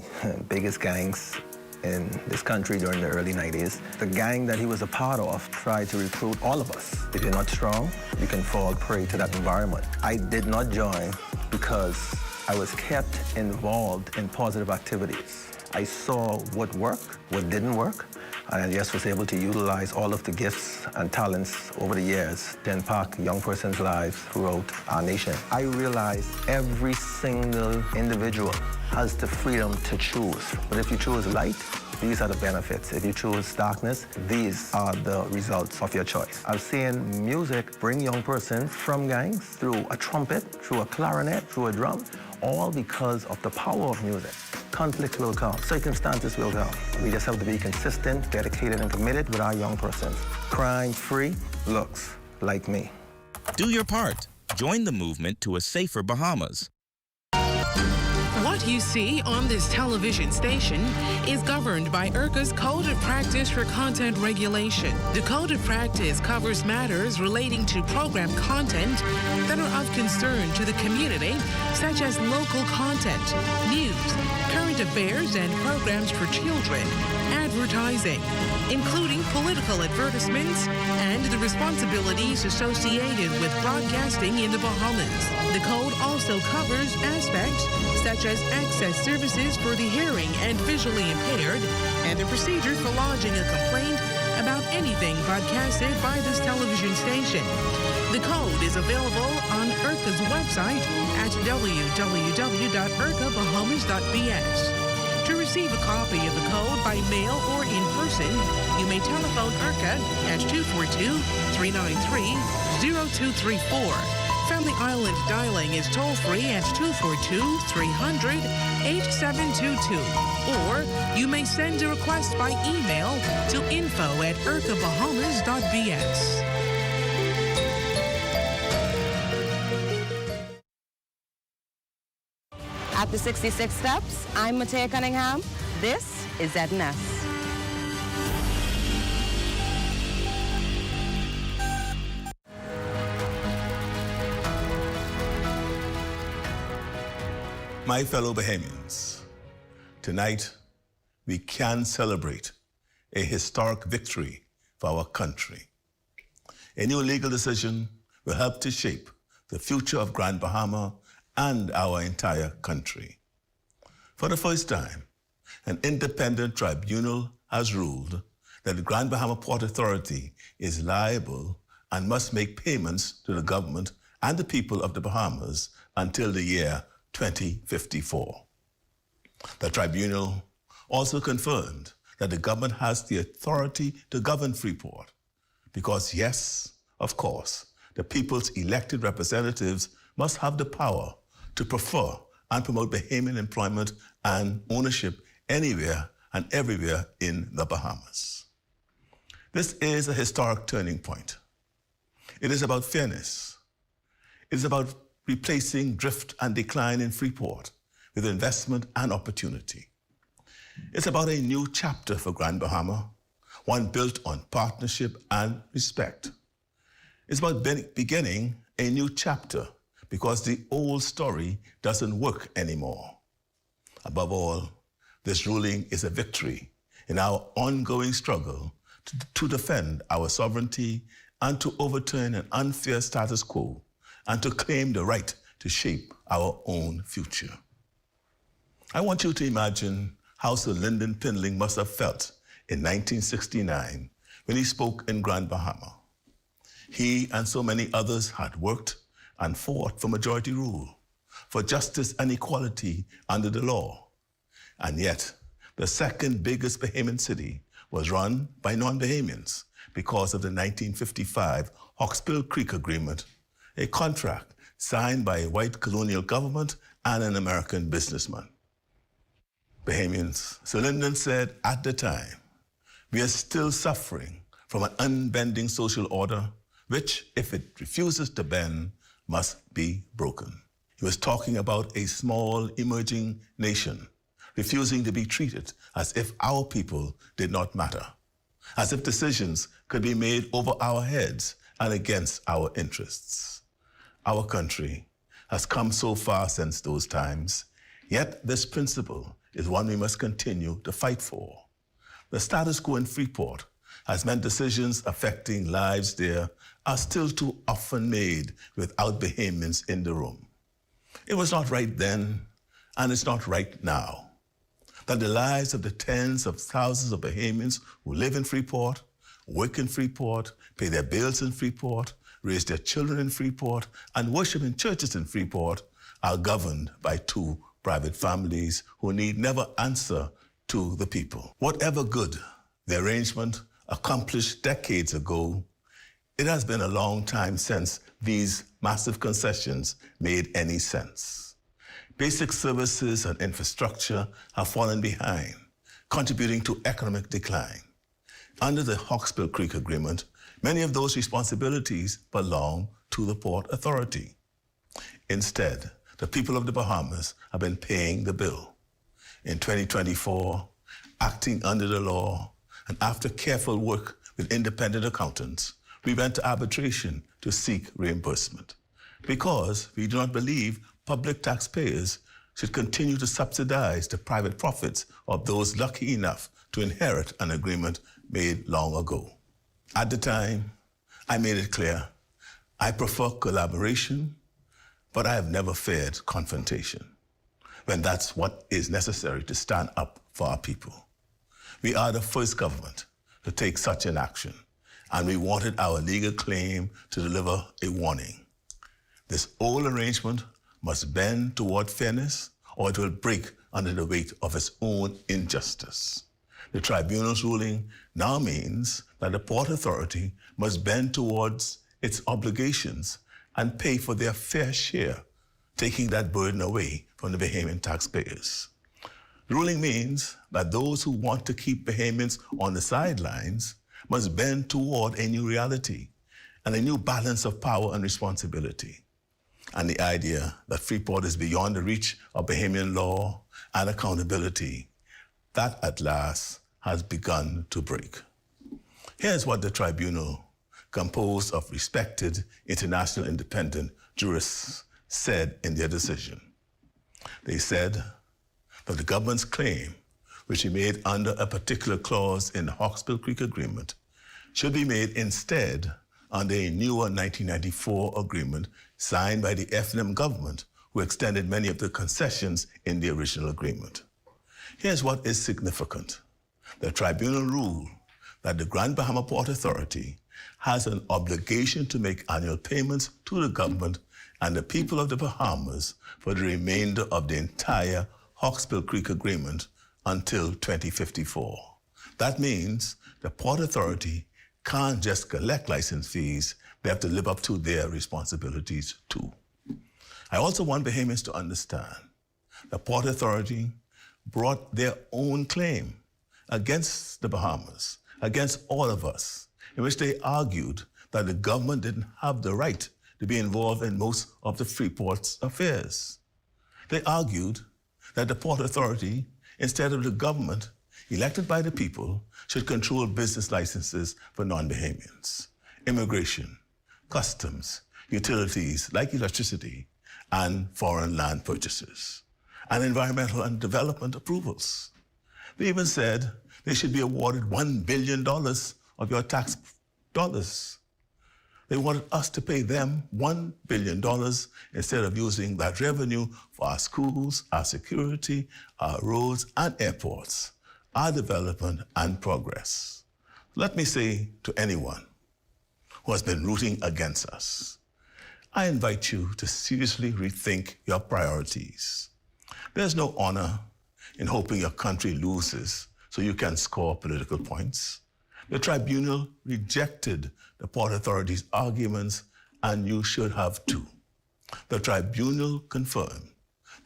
biggest gangs in this country during the early 90s. The gang that he was a part of tried to recruit all of us. If you're not strong, you can fall prey to that environment. I did not join because I was kept involved in positive activities. I saw what worked, what didn't work, and I just was able to utilize all of the gifts and talents over the years to impact young persons' lives throughout our nation. I realized every single individual has the freedom to choose. But if you choose light, these are the benefits. If you choose darkness, these are the results of your choice. I've seen music bring young persons from gangs through a trumpet, through a clarinet, through a drum, all because of the power of music. Conflict will come, circumstances will come. We just have to be consistent, dedicated, and committed with our young persons. Crime-free looks like me. Do your part. Join the movement to a safer Bahamas. What you see on this television station is governed by IRCA's Code of Practice for Content Regulation. The Code of Practice covers matters relating to program content that are of concern to the community, such as local content, news, current affairs, and programs for children, advertising, including political advertisements, and the responsibilities associated with broadcasting in the Bahamas. The code also covers aspects such as access services for the hearing and visually impaired, and the procedure for lodging a complaint about anything broadcasted by this television station. The code is available on IRCA's website at www.ircabahamas.bs. To receive a copy of the code by mail or in person, you may telephone IRCA at 242-393-0234. Family Island dialing is toll-free at 242-300-8722. Or you may send a request by email to info@ircabahamas.bs. At the 66 Steps, I'm Matea Cunningham. This is ZNS. My fellow Bahamians, tonight we can celebrate a historic victory for our country. A new legal decision will help to shape the future of Grand Bahama and our entire country. For the first time, an independent tribunal has ruled that the Grand Bahama Port Authority is liable and must make payments to the government and the people of the Bahamas until the year 2054. The tribunal also confirmed that the government has the authority to govern Freeport because, yes, of course, the people's elected representatives must have the power to prefer and promote Bahamian employment and ownership anywhere and everywhere in the Bahamas. This is a historic turning point. It is about fairness. It is about replacing drift and decline in Freeport with investment and opportunity. It's about a new chapter for Grand Bahama, one built on partnership and respect. It's about beginning a new chapter because the old story doesn't work anymore. Above all, this ruling is a victory in our ongoing struggle to defend our sovereignty and to overturn an unfair status quo and to claim the right to shape our own future. I want you to imagine how Sir Lyndon Pindling must have felt in 1969 when he spoke in Grand Bahama. He and so many others had worked and fought for majority rule, for justice and equality under the law. And yet, the second biggest Bahamian city was run by non-Bahamians because of the 1955 Hawksbill Creek Agreement, a contract signed by a white colonial government and an American businessman. Bahamians, Sir Lyndon said at the time, we are still suffering from an unbending social order, which, if it refuses to bend, must be broken. He was talking about a small, emerging nation, refusing to be treated as if our people did not matter, as if decisions could be made over our heads and against our interests. Our country has come so far since those times, yet this principle is one we must continue to fight for. The status quo in Freeport has meant decisions affecting lives there are still too often made without Bahamians in the room. It was not right then, and it's not right now, that the lives of the tens of thousands of Bahamians who live in Freeport, work in Freeport, pay their bills in Freeport, raise their children in Freeport, and worship in churches in Freeport are governed by two private families who need never answer to the people. Whatever good the arrangement accomplished decades ago, it has been a long time since these massive concessions made any sense. Basic services and infrastructure have fallen behind, contributing to economic decline. Under the Hawksbill Creek Agreement, many of those responsibilities belong to the Port Authority. Instead, the people of the Bahamas have been paying the bill. In 2024, acting under the law, and after careful work with independent accountants, we went to arbitration to seek reimbursement because we do not believe public taxpayers should continue to subsidize the private profits of those lucky enough to inherit an agreement made long ago. At the time, I made it clear, I prefer collaboration, but I have never feared confrontation when that's what is necessary to stand up for our people. We are the first government to take such an action, and we wanted our legal claim to deliver a warning. This old arrangement must bend toward fairness, or it will break under the weight of its own injustice. The tribunal's ruling now means that the Port Authority must bend towards its obligations and pay for their fair share, taking that burden away from the Bahamian taxpayers. The ruling means that those who want to keep Bahamians on the sidelines must bend toward a new reality and a new balance of power and responsibility. And the idea that Freeport is beyond the reach of Bahamian law and accountability, that at last has begun to break. Here's what the tribunal, composed of respected international independent jurists, said in their decision. They said that the government's claim, which he made under a particular clause in the Hawkesbury Creek Agreement, should be made instead under a newer 1994 agreement signed by the FNM government, who extended many of the concessions in the original agreement. Here's what is significant. The tribunal ruled that the Grand Bahama Port Authority has an obligation to make annual payments to the government and the people of the Bahamas for the remainder of the entire Hawkesbury Creek Agreement until 2054. That means the Port Authority can't just collect license fees, they have to live up to their responsibilities too. I also want Bahamians to understand the Port Authority brought their own claim against the Bahamas, against all of us, in which they argued that the government didn't have the right to be involved in most of the Freeport's affairs. They argued that the Port Authority, instead of the government, elected by the people, should control business licenses for non-Bahamians, immigration, customs, utilities like electricity, and foreign land purchases, and environmental and development approvals. They even said they should be awarded $1 billion of your tax dollars. They wanted us to pay them $1 billion instead of using that revenue for our schools, our security, our roads and airports, our development and progress. Let me say to anyone who has been rooting against us, I invite you to seriously rethink your priorities. There's no honor in hoping your country loses so you can score political points. The tribunal rejected the Port Authority's arguments, and you should have too. The tribunal confirmed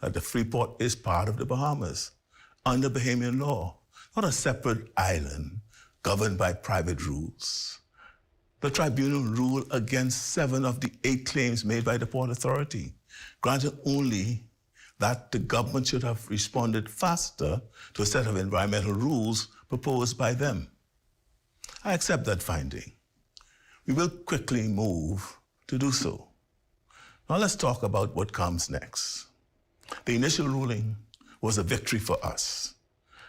that the Freeport is part of the Bahamas under Bahamian law, not a separate island governed by private rules. The tribunal ruled against 7 of the 8 claims made by the Port Authority, granted only that the government should have responded faster to a set of environmental rules proposed by them. I accept that finding. We will quickly move to do so. Now let's talk about what comes next. The initial ruling was a victory for us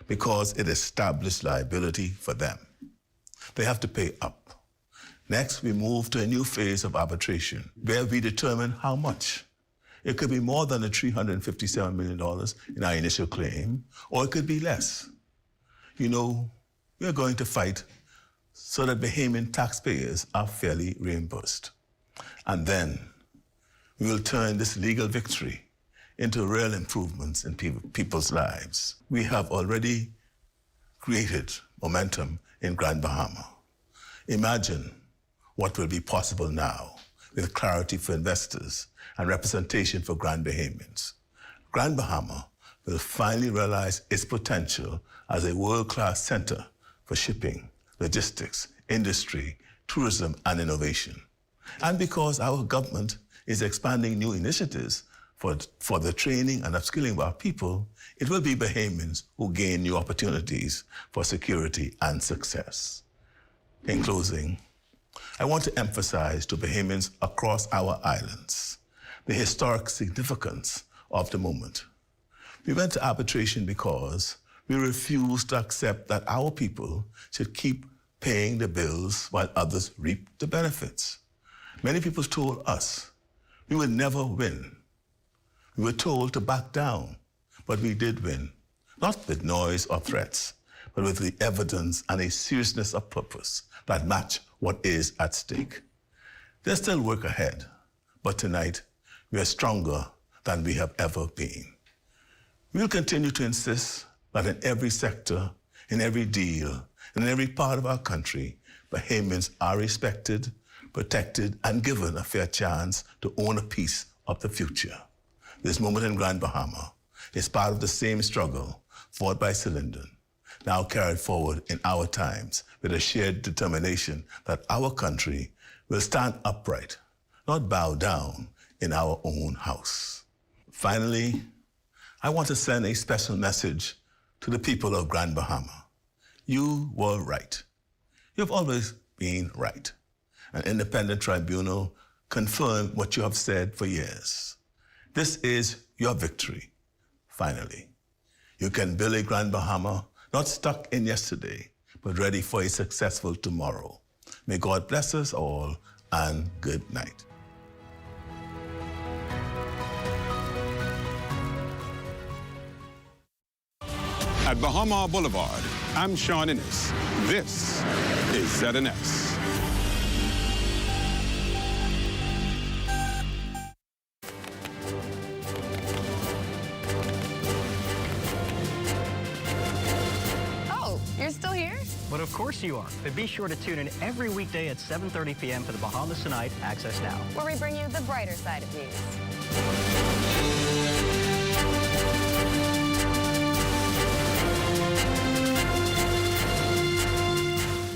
because it established liability for them. They have to pay up. Next, we move to a new phase of arbitration where we determine how much. It could be more than the $357 million in our initial claim, or it could be less. You know, we're going to fight so that Bahamian taxpayers are fairly reimbursed. And then we will turn this legal victory into real improvements in people's lives. We have already created momentum in Grand Bahama. Imagine what will be possible now with clarity for investors and representation for Grand Bahamians. Grand Bahama will finally realize its potential as a world-class center for shipping, logistics, industry, tourism, and innovation. And because our government is expanding new initiatives for the training and upskilling of our people, it will be Bahamians who gain new opportunities for security and success. In closing, I want to emphasize to Bahamians across our islands the historic significance of the moment. We went to arbitration because we refused to accept that our people should keep paying the bills while others reap the benefits. Many people told us we would never win. We were told to back down, but we did win, not with noise or threats, but with the evidence and a seriousness of purpose that match what is at stake. There's still work ahead, but tonight we are stronger than we have ever been. We'll continue to insist that in every sector, in every deal, and in every part of our country, Bahamians are respected, protected, and given a fair chance to own a piece of the future. This moment in Grand Bahama is part of the same struggle fought by Sir Lyndon, now carried forward in our times with a shared determination that our country will stand upright, not bow down in our own house. Finally, I want to send a special message to the people of Grand Bahama. You were right. You've always been right. An independent tribunal confirmed what you have said for years. This is your victory, finally. You can build a Grand Bahama not stuck in yesterday, but ready for a successful tomorrow. May God bless us all, and good night. At Bahama Boulevard, I'm Sean Innes. This is ZNS. Oh, you're still here? But of course you are. But be sure to tune in every weekday at 7:30 p.m. for the Bahamas Tonight Access Now, Where we bring you the brighter side of news.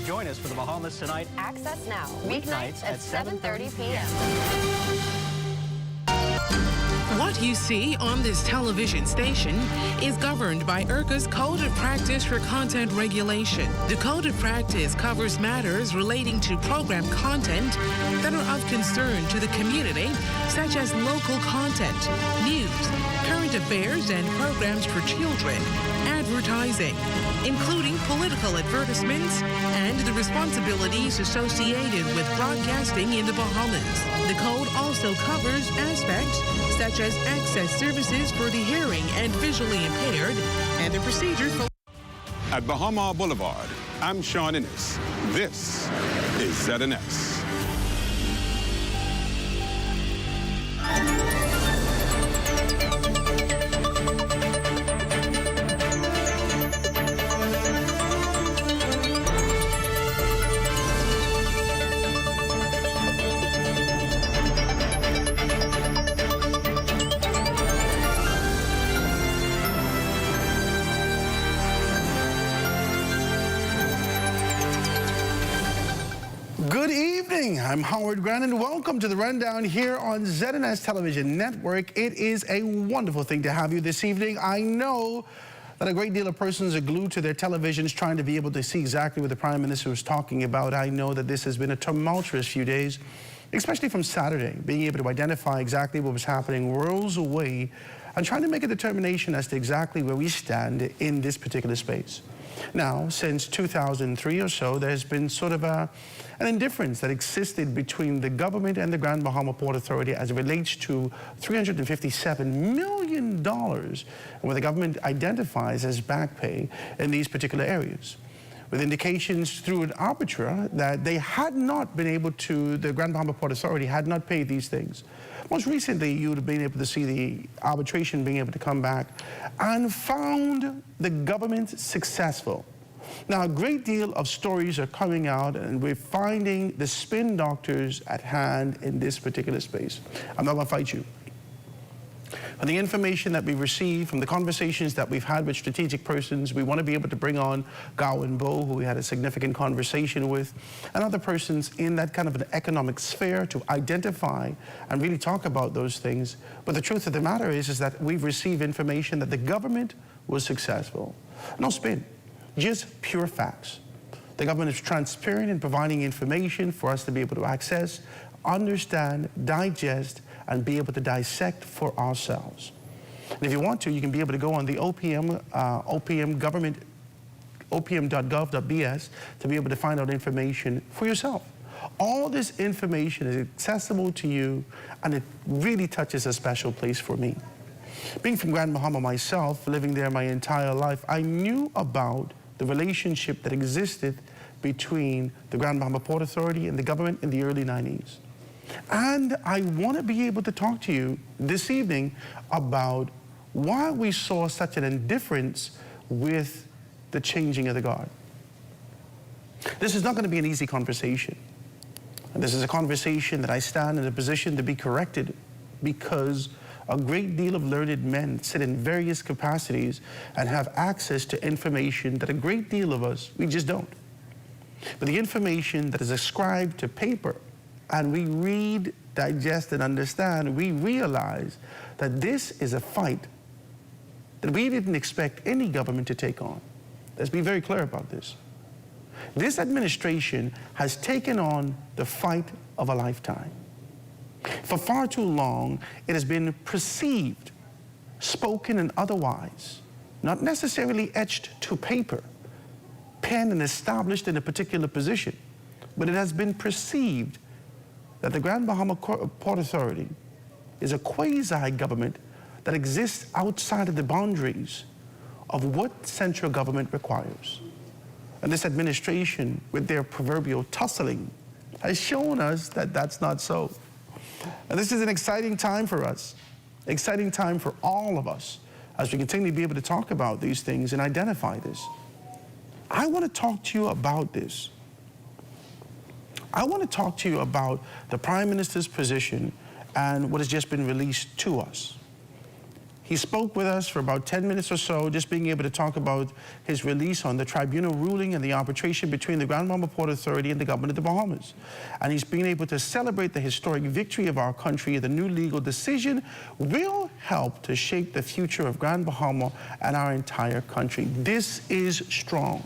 Join us for the Bahamas Tonight Access Now, weeknights at 7:30 p.m. What you see on this television station is governed by IRCA's Code of Practice for Content Regulation. The Code of Practice covers matters relating to program content that are of concern to the community, such as local content, news, current affairs, and programs for children, advertising, including political advertisements, and the responsibilities associated with broadcasting in the Bahamas. The code also covers aspects such as access services for the hearing and visually impaired, and the procedure for... At Bahama Boulevard, I'm Sean Innes. This is ZNS. Good evening. I'm Howard Grant, and welcome to the Rundown here on ZNS Television Network. It is a wonderful thing to have you this evening. I know that a great deal of persons are glued to their televisions trying to be able to see exactly what the Prime Minister was talking about. I know that this has been a tumultuous few days, especially from Saturday. Being able to identify exactly what was happening worlds away and trying to make a determination as to exactly where we stand in this particular space. Now, since 2003 or so, there's been sort of an indifference that existed between the government and the Grand Bahama Port Authority as it relates to $357 million, and what the government identifies as back pay in these particular areas, with indications through an arbiter that they had not been able to, the Grand Bahama Port Authority had not paid these things. Most recently, you would have been able to see the arbitration being able to come back and found the government successful. Now, a great deal of stories are coming out, and we're finding the spin doctors at hand in this particular space. I'm not going to fight you. From the information that we receive, from the conversations that we've had with strategic persons, we want to be able to bring on Gowan Bo, who we had a significant conversation with, and other persons in that kind of an economic sphere to identify and really talk about those things. But the truth of the matter is that we've received information that the government was successful. No spin, just pure facts. The government is transparent in providing information for us to be able to access, understand, digest, and be able to dissect for ourselves. And if you want to, you can be able to go on the opm.gov.bs to be able to find out information for yourself. All this information is accessible to you, and it really touches a special place for me. Being from Grand Bahama myself, living there my entire life, I knew about the relationship that existed between the Grand Bahama Port Authority and the government in the early 90s. And I want to be able to talk to you this evening about why we saw such an indifference with the changing of the guard. This is not going to be an easy conversation. And this is a conversation that I stand in a position to be corrected, because a great deal of learned men sit in various capacities and have access to information that a great deal of us, we just don't. But the information that is ascribed to paper, and we read, digest, and understand, we realize that this is a fight that we didn't expect any government to take on. Let's be very clear about this. This administration has taken on the fight of a lifetime. For far too long, it has been perceived, spoken and otherwise, not necessarily etched to paper, penned and established in a particular position, but it has been perceived that the Grand Bahama Port Authority is a quasi-government that exists outside of the boundaries of what central government requires. And this administration, with their proverbial tussling, has shown us that that's not so. And this is an exciting time for us, exciting time for all of us, as we continue to be able to talk about these things and identify this. I want to talk to you about this. I want to talk to you about the Prime Minister's position and what has just been released to us. He spoke with us for about 10 minutes or so, just being able to talk about his release on the tribunal ruling and the arbitration between the Grand Bahama Port Authority and the government of the Bahamas. And he's been able to celebrate the historic victory of our country. The new legal decision will help to shape the future of Grand Bahama and our entire country. This is strong.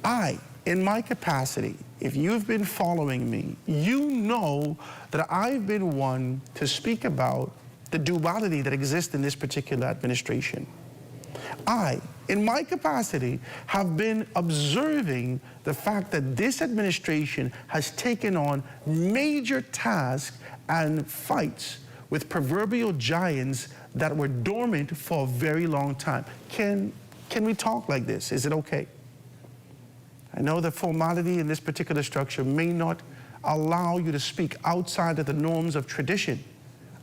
I, in my capacity, if you've been following me, you know that I've been one to speak about the duality that exists in this particular administration. I, in my capacity, have been observing the fact that this administration has taken on major tasks and fights with proverbial giants that were dormant for a very long time. Can we talk like this? Is it okay? I know the formality in this particular structure may not allow you to speak outside of the norms of tradition.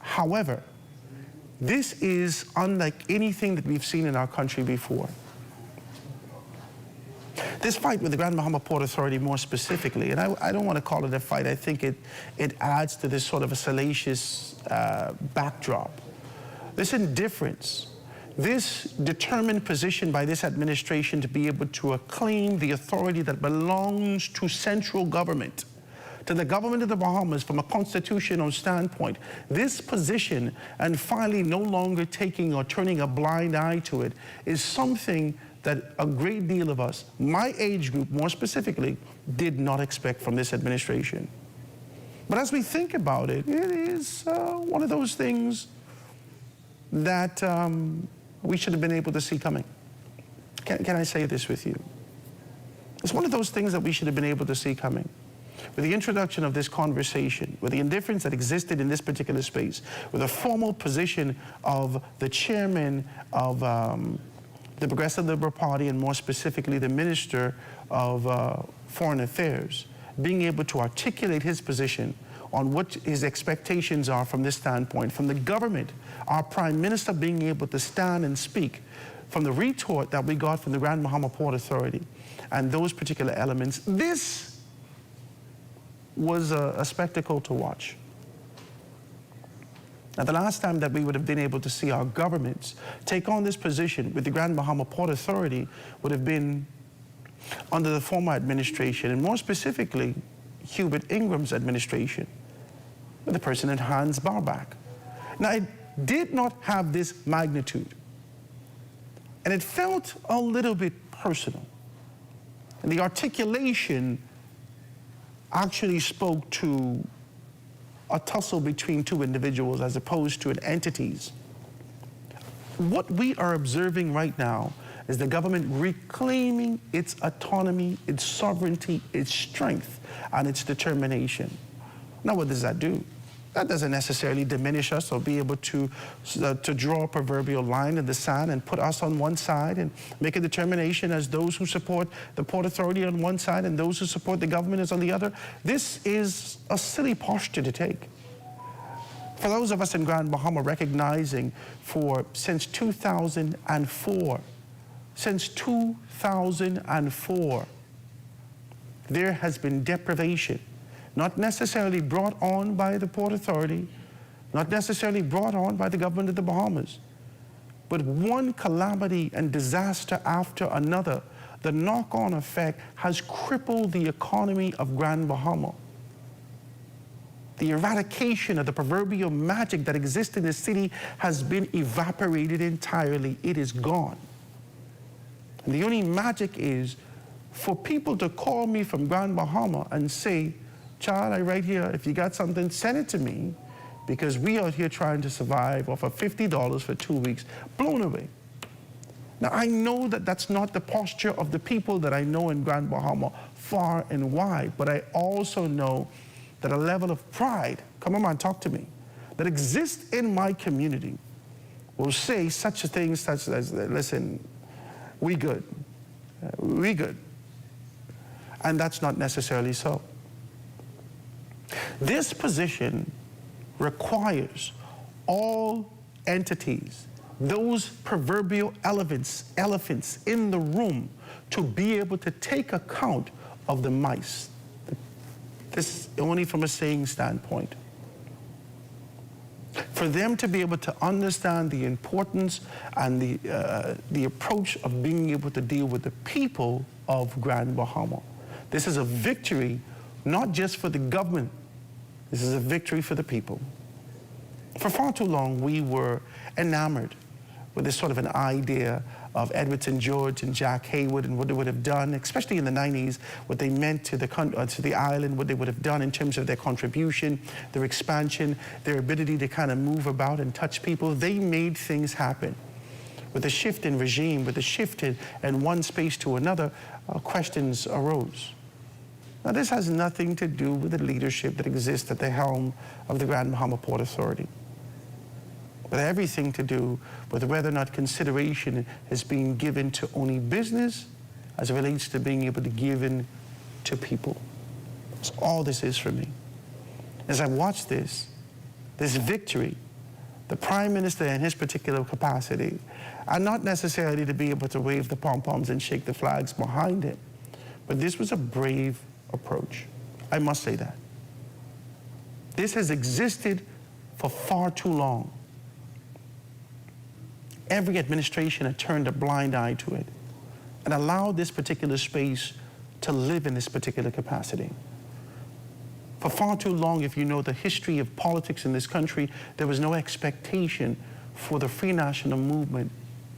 However, this is unlike anything that we've seen in our country before. This fight with the Grand Bahama Port Authority more specifically, and I don't want to call it a fight, I think it adds to this sort of a salacious backdrop. This indifference, this determined position by this administration to be able to acclaim the authority that belongs to central government, to the government of the Bahamas from a constitutional standpoint, this position, and finally no longer taking or turning a blind eye to it, is something that a great deal of us, my age group more specifically, did not expect from this administration. But as we think about it, it is one of those things that we should have been able to see coming. Can I say this with you? It's one of those things that we should have been able to see coming. With the introduction of this conversation, with the indifference that existed in this particular space, with a formal position of the chairman of the Progressive Liberal Party, and more specifically the Minister of Foreign Affairs, being able to articulate his position on what his expectations are from this standpoint, from the government, our Prime Minister being able to stand and speak, from the retort that we got from the Grand Bahama Port Authority, and those particular elements. This was a spectacle to watch. Now, the last time that we would have been able to see our governments take on this position with the Grand Bahama Port Authority would have been under the former administration, and more specifically, Hubert Ingram's administration, with the President Hans Barbach. Now, it did not have this magnitude, and it felt a little bit personal. And the articulation actually spoke to a tussle between two individuals as opposed to entities. What we are observing right now is the government reclaiming its autonomy, its sovereignty, its strength, and its determination. Now, what does that do? That doesn't necessarily diminish us or be able to draw a proverbial line in the sand and put us on one side and make a determination as those who support the Port Authority on one side and those who support the government is on the other. This is a silly posture to take. For those of us in Grand Bahama recognizing since 2004, there has been deprivation, not necessarily brought on by the Port Authority, not necessarily brought on by the government of the Bahamas, but one calamity and disaster after another. The knock-on effect has crippled the economy of Grand Bahama. The eradication of the proverbial magic that exists in the city has been evaporated entirely. It is gone. And the only magic is for people to call me from Grand Bahama and say, child, I right here, if you got something, send it to me, because we out here trying to survive off of $50 for 2 weeks, blown away. Now, I know that that's not the posture of the people that I know in Grand Bahama far and wide, but I also know that a level of pride, come on, talk to me, that exists in my community will say such a thing such as, listen, we good, we good. And that's not necessarily so. This position requires all entities, those proverbial elephants in the room, to be able to take account of the mice. This only from a saying standpoint. For them to be able to understand the importance and the approach of being able to deal with the people of Grand Bahama. This is a victory, not just for the government. This is a victory for the people. For far too long, we were enamored with this sort of an idea of Edwardson George and Jack Haywood and what they would have done, especially in the 90s, what they meant to the island, what they would have done in terms of their contribution, their expansion, their ability to kind of move about and touch people. They made things happen. With the shift in regime, with the shift in one space to another, questions arose. Now, this has nothing to do with the leadership that exists at the helm of the Grand Bahama Port Authority, but everything to do with whether or not consideration is being given to only business as it relates to being able to give in to people. That's all this is for me. As I watch this victory, the Prime Minister in his particular capacity, and not necessarily to be able to wave the pom-poms and shake the flags behind him, but this was a brave approach. I must say that. This has existed for far too long. Every administration had turned a blind eye to it and allowed this particular space to live in this particular capacity. For far too long, if you know the history of politics in this country, there was no expectation for the free national movement,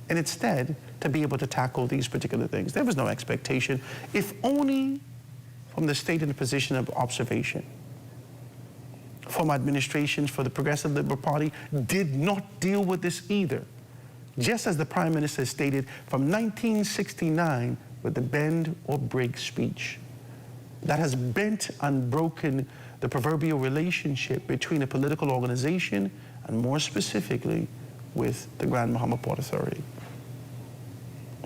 and instead to be able to tackle these particular things. There was no expectation, if only from the state in the position of observation. Former administrations for the Progressive Liberal Party did not deal with this either. Just as the Prime Minister stated from 1969 with the bend or break speech. That has bent and broken the proverbial relationship between a political organization and more specifically with the Grand Bahama Port Authority.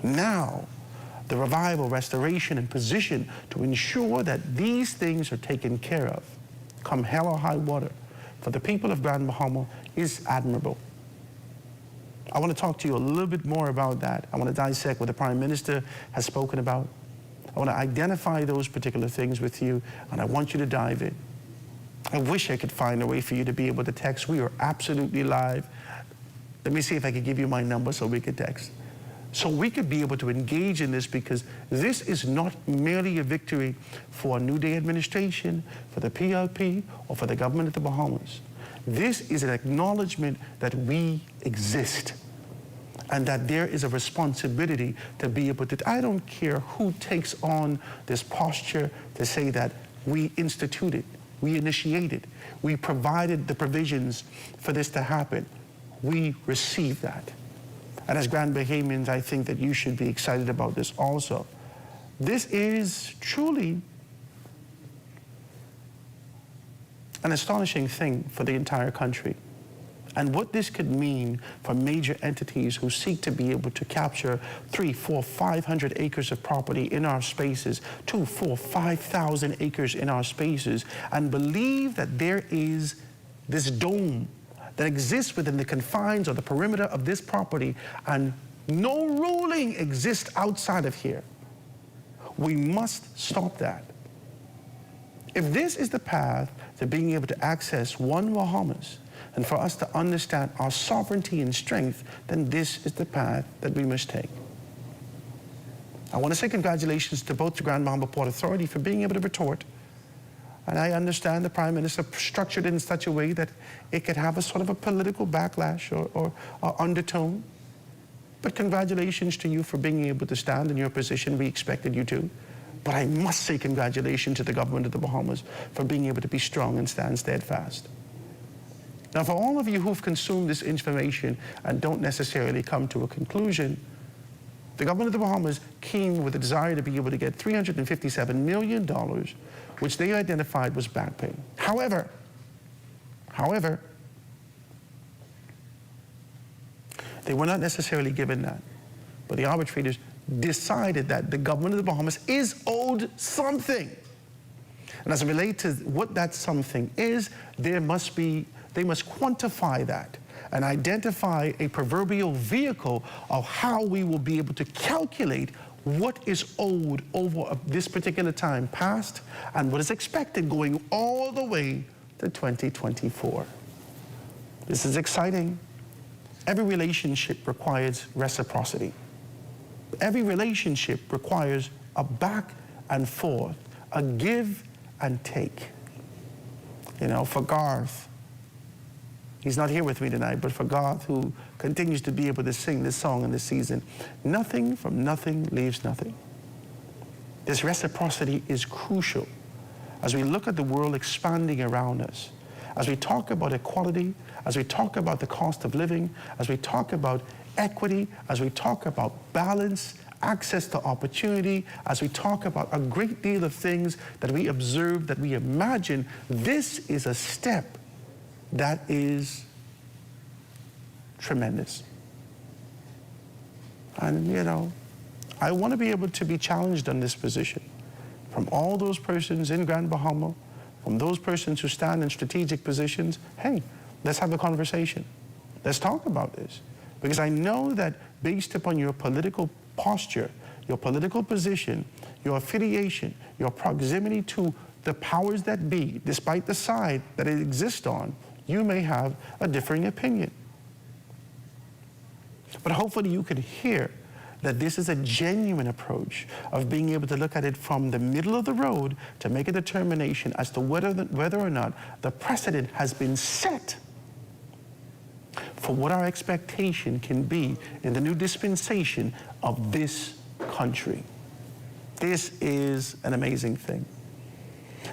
Now, the revival, restoration, and position to ensure that these things are taken care of, come hell or high water, for the people of Grand Bahama is admirable. I want to talk to you a little bit more about that. I want to dissect what the Prime Minister has spoken about. I want to identify those particular things with you, and I want you to dive in. I wish I could find a way for you to be able to text. We are absolutely live. Let me see if I could give you my number so we could text. So we could be able to engage in this, because this is not merely a victory for a New Day administration, for the PLP, or for the government of the Bahamas. This is an acknowledgement that we exist and that there is a responsibility to be able to, I don't care who takes on this posture to say that we instituted, we initiated, we provided the provisions for this to happen. We received that. And as Grand Bahamians, I think that you should be excited about this also. This is truly an astonishing thing for the entire country. And what this could mean for major entities who seek to be able to capture 300, 400, 500 acres of property in our spaces, 2,000, 4,000, 5,000 acres in our spaces, and believe that there is this dome that exists within the confines or the perimeter of this property, and no ruling exists outside of here. We must stop that. If this is the path to being able to access one Bahamas, and for us to understand our sovereignty and strength, then this is the path that we must take. I want to say congratulations to both the Grand Bahama Port Authority for being able to retort. And I understand the Prime Minister structured it in such a way that it could have a sort of a political backlash or undertone. But congratulations to you for being able to stand in your position. We expected you to. But I must say congratulations to the government of the Bahamas for being able to be strong and stand steadfast. Now, for all of you who've consumed this information and don't necessarily come to a conclusion, the government of the Bahamas came with a desire to be able to get $357 million, which they identified was back pay. However, they were not necessarily given that, but the arbitrators decided that the government of the Bahamas is owed something. And as it relates to what that something is, they must quantify that and identify a proverbial vehicle of how we will be able to calculate what is owed over this particular time past and what is expected going all the way to 2024. This is exciting. Every relationship requires reciprocity. Every relationship requires a back and forth, a give and take. You know, for Garth, he's not here with me tonight, but for Garth, who continues to be able to sing this song in this season, nothing from nothing leaves nothing. This reciprocity is crucial as we look at the world expanding around us, as we talk about equality, as we talk about the cost of living, as we talk about equity, as we talk about balance, access to opportunity, as we talk about a great deal of things that we observe, that we imagine. This is a step that is tremendous. And, you know, I want to be able to be challenged on this position from all those persons in Grand Bahama, from those persons who stand in strategic positions. Hey, let's have a conversation. Let's talk about this. Because I know that based upon your political posture, your political position, your affiliation, your proximity to the powers that be, despite the side that it exists on, you may have a differing opinion. But hopefully you could hear that this is a genuine approach of being able to look at it from the middle of the road to make a determination as to whether or not the precedent has been set for what our expectation can be in the new dispensation of this country. This is an amazing thing.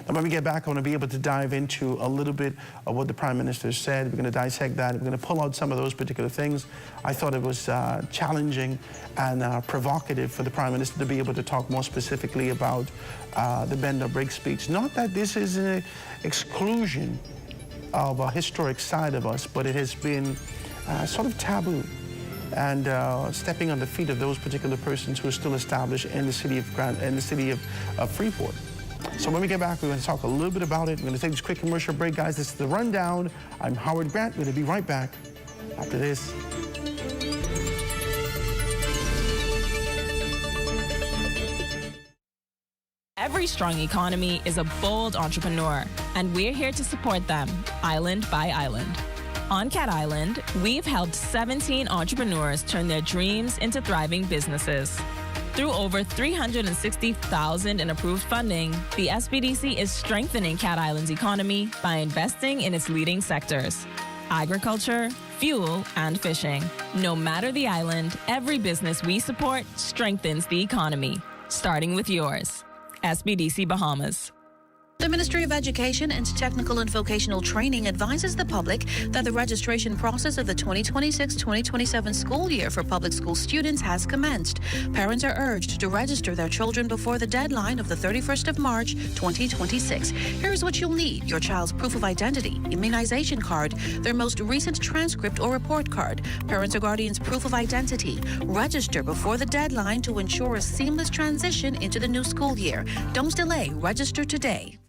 Now, when we get back, I want to be able to dive into a little bit of what the Prime Minister said. We're going to dissect that. We're going to pull out some of those particular things. I thought it was challenging and provocative for the Prime Minister to be able to talk more specifically about the bend or break speech. Not that this is an exclusion of a historic side of us, but it has been sort of taboo and stepping on the feet of those particular persons who are still established in the city of Freeport. So when we get back, we're going to talk a little bit about it. We're going to take this quick commercial break, guys. This is The Rundown. I'm Howard Grant. We're going to be right back after this. Every strong economy is a bold entrepreneur, and we're here to support them, island by island. On Cat Island, we've helped 17 entrepreneurs turn their dreams into thriving businesses. Through over $360,000 in approved funding, the SBDC is strengthening Cat Island's economy by investing in its leading sectors: agriculture, fuel, and fishing. No matter the island, every business we support strengthens the economy, starting with yours. SBDC Bahamas. The Ministry of Education and Technical and Vocational Training advises the public that the registration process of the 2026-2027 school year for public school students has commenced. Parents are urged to register their children before the deadline of the 31st of March, 2026. Here's what you'll need: your child's proof of identity, immunization card, their most recent transcript or report card, parents or guardians' proof of identity. Register before the deadline to ensure a seamless transition into the new school year. Don't delay. Register today.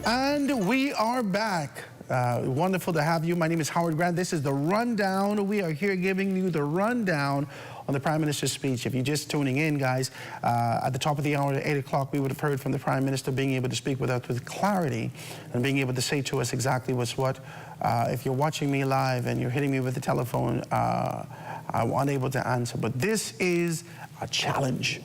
And we are back. Wonderful to have you. My name is Howard Grant. This is The Rundown. We are here giving you the rundown on the Prime Minister's speech. If you're just tuning in, guys, at the top of the hour at 8 o'clock, we would have heard from the Prime Minister being able to speak with us with clarity and being able to say to us exactly what's what. If you're watching me live and you're hitting me with the telephone, I'm unable to answer. But this is a challenge.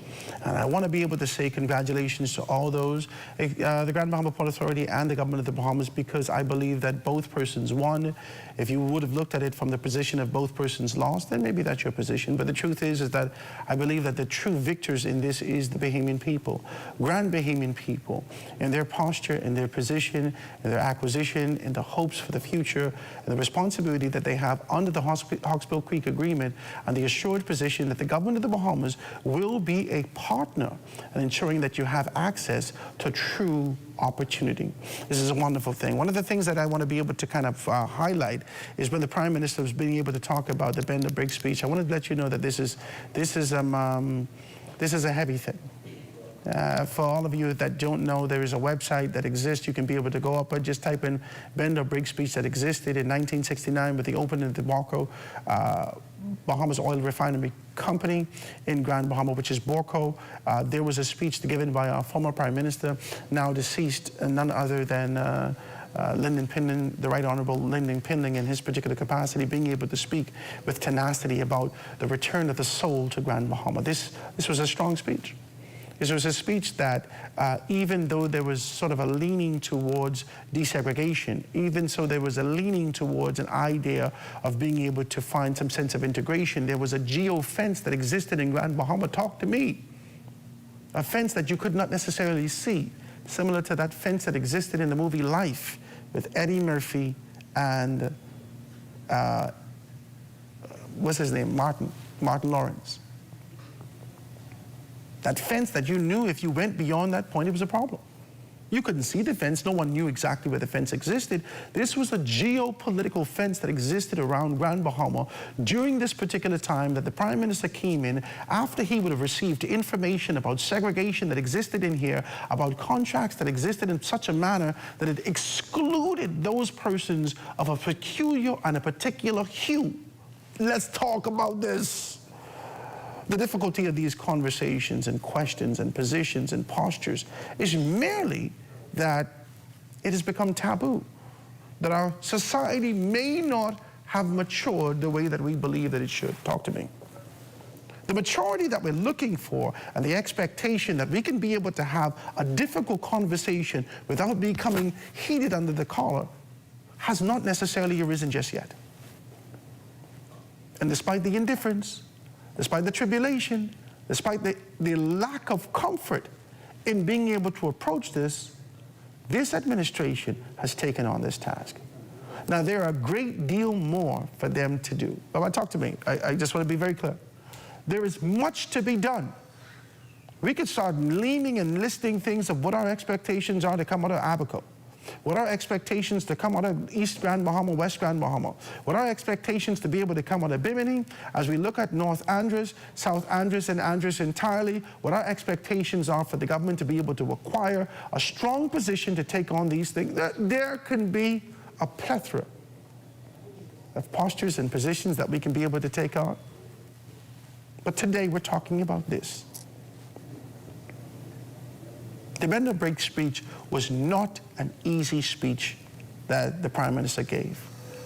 And I want to be able to say congratulations to all those, the Grand Bahama Port Authority and the government of the Bahamas, because I believe that both persons won. If you would have looked at it from the position of both persons lost, then maybe that's your position. But the truth is that I believe that the true victors in this is the Bahamian people, Grand Bahamian people, in their posture, in their position, in their acquisition, in the hopes for the future, and the responsibility that they have under the Hawksbill Creek Agreement, and the assured position that the government of the Bahamas will be a partner in ensuring that you have access to true opportunity. This is a wonderful thing. One of the things that I want to be able to kind of highlight is when the Prime Minister was being able to talk about the bend or break speech. I want to let you know that this is a heavy thing. For all of you that don't know, there is a website that exists. You can be able to go up and just type in bend or break speech that existed in 1969 with the opening of the Bahamas Oil Refinery Company in Grand Bahama, which is Borco. There was a speech given by our former Prime Minister, now deceased, none other than Lyndon Pindling, the Right Honourable Lyndon Pindling, in his particular capacity, being able to speak with tenacity about the return of the soul to Grand Bahama. This was a strong speech. This was a speech that even though there was sort of a leaning towards desegregation, even so there was a leaning towards an idea of being able to find some sense of integration, there was a geo-fence that existed in Grand Bahama. Talk to me. A fence that you could not necessarily see, similar to that fence that existed in the movie Life with Eddie Murphy and, what's his name, Martin Lawrence. That fence that you knew if you went beyond that point, it was a problem. You couldn't see the fence. No one knew exactly where the fence existed. This was a geopolitical fence that existed around Grand Bahama during this particular time that the Prime Minister came in after he would have received information about segregation that existed in here, about contracts that existed in such a manner that it excluded those persons of a peculiar and a particular hue. Let's talk about this. The difficulty of these conversations and questions and positions and postures is merely that it has become taboo, that our society may not have matured the way that we believe that it should. Talk to me. The maturity that we're looking for and the expectation that we can be able to have a difficult conversation without becoming heated under the collar has not necessarily arisen just yet. And despite the indifference, despite the tribulation, despite the lack of comfort in being able to approach this, this administration has taken on this task. Now, there are a great deal more for them to do. But talk to me. I just want to be very clear. There is much to be done. We could start naming and listing things of what our expectations are to come out of Abaco. What are our expectations to come out of East Grand Bahama, West Grand Bahama? What are our expectations to be able to come out of Bimini? As we look at North Andros, South Andros, and Andros entirely, what our expectations are for the government to be able to acquire a strong position to take on these things. There can be a plethora of postures and positions that we can be able to take on. But today we're talking about this. The bend or break speech was not an easy speech that the Prime Minister gave.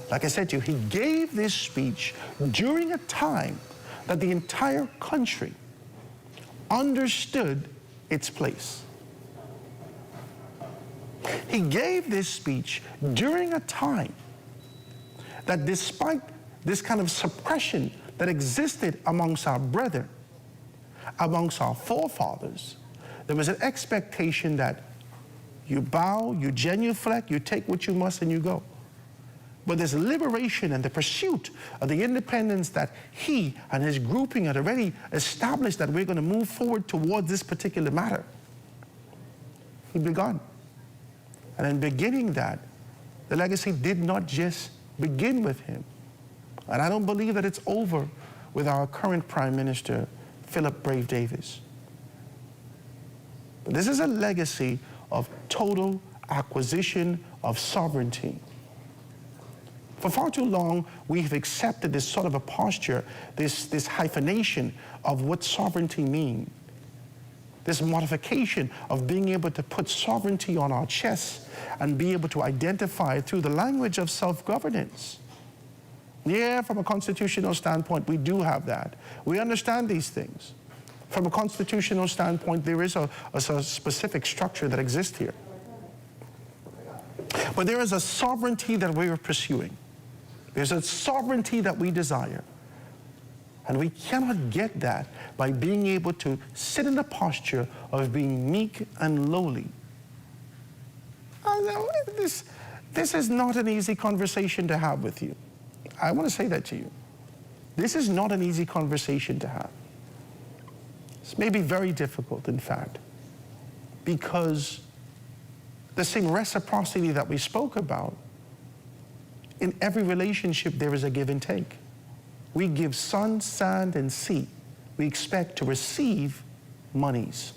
Like I said to you, he gave this speech during a time that the entire country understood its place. He gave this speech during a time that despite this kind of suppression that existed amongst our brethren, amongst our forefathers, there was an expectation that you bow, you genuflect, you take what you must, and you go. But there's liberation and the pursuit of the independence that he and his grouping had already established that we're going to move forward towards this particular matter. He begun. And in beginning that, the legacy did not just begin with him. And I don't believe that it's over with our current Prime Minister, Philip Brave Davis. But this is a legacy of total acquisition of sovereignty. For far too long, we have accepted this sort of a posture, this hyphenation of what sovereignty means. This modification of being able to put sovereignty on our chests and be able to identify it through the language of self-governance. Yeah, from a constitutional standpoint, we do have that. We understand these things. From a constitutional standpoint, there is a specific structure that exists here. But there is a sovereignty that we are pursuing. There's a sovereignty that we desire. And we cannot get that by being able to sit in the posture of being meek and lowly. This is not an easy conversation to have with you. I want to say that to you. This is not an easy conversation to have. It's maybe very difficult, in fact, because the same reciprocity that we spoke about, in every relationship there is a give and take. We give sun, sand, and sea. We expect to receive monies.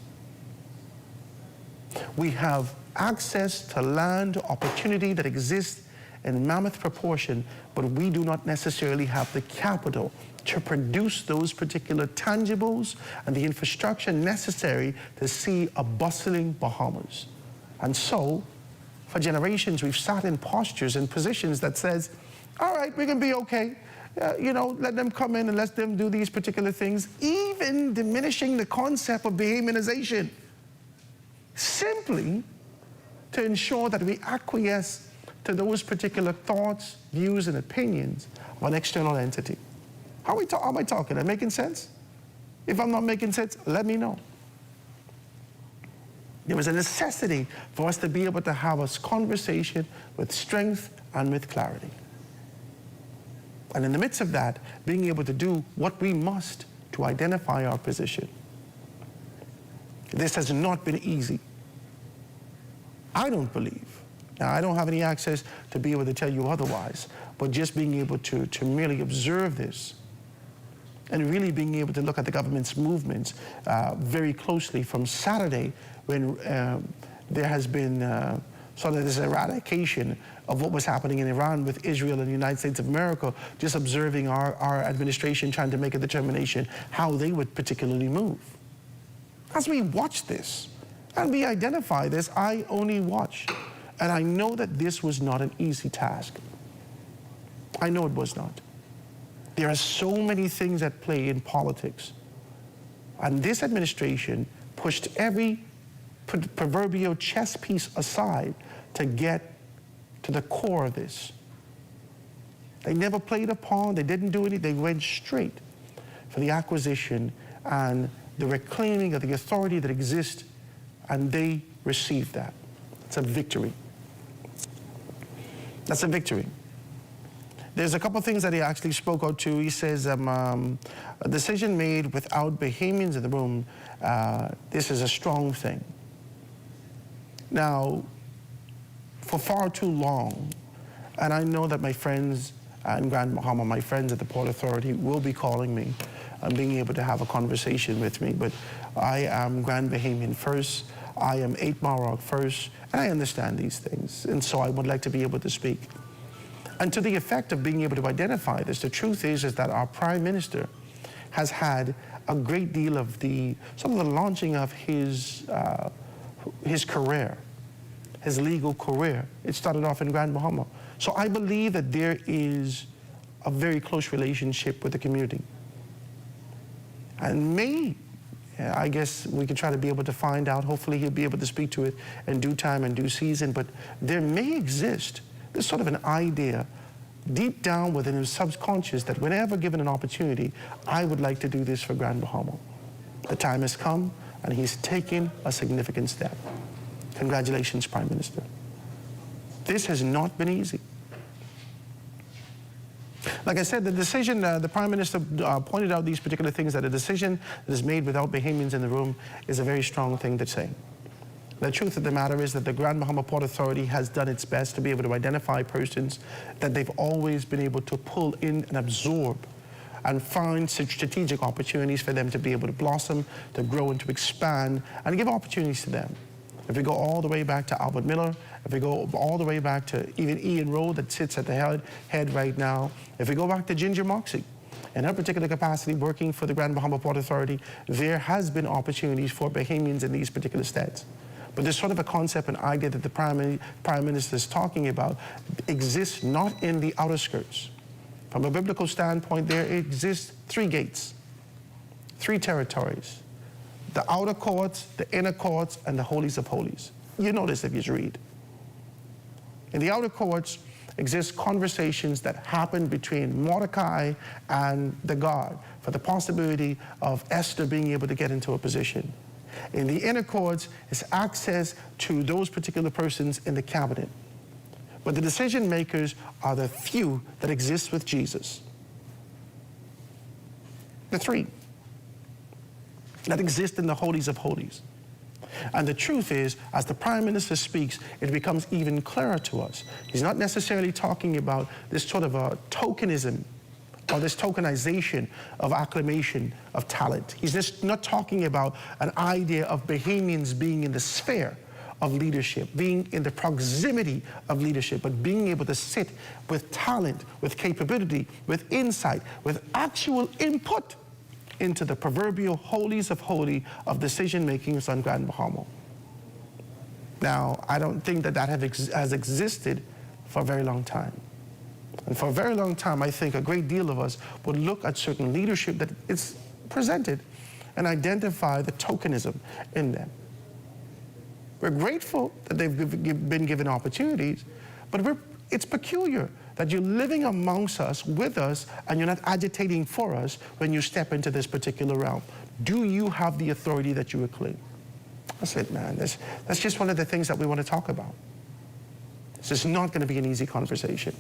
We have access to land, opportunity that exists in mammoth proportion, but we do not necessarily have the capital to produce those particular tangibles and the infrastructure necessary to see a bustling Bahamas. And so, for generations, we've sat in postures and positions that says, all right, we can be okay. You know, let them come in and let them do these particular things, even diminishing the concept of Bahamianization, simply to ensure that we acquiesce to those particular thoughts, views, and opinions of an external entity. How am I talking? Am I making sense? If I'm not making sense, let me know. There was a necessity for us to be able to have a conversation with strength and with clarity. And in the midst of that, being able to do what we must to identify our position. This has not been easy. I don't believe. Now, I don't have any access to be able to tell you otherwise, but just being able to merely observe this and really being able to look at the government's movements very closely from Saturday when there has been sort of this eradication of what was happening in Iran with Israel and the United States of America, just observing our administration trying to make a determination how they would particularly move. As we watch this and we identify this, I only watch. And I know that this was not an easy task. I know it was not. There are so many things at play in politics. And this administration pushed every proverbial chess piece aside to get to the core of this. They never played a pawn, they didn't do anything, they went straight for the acquisition and the reclaiming of the authority that exists, and they received that. It's a victory. That's a victory. There's a couple of things that he actually spoke out to. He says, a decision made without Bahamians in the room, this is a strong thing. Now, for far too long, and I know that my friends in Grand Bahama, my friends at the Port Authority will be calling me and being able to have a conversation with me, but I am Grand Bahamian first, I am 8 Mile Rock first, and I understand these things, and so I would like to be able to speak. And to the effect of being able to identify this, the truth is that our Prime Minister has had a great deal of some of the launching of his career, his legal career. It started off in Grand Bahama. So I believe that there is a very close relationship with the community. And I guess we could try to be able to find out, hopefully he'll be able to speak to it in due time and due season, but there may exist this sort of an idea deep down within his subconscious that whenever given an opportunity, I would like to do this for Grand Bahama. The time has come, and he's taken a significant step. Congratulations, Prime Minister. This has not been easy. Like I said, the decision, the Prime Minister pointed out these particular things, that a decision that is made without Bahamians in the room is a very strong thing to say. The truth of the matter is that the Grand Bahama Port Authority has done its best to be able to identify persons that they've always been able to pull in and absorb and find such strategic opportunities for them to be able to blossom, to grow and to expand, and give opportunities to them. if we go all the way back to Albert Miller, if we go all the way back to even Ian Rowe that sits at the head right now, if we go back to Ginger Moxie, in her particular capacity working for the Grand Bahama Port Authority, there has been opportunities for Bahamians in these particular states. But there's sort of a concept and idea that the Prime Minister is talking about exists not in the outer skirts. From a biblical standpoint, there exist 3 gates, 3 territories: the outer courts, the inner courts, and the holies of holies. You know this if you read. In the outer courts exist conversations that happen between Mordecai and the guard for the possibility of Esther being able to get into a position. In the inner courts is access to those particular persons in the cabinet. But the decision makers are the few that exist with Jesus. The 3 that exist in the holies of holies. And the truth is, as the Prime Minister speaks, it becomes even clearer to us. He's not necessarily talking about this sort of a tokenism or this tokenization of acclamation of talent. He's just not talking about an idea of Bahamians being in the sphere of leadership, being in the proximity of leadership, but being able to sit with talent, with capability, with insight, with actual input into the proverbial holies of holy of decision-making on Grand Bahama. Now, I don't think that has existed for a very long time. And for a very long time, I think a great deal of us would look at certain leadership that is presented and identify the tokenism in them. We're grateful that they've been given opportunities, but it's peculiar that you're living amongst us, with us, and you're not agitating for us when you step into this particular realm. Do you have the authority that you claim? That's it, man. That's just one of the things that we want to talk about. This is not going to be an easy conversation.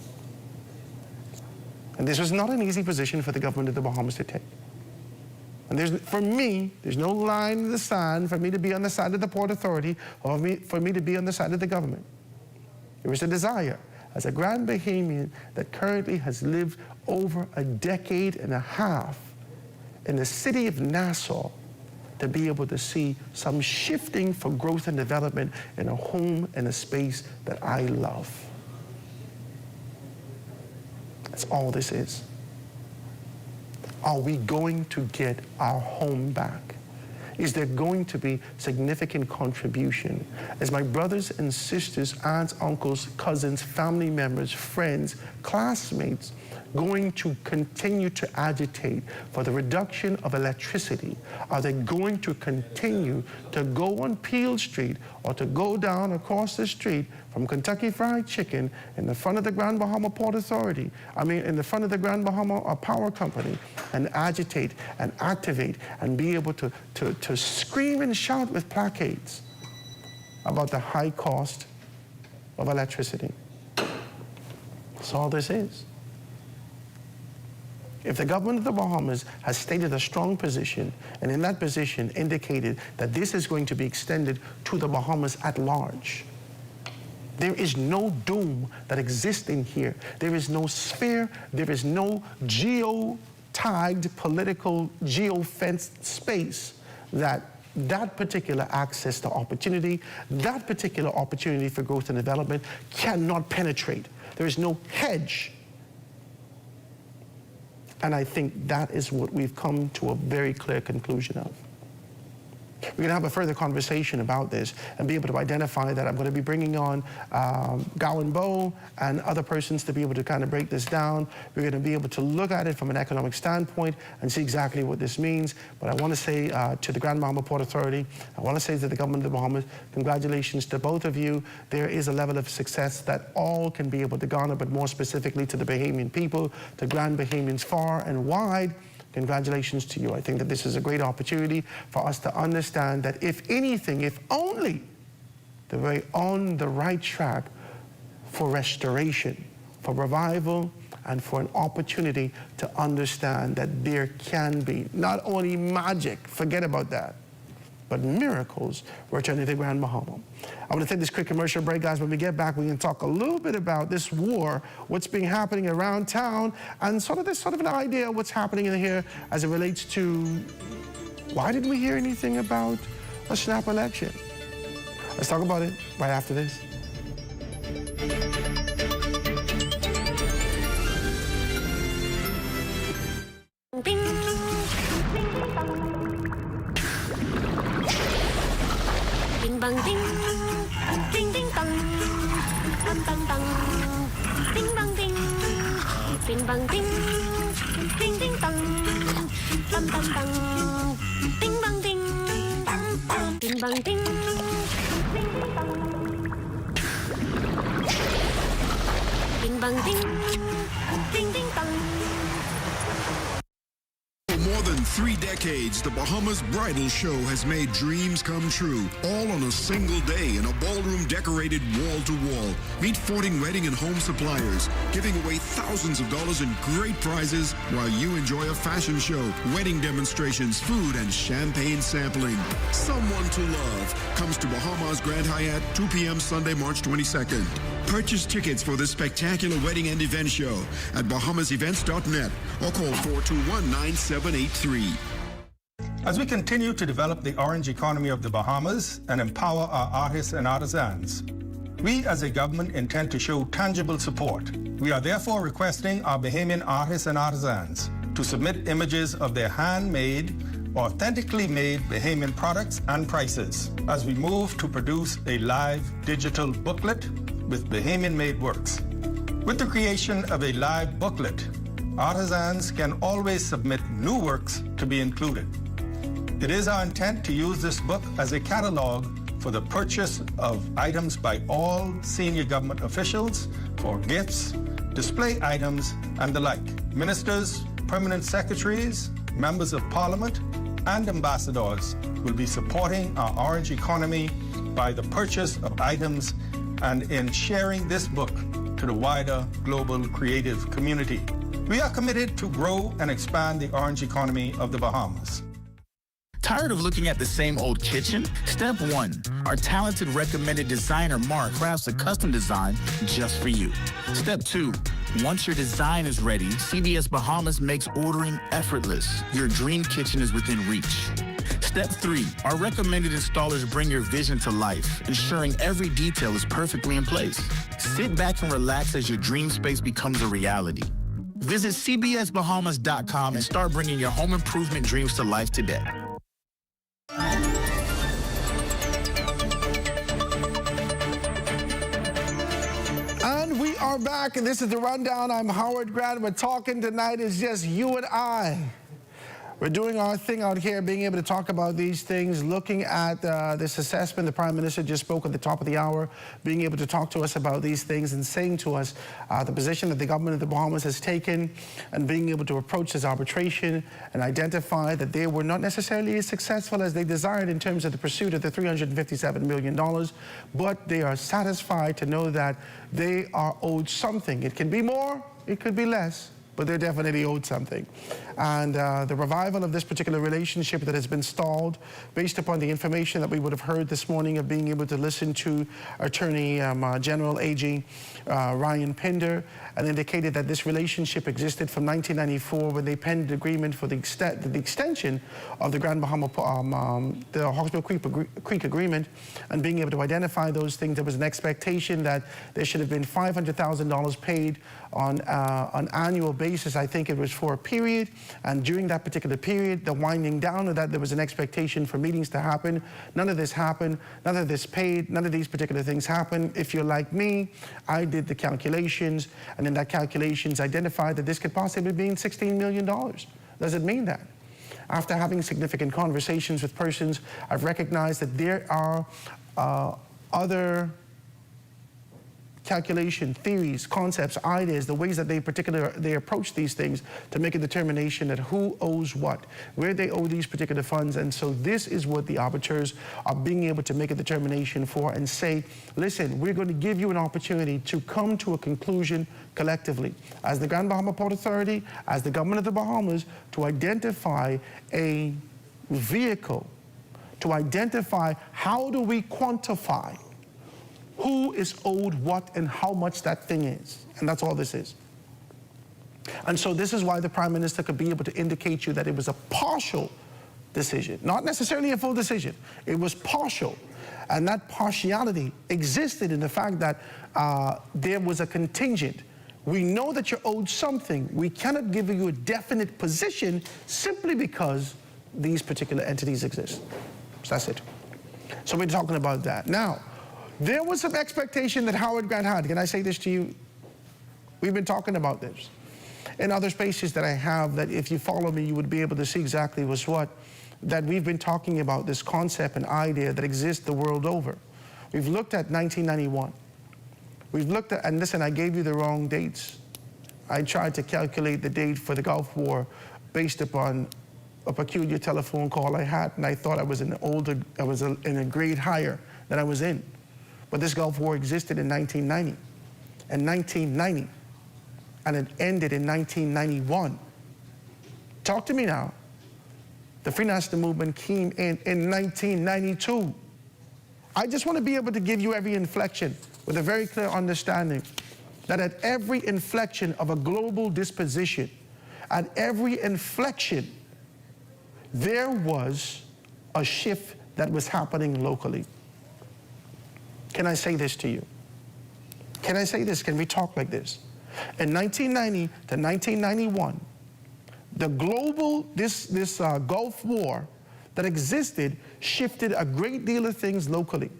And this was not an easy position for the government of the Bahamas to take. And for me, there's no line in the sand for me to be on the side of the Port Authority or for me to be on the side of the government. There is a desire as a Grand Bahamian that currently has lived over a decade and a half in the city of Nassau to be able to see some shifting for growth and development in a home and a space that I love. That's all this is. Are we going to get our home back? Is there going to be significant contribution? As my brothers and sisters, aunts, uncles, cousins, family members, friends, classmates, going to continue to agitate for the reduction of electricity? Are they going to continue to go on Peel Street or to go down across the street from Kentucky Fried Chicken in the front of the Grand Bahama Port Authority, in the front of the Grand Bahama Power Company, and agitate and activate and be able to scream and shout with placards about the high cost of electricity? That's all this is. If the government of the Bahamas has stated a strong position, and in that position indicated that this is going to be extended to the Bahamas at large, there is no doom that exists in here. There is no sphere, there is no geo-tagged political geo-fenced space that particular access to opportunity, that particular opportunity for growth and development cannot penetrate. There is no hedge. And I think that is what we've come to a very clear conclusion of. We're going to have a further conversation about this and be able to identify that. I'm going to be bringing on Gowan Bowe and other persons to be able to kind of break this down. We're going to be able to look at it from an economic standpoint and see exactly what this means. But I want to say to the Grand Bahama Port Authority, I want to say to the government of the Bahamas, congratulations to both of you. There is a level of success that all can be able to garner, but more specifically to the Bahamian people, to Grand Bahamians far and wide. Congratulations to you. I think that this is a great opportunity for us to understand that if anything, if only, that we're on the right track for restoration, for revival, and for an opportunity to understand that there can be not only magic, forget about that, but miracles returning to Grand Bahama. I'm going to take this quick commercial break, guys. When we get back, we can talk a little bit about this war, what's been happening around town, and sort of an idea of what's happening in here as it relates to why didn't we hear anything about a snap election? Let's talk about it right after this. Bing. Bing bang ding. Ding ding dong. Bang bang bang. Bing bang ding. Bing bang ding. Ding ding dong. Bang bang bang. Bing bang ding. Bing bang ding. Bing bang ding. Ding ding dong. For more than 3 decades, the Bahamas Bridal Show has made dreams come true, all on a single day in a ballroom decorated wall to wall. Meet 14 wedding and home suppliers, giving away thousands of dollars in great prizes while you enjoy a fashion show, wedding demonstrations, food, and champagne sampling. Someone to Love comes to Bahamas Grand Hyatt, 2 p.m. Sunday, March 22nd. Purchase tickets for this spectacular wedding and event show at bahamasevents.net or call 421-9783. As we continue to develop the orange economy of the Bahamas and empower our artists and artisans, we as a government intend to show tangible support. We are therefore requesting our Bahamian artists and artisans to submit images of their handmade, authentically made Bahamian products and prices as we move to produce a live digital booklet with Bahamian-made works. With the creation of a live booklet, artisans can always submit new works to be included. It is our intent to use this book as a catalog for the purchase of items by all senior government officials for gifts, display items, and the like. Ministers, permanent secretaries, members of parliament, and ambassadors will be supporting our orange economy by the purchase of items and in sharing this book to the wider global creative community. We are committed to grow and expand the orange economy of the Bahamas. Tired of looking at the same old kitchen? Step 1, our talented recommended designer Mark crafts a custom design just for you. Step 2, once your design is ready, CBS Bahamas makes ordering effortless. Your dream kitchen is within reach. Step 3, our recommended installers bring your vision to life, ensuring every detail is perfectly in place. Sit back and relax as your dream space becomes a reality. Visit cbsbahamas.com and start bringing your home improvement dreams to life today. And we are back, and this is The Rundown. I'm Howard Grant. We're talking tonight is just you and I. We're doing our thing out here, being able to talk about these things, looking at this assessment. The Prime Minister just spoke at the top of the hour, being able to talk to us about these things and saying to us the position that the government of the Bahamas has taken and being able to approach this arbitration and identify that they were not necessarily as successful as they desired in terms of the pursuit of the $357 million, but they are satisfied to know that they are owed something. It can be more, it could be less, but they're definitely owed something. And the revival of this particular relationship that has been stalled based upon the information that we would have heard this morning of being able to listen to Attorney General AG Ryan Pinder, and indicated that this relationship existed from 1994 when they penned the agreement for the extension of the Grand Bahama, the Hawksbill Creek Agreement, and being able to identify those things. There was an expectation that there should have been $500,000 paid on an annual basis. I think it was for a period, and during that particular period, the winding down of that, there was an expectation for meetings to happen. None of this happened, none of this paid, none of these particular things happened. If you're like me, I did the calculations, and in that calculations identified that this could possibly be $16 million. Does it mean that? After having significant conversations with persons, I've recognized that there are other calculation, theories, concepts, ideas, the ways that they approach these things to make a determination that who owes what, where they owe these particular funds. And so this is what the arbiters are being able to make a determination for and say, listen, we're going to give you an opportunity to come to a conclusion collectively as the Grand Bahama Port Authority, as the government of the Bahamas, to identify a vehicle, to identify how do we quantify who is owed what and how much that thing is. And that's all this is. And so this is why the Prime Minister could be able to indicate you that it was a partial decision, not necessarily a full decision. It was partial. And that partiality existed in the fact that there was a contingent. We know that you're owed something. We cannot give you a definite position simply because these particular entities exist. So that's it. So we're talking about that. Now, there was some expectation that Howard Grant had. Can I say this to you? We've been talking about this in other spaces that I have, that if you follow me, you would be able to see exactly what's what. That we've been talking about this concept and idea that exists the world over. We've looked at 1991. We've looked at, and listen, I gave you the wrong dates. I tried to calculate the date for the Gulf War based upon a peculiar telephone call I had, and I thought I was in a grade higher than I was in. But this Gulf War existed in 1990, and it ended in 1991. Talk to me now. The Free National Movement came in 1992. I just want to be able to give you every inflection with a very clear understanding that at every inflection of a global disposition, at every inflection, there was a shift that was happening locally. Can I say this to you? Can I say this? Can we talk like this? In 1990 to 1991, the global, this Gulf War that existed shifted a great deal of things locally.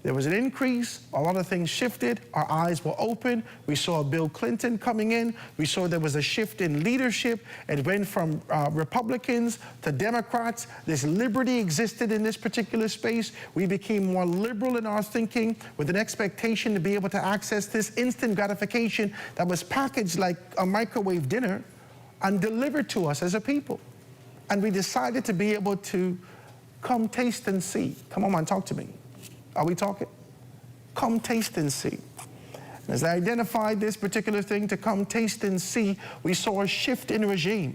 There was an increase, a lot of things shifted, our eyes were open, we saw Bill Clinton coming in, we saw there was a shift in leadership, it went from Republicans to Democrats, this liberty existed in this particular space, we became more liberal in our thinking with an expectation to be able to access this instant gratification that was packaged like a microwave dinner and delivered to us as a people. And we decided to be able to come taste and see. Come on, man, talk to me. Are we talking? Come taste and see. As I identified this particular thing to come taste and see, we saw a shift in regime.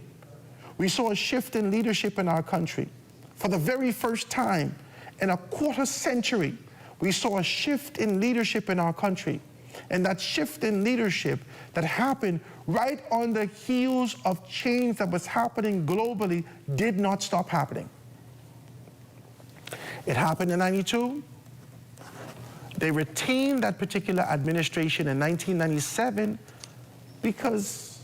We saw a shift in leadership in our country. For the very first time in a quarter century, we saw a shift in leadership in our country. And that shift in leadership that happened right on the heels of change that was happening globally did not stop happening. It happened in 92. They retained that particular administration in 1997 because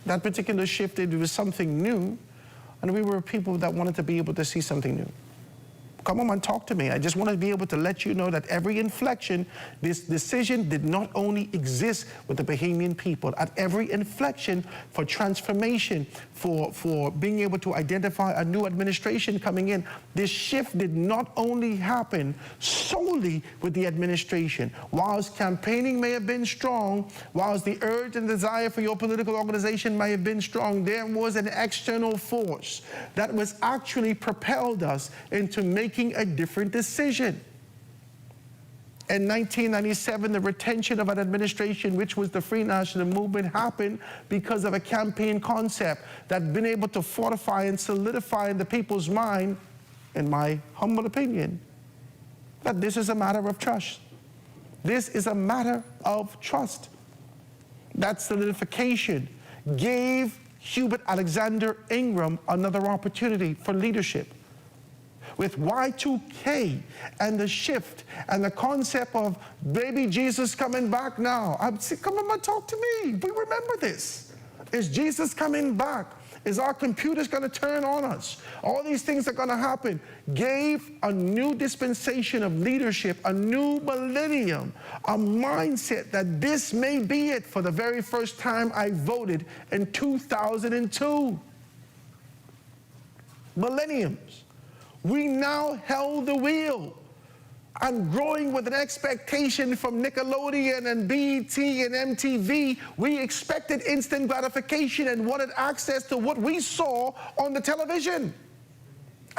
that particular shift, it was something new, and we were people that wanted to be able to see something new. Come on and talk to me. I just want to be able to let you know that every inflection, this decision did not only exist with the Bahamian people. At every inflection for transformation, for being able to identify a new administration coming in, this shift did not only happen solely with the administration. Whilst campaigning may have been strong, whilst the urge and desire for your political organization may have been strong, there was an external force that was actually propelled us into making a different decision. In 1997, the retention of an administration, which was the Free National Movement, happened because of a campaign concept that had been able to fortify and solidify in the people's mind, in my humble opinion, that this is a matter of trust. This is a matter of trust. That solidification gave Hubert Alexander Ingram another opportunity for leadership. With Y2K and the shift and the concept of baby Jesus coming back now. Come on, talk to me. We remember this. Is Jesus coming back? Is our computers going to turn on us? All these things are going to happen. Gave a new dispensation of leadership, a new millennium, a mindset that this may be it. For the very first time, I voted in 2002. Millenniums. We now held the wheel and growing with an expectation from Nickelodeon and BET and MTV. We expected instant gratification and wanted access to what we saw on the television.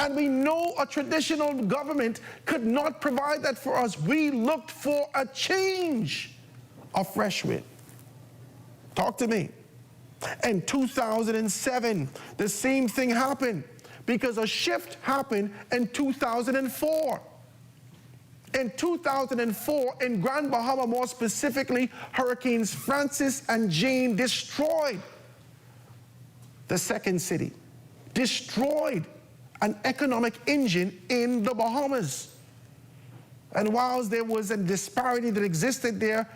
And we know a traditional government could not provide that for us. We looked for a change, a fresh wind. Talk to me. In 2007, the same thing happened. Because a shift happened in 2004. In 2004, in Grand Bahama, more specifically, Hurricanes Francis and Jane destroyed the second city, destroyed an economic engine in the Bahamas. And whilst there was a disparity that existed there,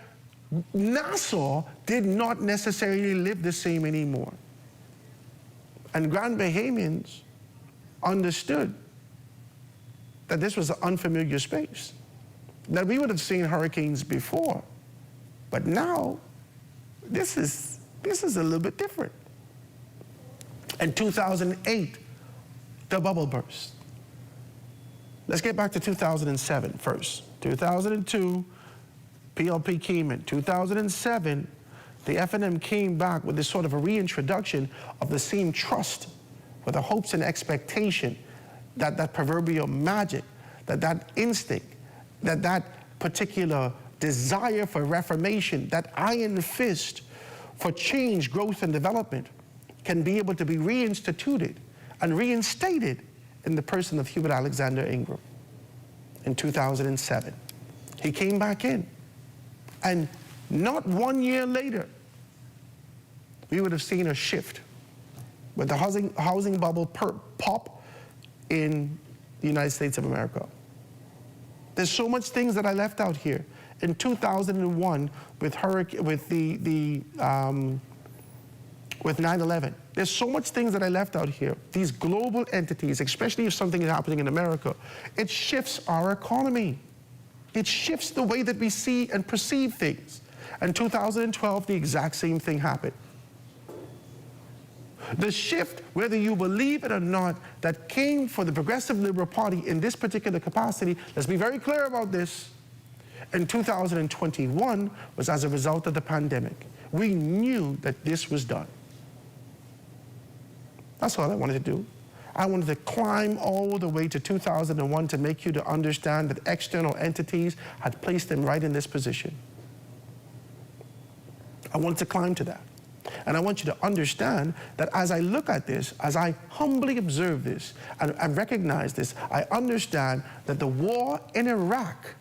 Nassau did not necessarily live the same anymore. And Grand Bahamians understood that this was an unfamiliar space, that we would have seen hurricanes before, but now this is a little bit different. In 2008, the bubble burst. Let's get back to 2007 first. 2002, PLP came in. 2007, the F&M came back with this sort of a reintroduction of the same trust, with the hopes and expectation that that proverbial magic, that instinct, that particular desire for reformation, that iron fist for change, growth, and development can be able to be reinstituted and reinstated in the person of Hubert Alexander Ingram in 2007. He came back in, and not 1 year later, we would have seen a shift with the housing bubble pop in the United States of America. There's so much things that I left out here. In 2001, with 9/11, there's so much things that I left out here. These global entities, especially if something is happening in America, it shifts our economy. It shifts the way that we see and perceive things. In 2012, the exact same thing happened. The shift, whether you believe it or not, that came for the Progressive Liberal Party in this particular capacity, let's be very clear about this, in 2021 was as a result of the pandemic. We knew that this was done. That's all I wanted to do. I wanted to climb all the way to 2001 to make you to understand that external entities had placed them right in this position. I wanted to climb to that. And I want you to understand that as I look at this, as I humbly observe this, and recognize this, I understand that the war in Iraq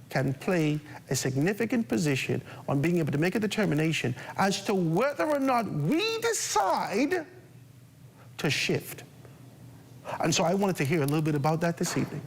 can play a significant position on being able to make a determination as to whether or not we decide to shift. And so I wanted to hear a little bit about that this evening.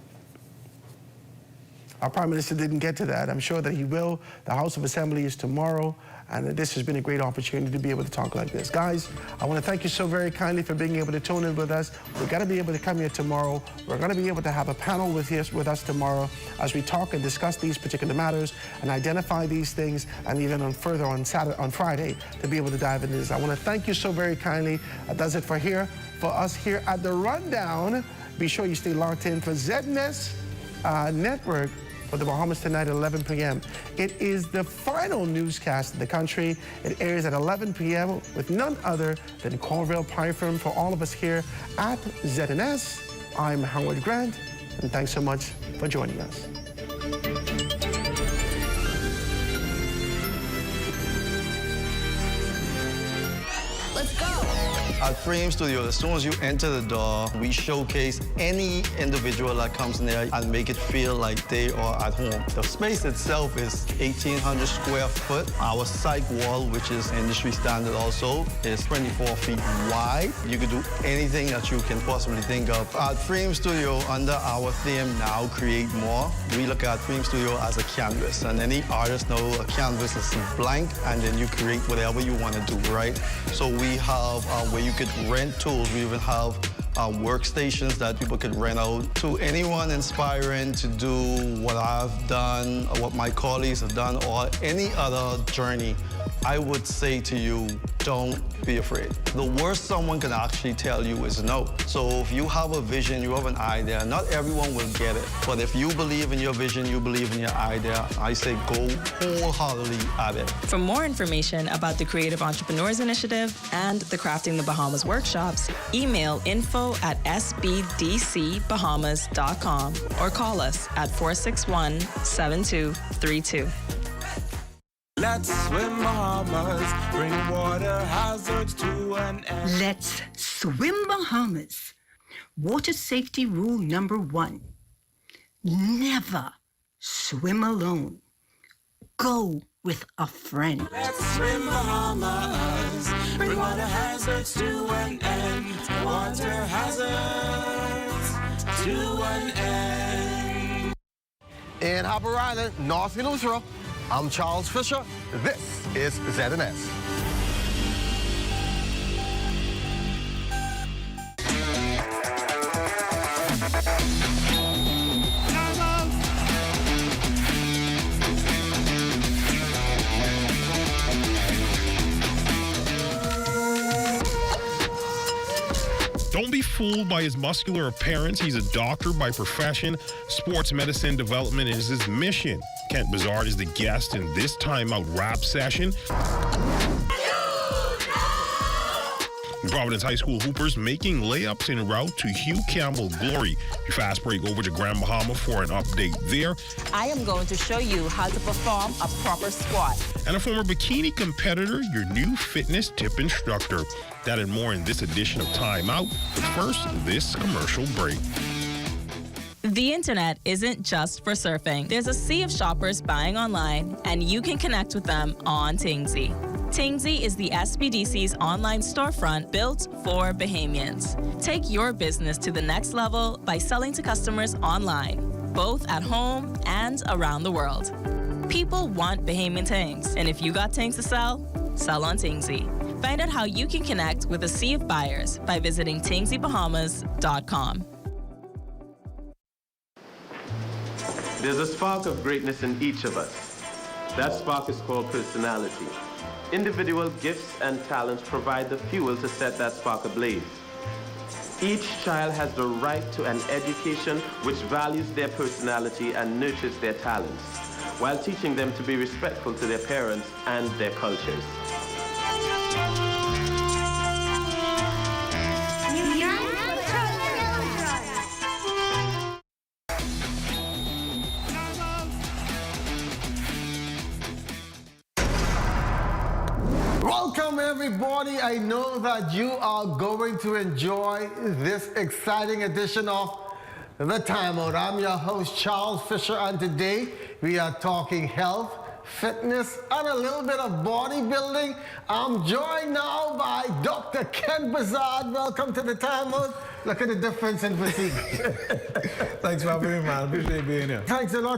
Our Prime Minister didn't get to that. I'm sure that he will. The House of Assembly is tomorrow, and this has been a great opportunity to be able to talk like this. Guys, I want to thank you so very kindly for being able to tune in with us. We're going to be able to come here tomorrow. We're going to be able to have a panel with us tomorrow as we talk and discuss these particular matters and identify these things, and even on Friday to be able to dive into this. I want to thank you so very kindly. That does it for us here at The Rundown. Be sure you stay locked in for ZNS Network for the Bahamas tonight at 11 p.m. It is the final newscast in the country. It airs at 11 p.m. with none other than Corville Pyfirm. For all of us here at ZNS, I'm Howard Grant, and thanks so much for joining us. Let's go! At Frame Studio, as soon as you enter the door, we showcase any individual that comes in there and make it feel like they are at home. The space itself is 1,800 square foot. Our psych wall, which is industry standard also, is 24 feet wide. You can do anything that you can possibly think of. At Frame Studio, under our theme, Now Create More, we look at Frame Studio as a canvas. And any artist knows a canvas is blank, and then you create whatever you want to do, right? So we have where you could rent tools. We even have workstations that people could rent out. To anyone inspiring to do what I've done, or what my colleagues have done, or any other journey, I would say to you, don't be afraid. The worst someone can actually tell you is no. So if you have a vision, you have an idea, not everyone will get it. But if you believe in your vision, you believe in your idea, I say go wholeheartedly at it. For more information about the Creative Entrepreneurs Initiative and the Crafting the Bahamas workshops, email info@sbdcbahamas.com or call us at 461-7232. Let's swim Bahamas, bring water hazards to an end. Let's swim Bahamas. Water safety rule number 1. Never swim alone. Go with a friend. Let's swim Bahamas, bring water hazards to an end. Water hazards to an end. In Harbour Island, North Eleuthera, I'm Charles Fisher. This is ZNS. Don't be fooled by his muscular appearance. He's a doctor by profession. Sports medicine development is his mission. Kent Bizard is the guest in this Timeout rap session. Providence High School hoopers making layups en route to Hugh Campbell glory. Your fast break over to Grand Bahama for an update there. I am going to show you how to perform a proper squat. And a former bikini competitor, your new fitness tip instructor. That and more in this edition of Time Out. But first, this commercial break. The internet isn't just for surfing. There's a sea of shoppers buying online, and you can connect with them on Tangy. Tangy is the SBDC's online storefront built for Bahamians. Take your business to the next level by selling to customers online, both at home and around the world. People want Bahamian tangs, and if you got tangs to sell, sell on Tangy. Find out how you can connect with a sea of buyers by visiting tangsybahamas.com. There's a spark of greatness in each of us. That spark is called personality. Individual gifts and talents provide the fuel to set that spark ablaze. Each child has the right to an education which values their personality and nurtures their talents, while teaching them to be respectful to their parents and their cultures. Welcome, everybody. I know that you are going to enjoy this exciting edition of The Timeout. I'm your host, Charles Fisher, and today we are talking health, fitness, and a little bit of bodybuilding. I'm joined now by Dr. Ken Bizard. Welcome to The Timeout. Look at the difference in physique. Thanks for having me, man. I appreciate being here. Thanks a lot.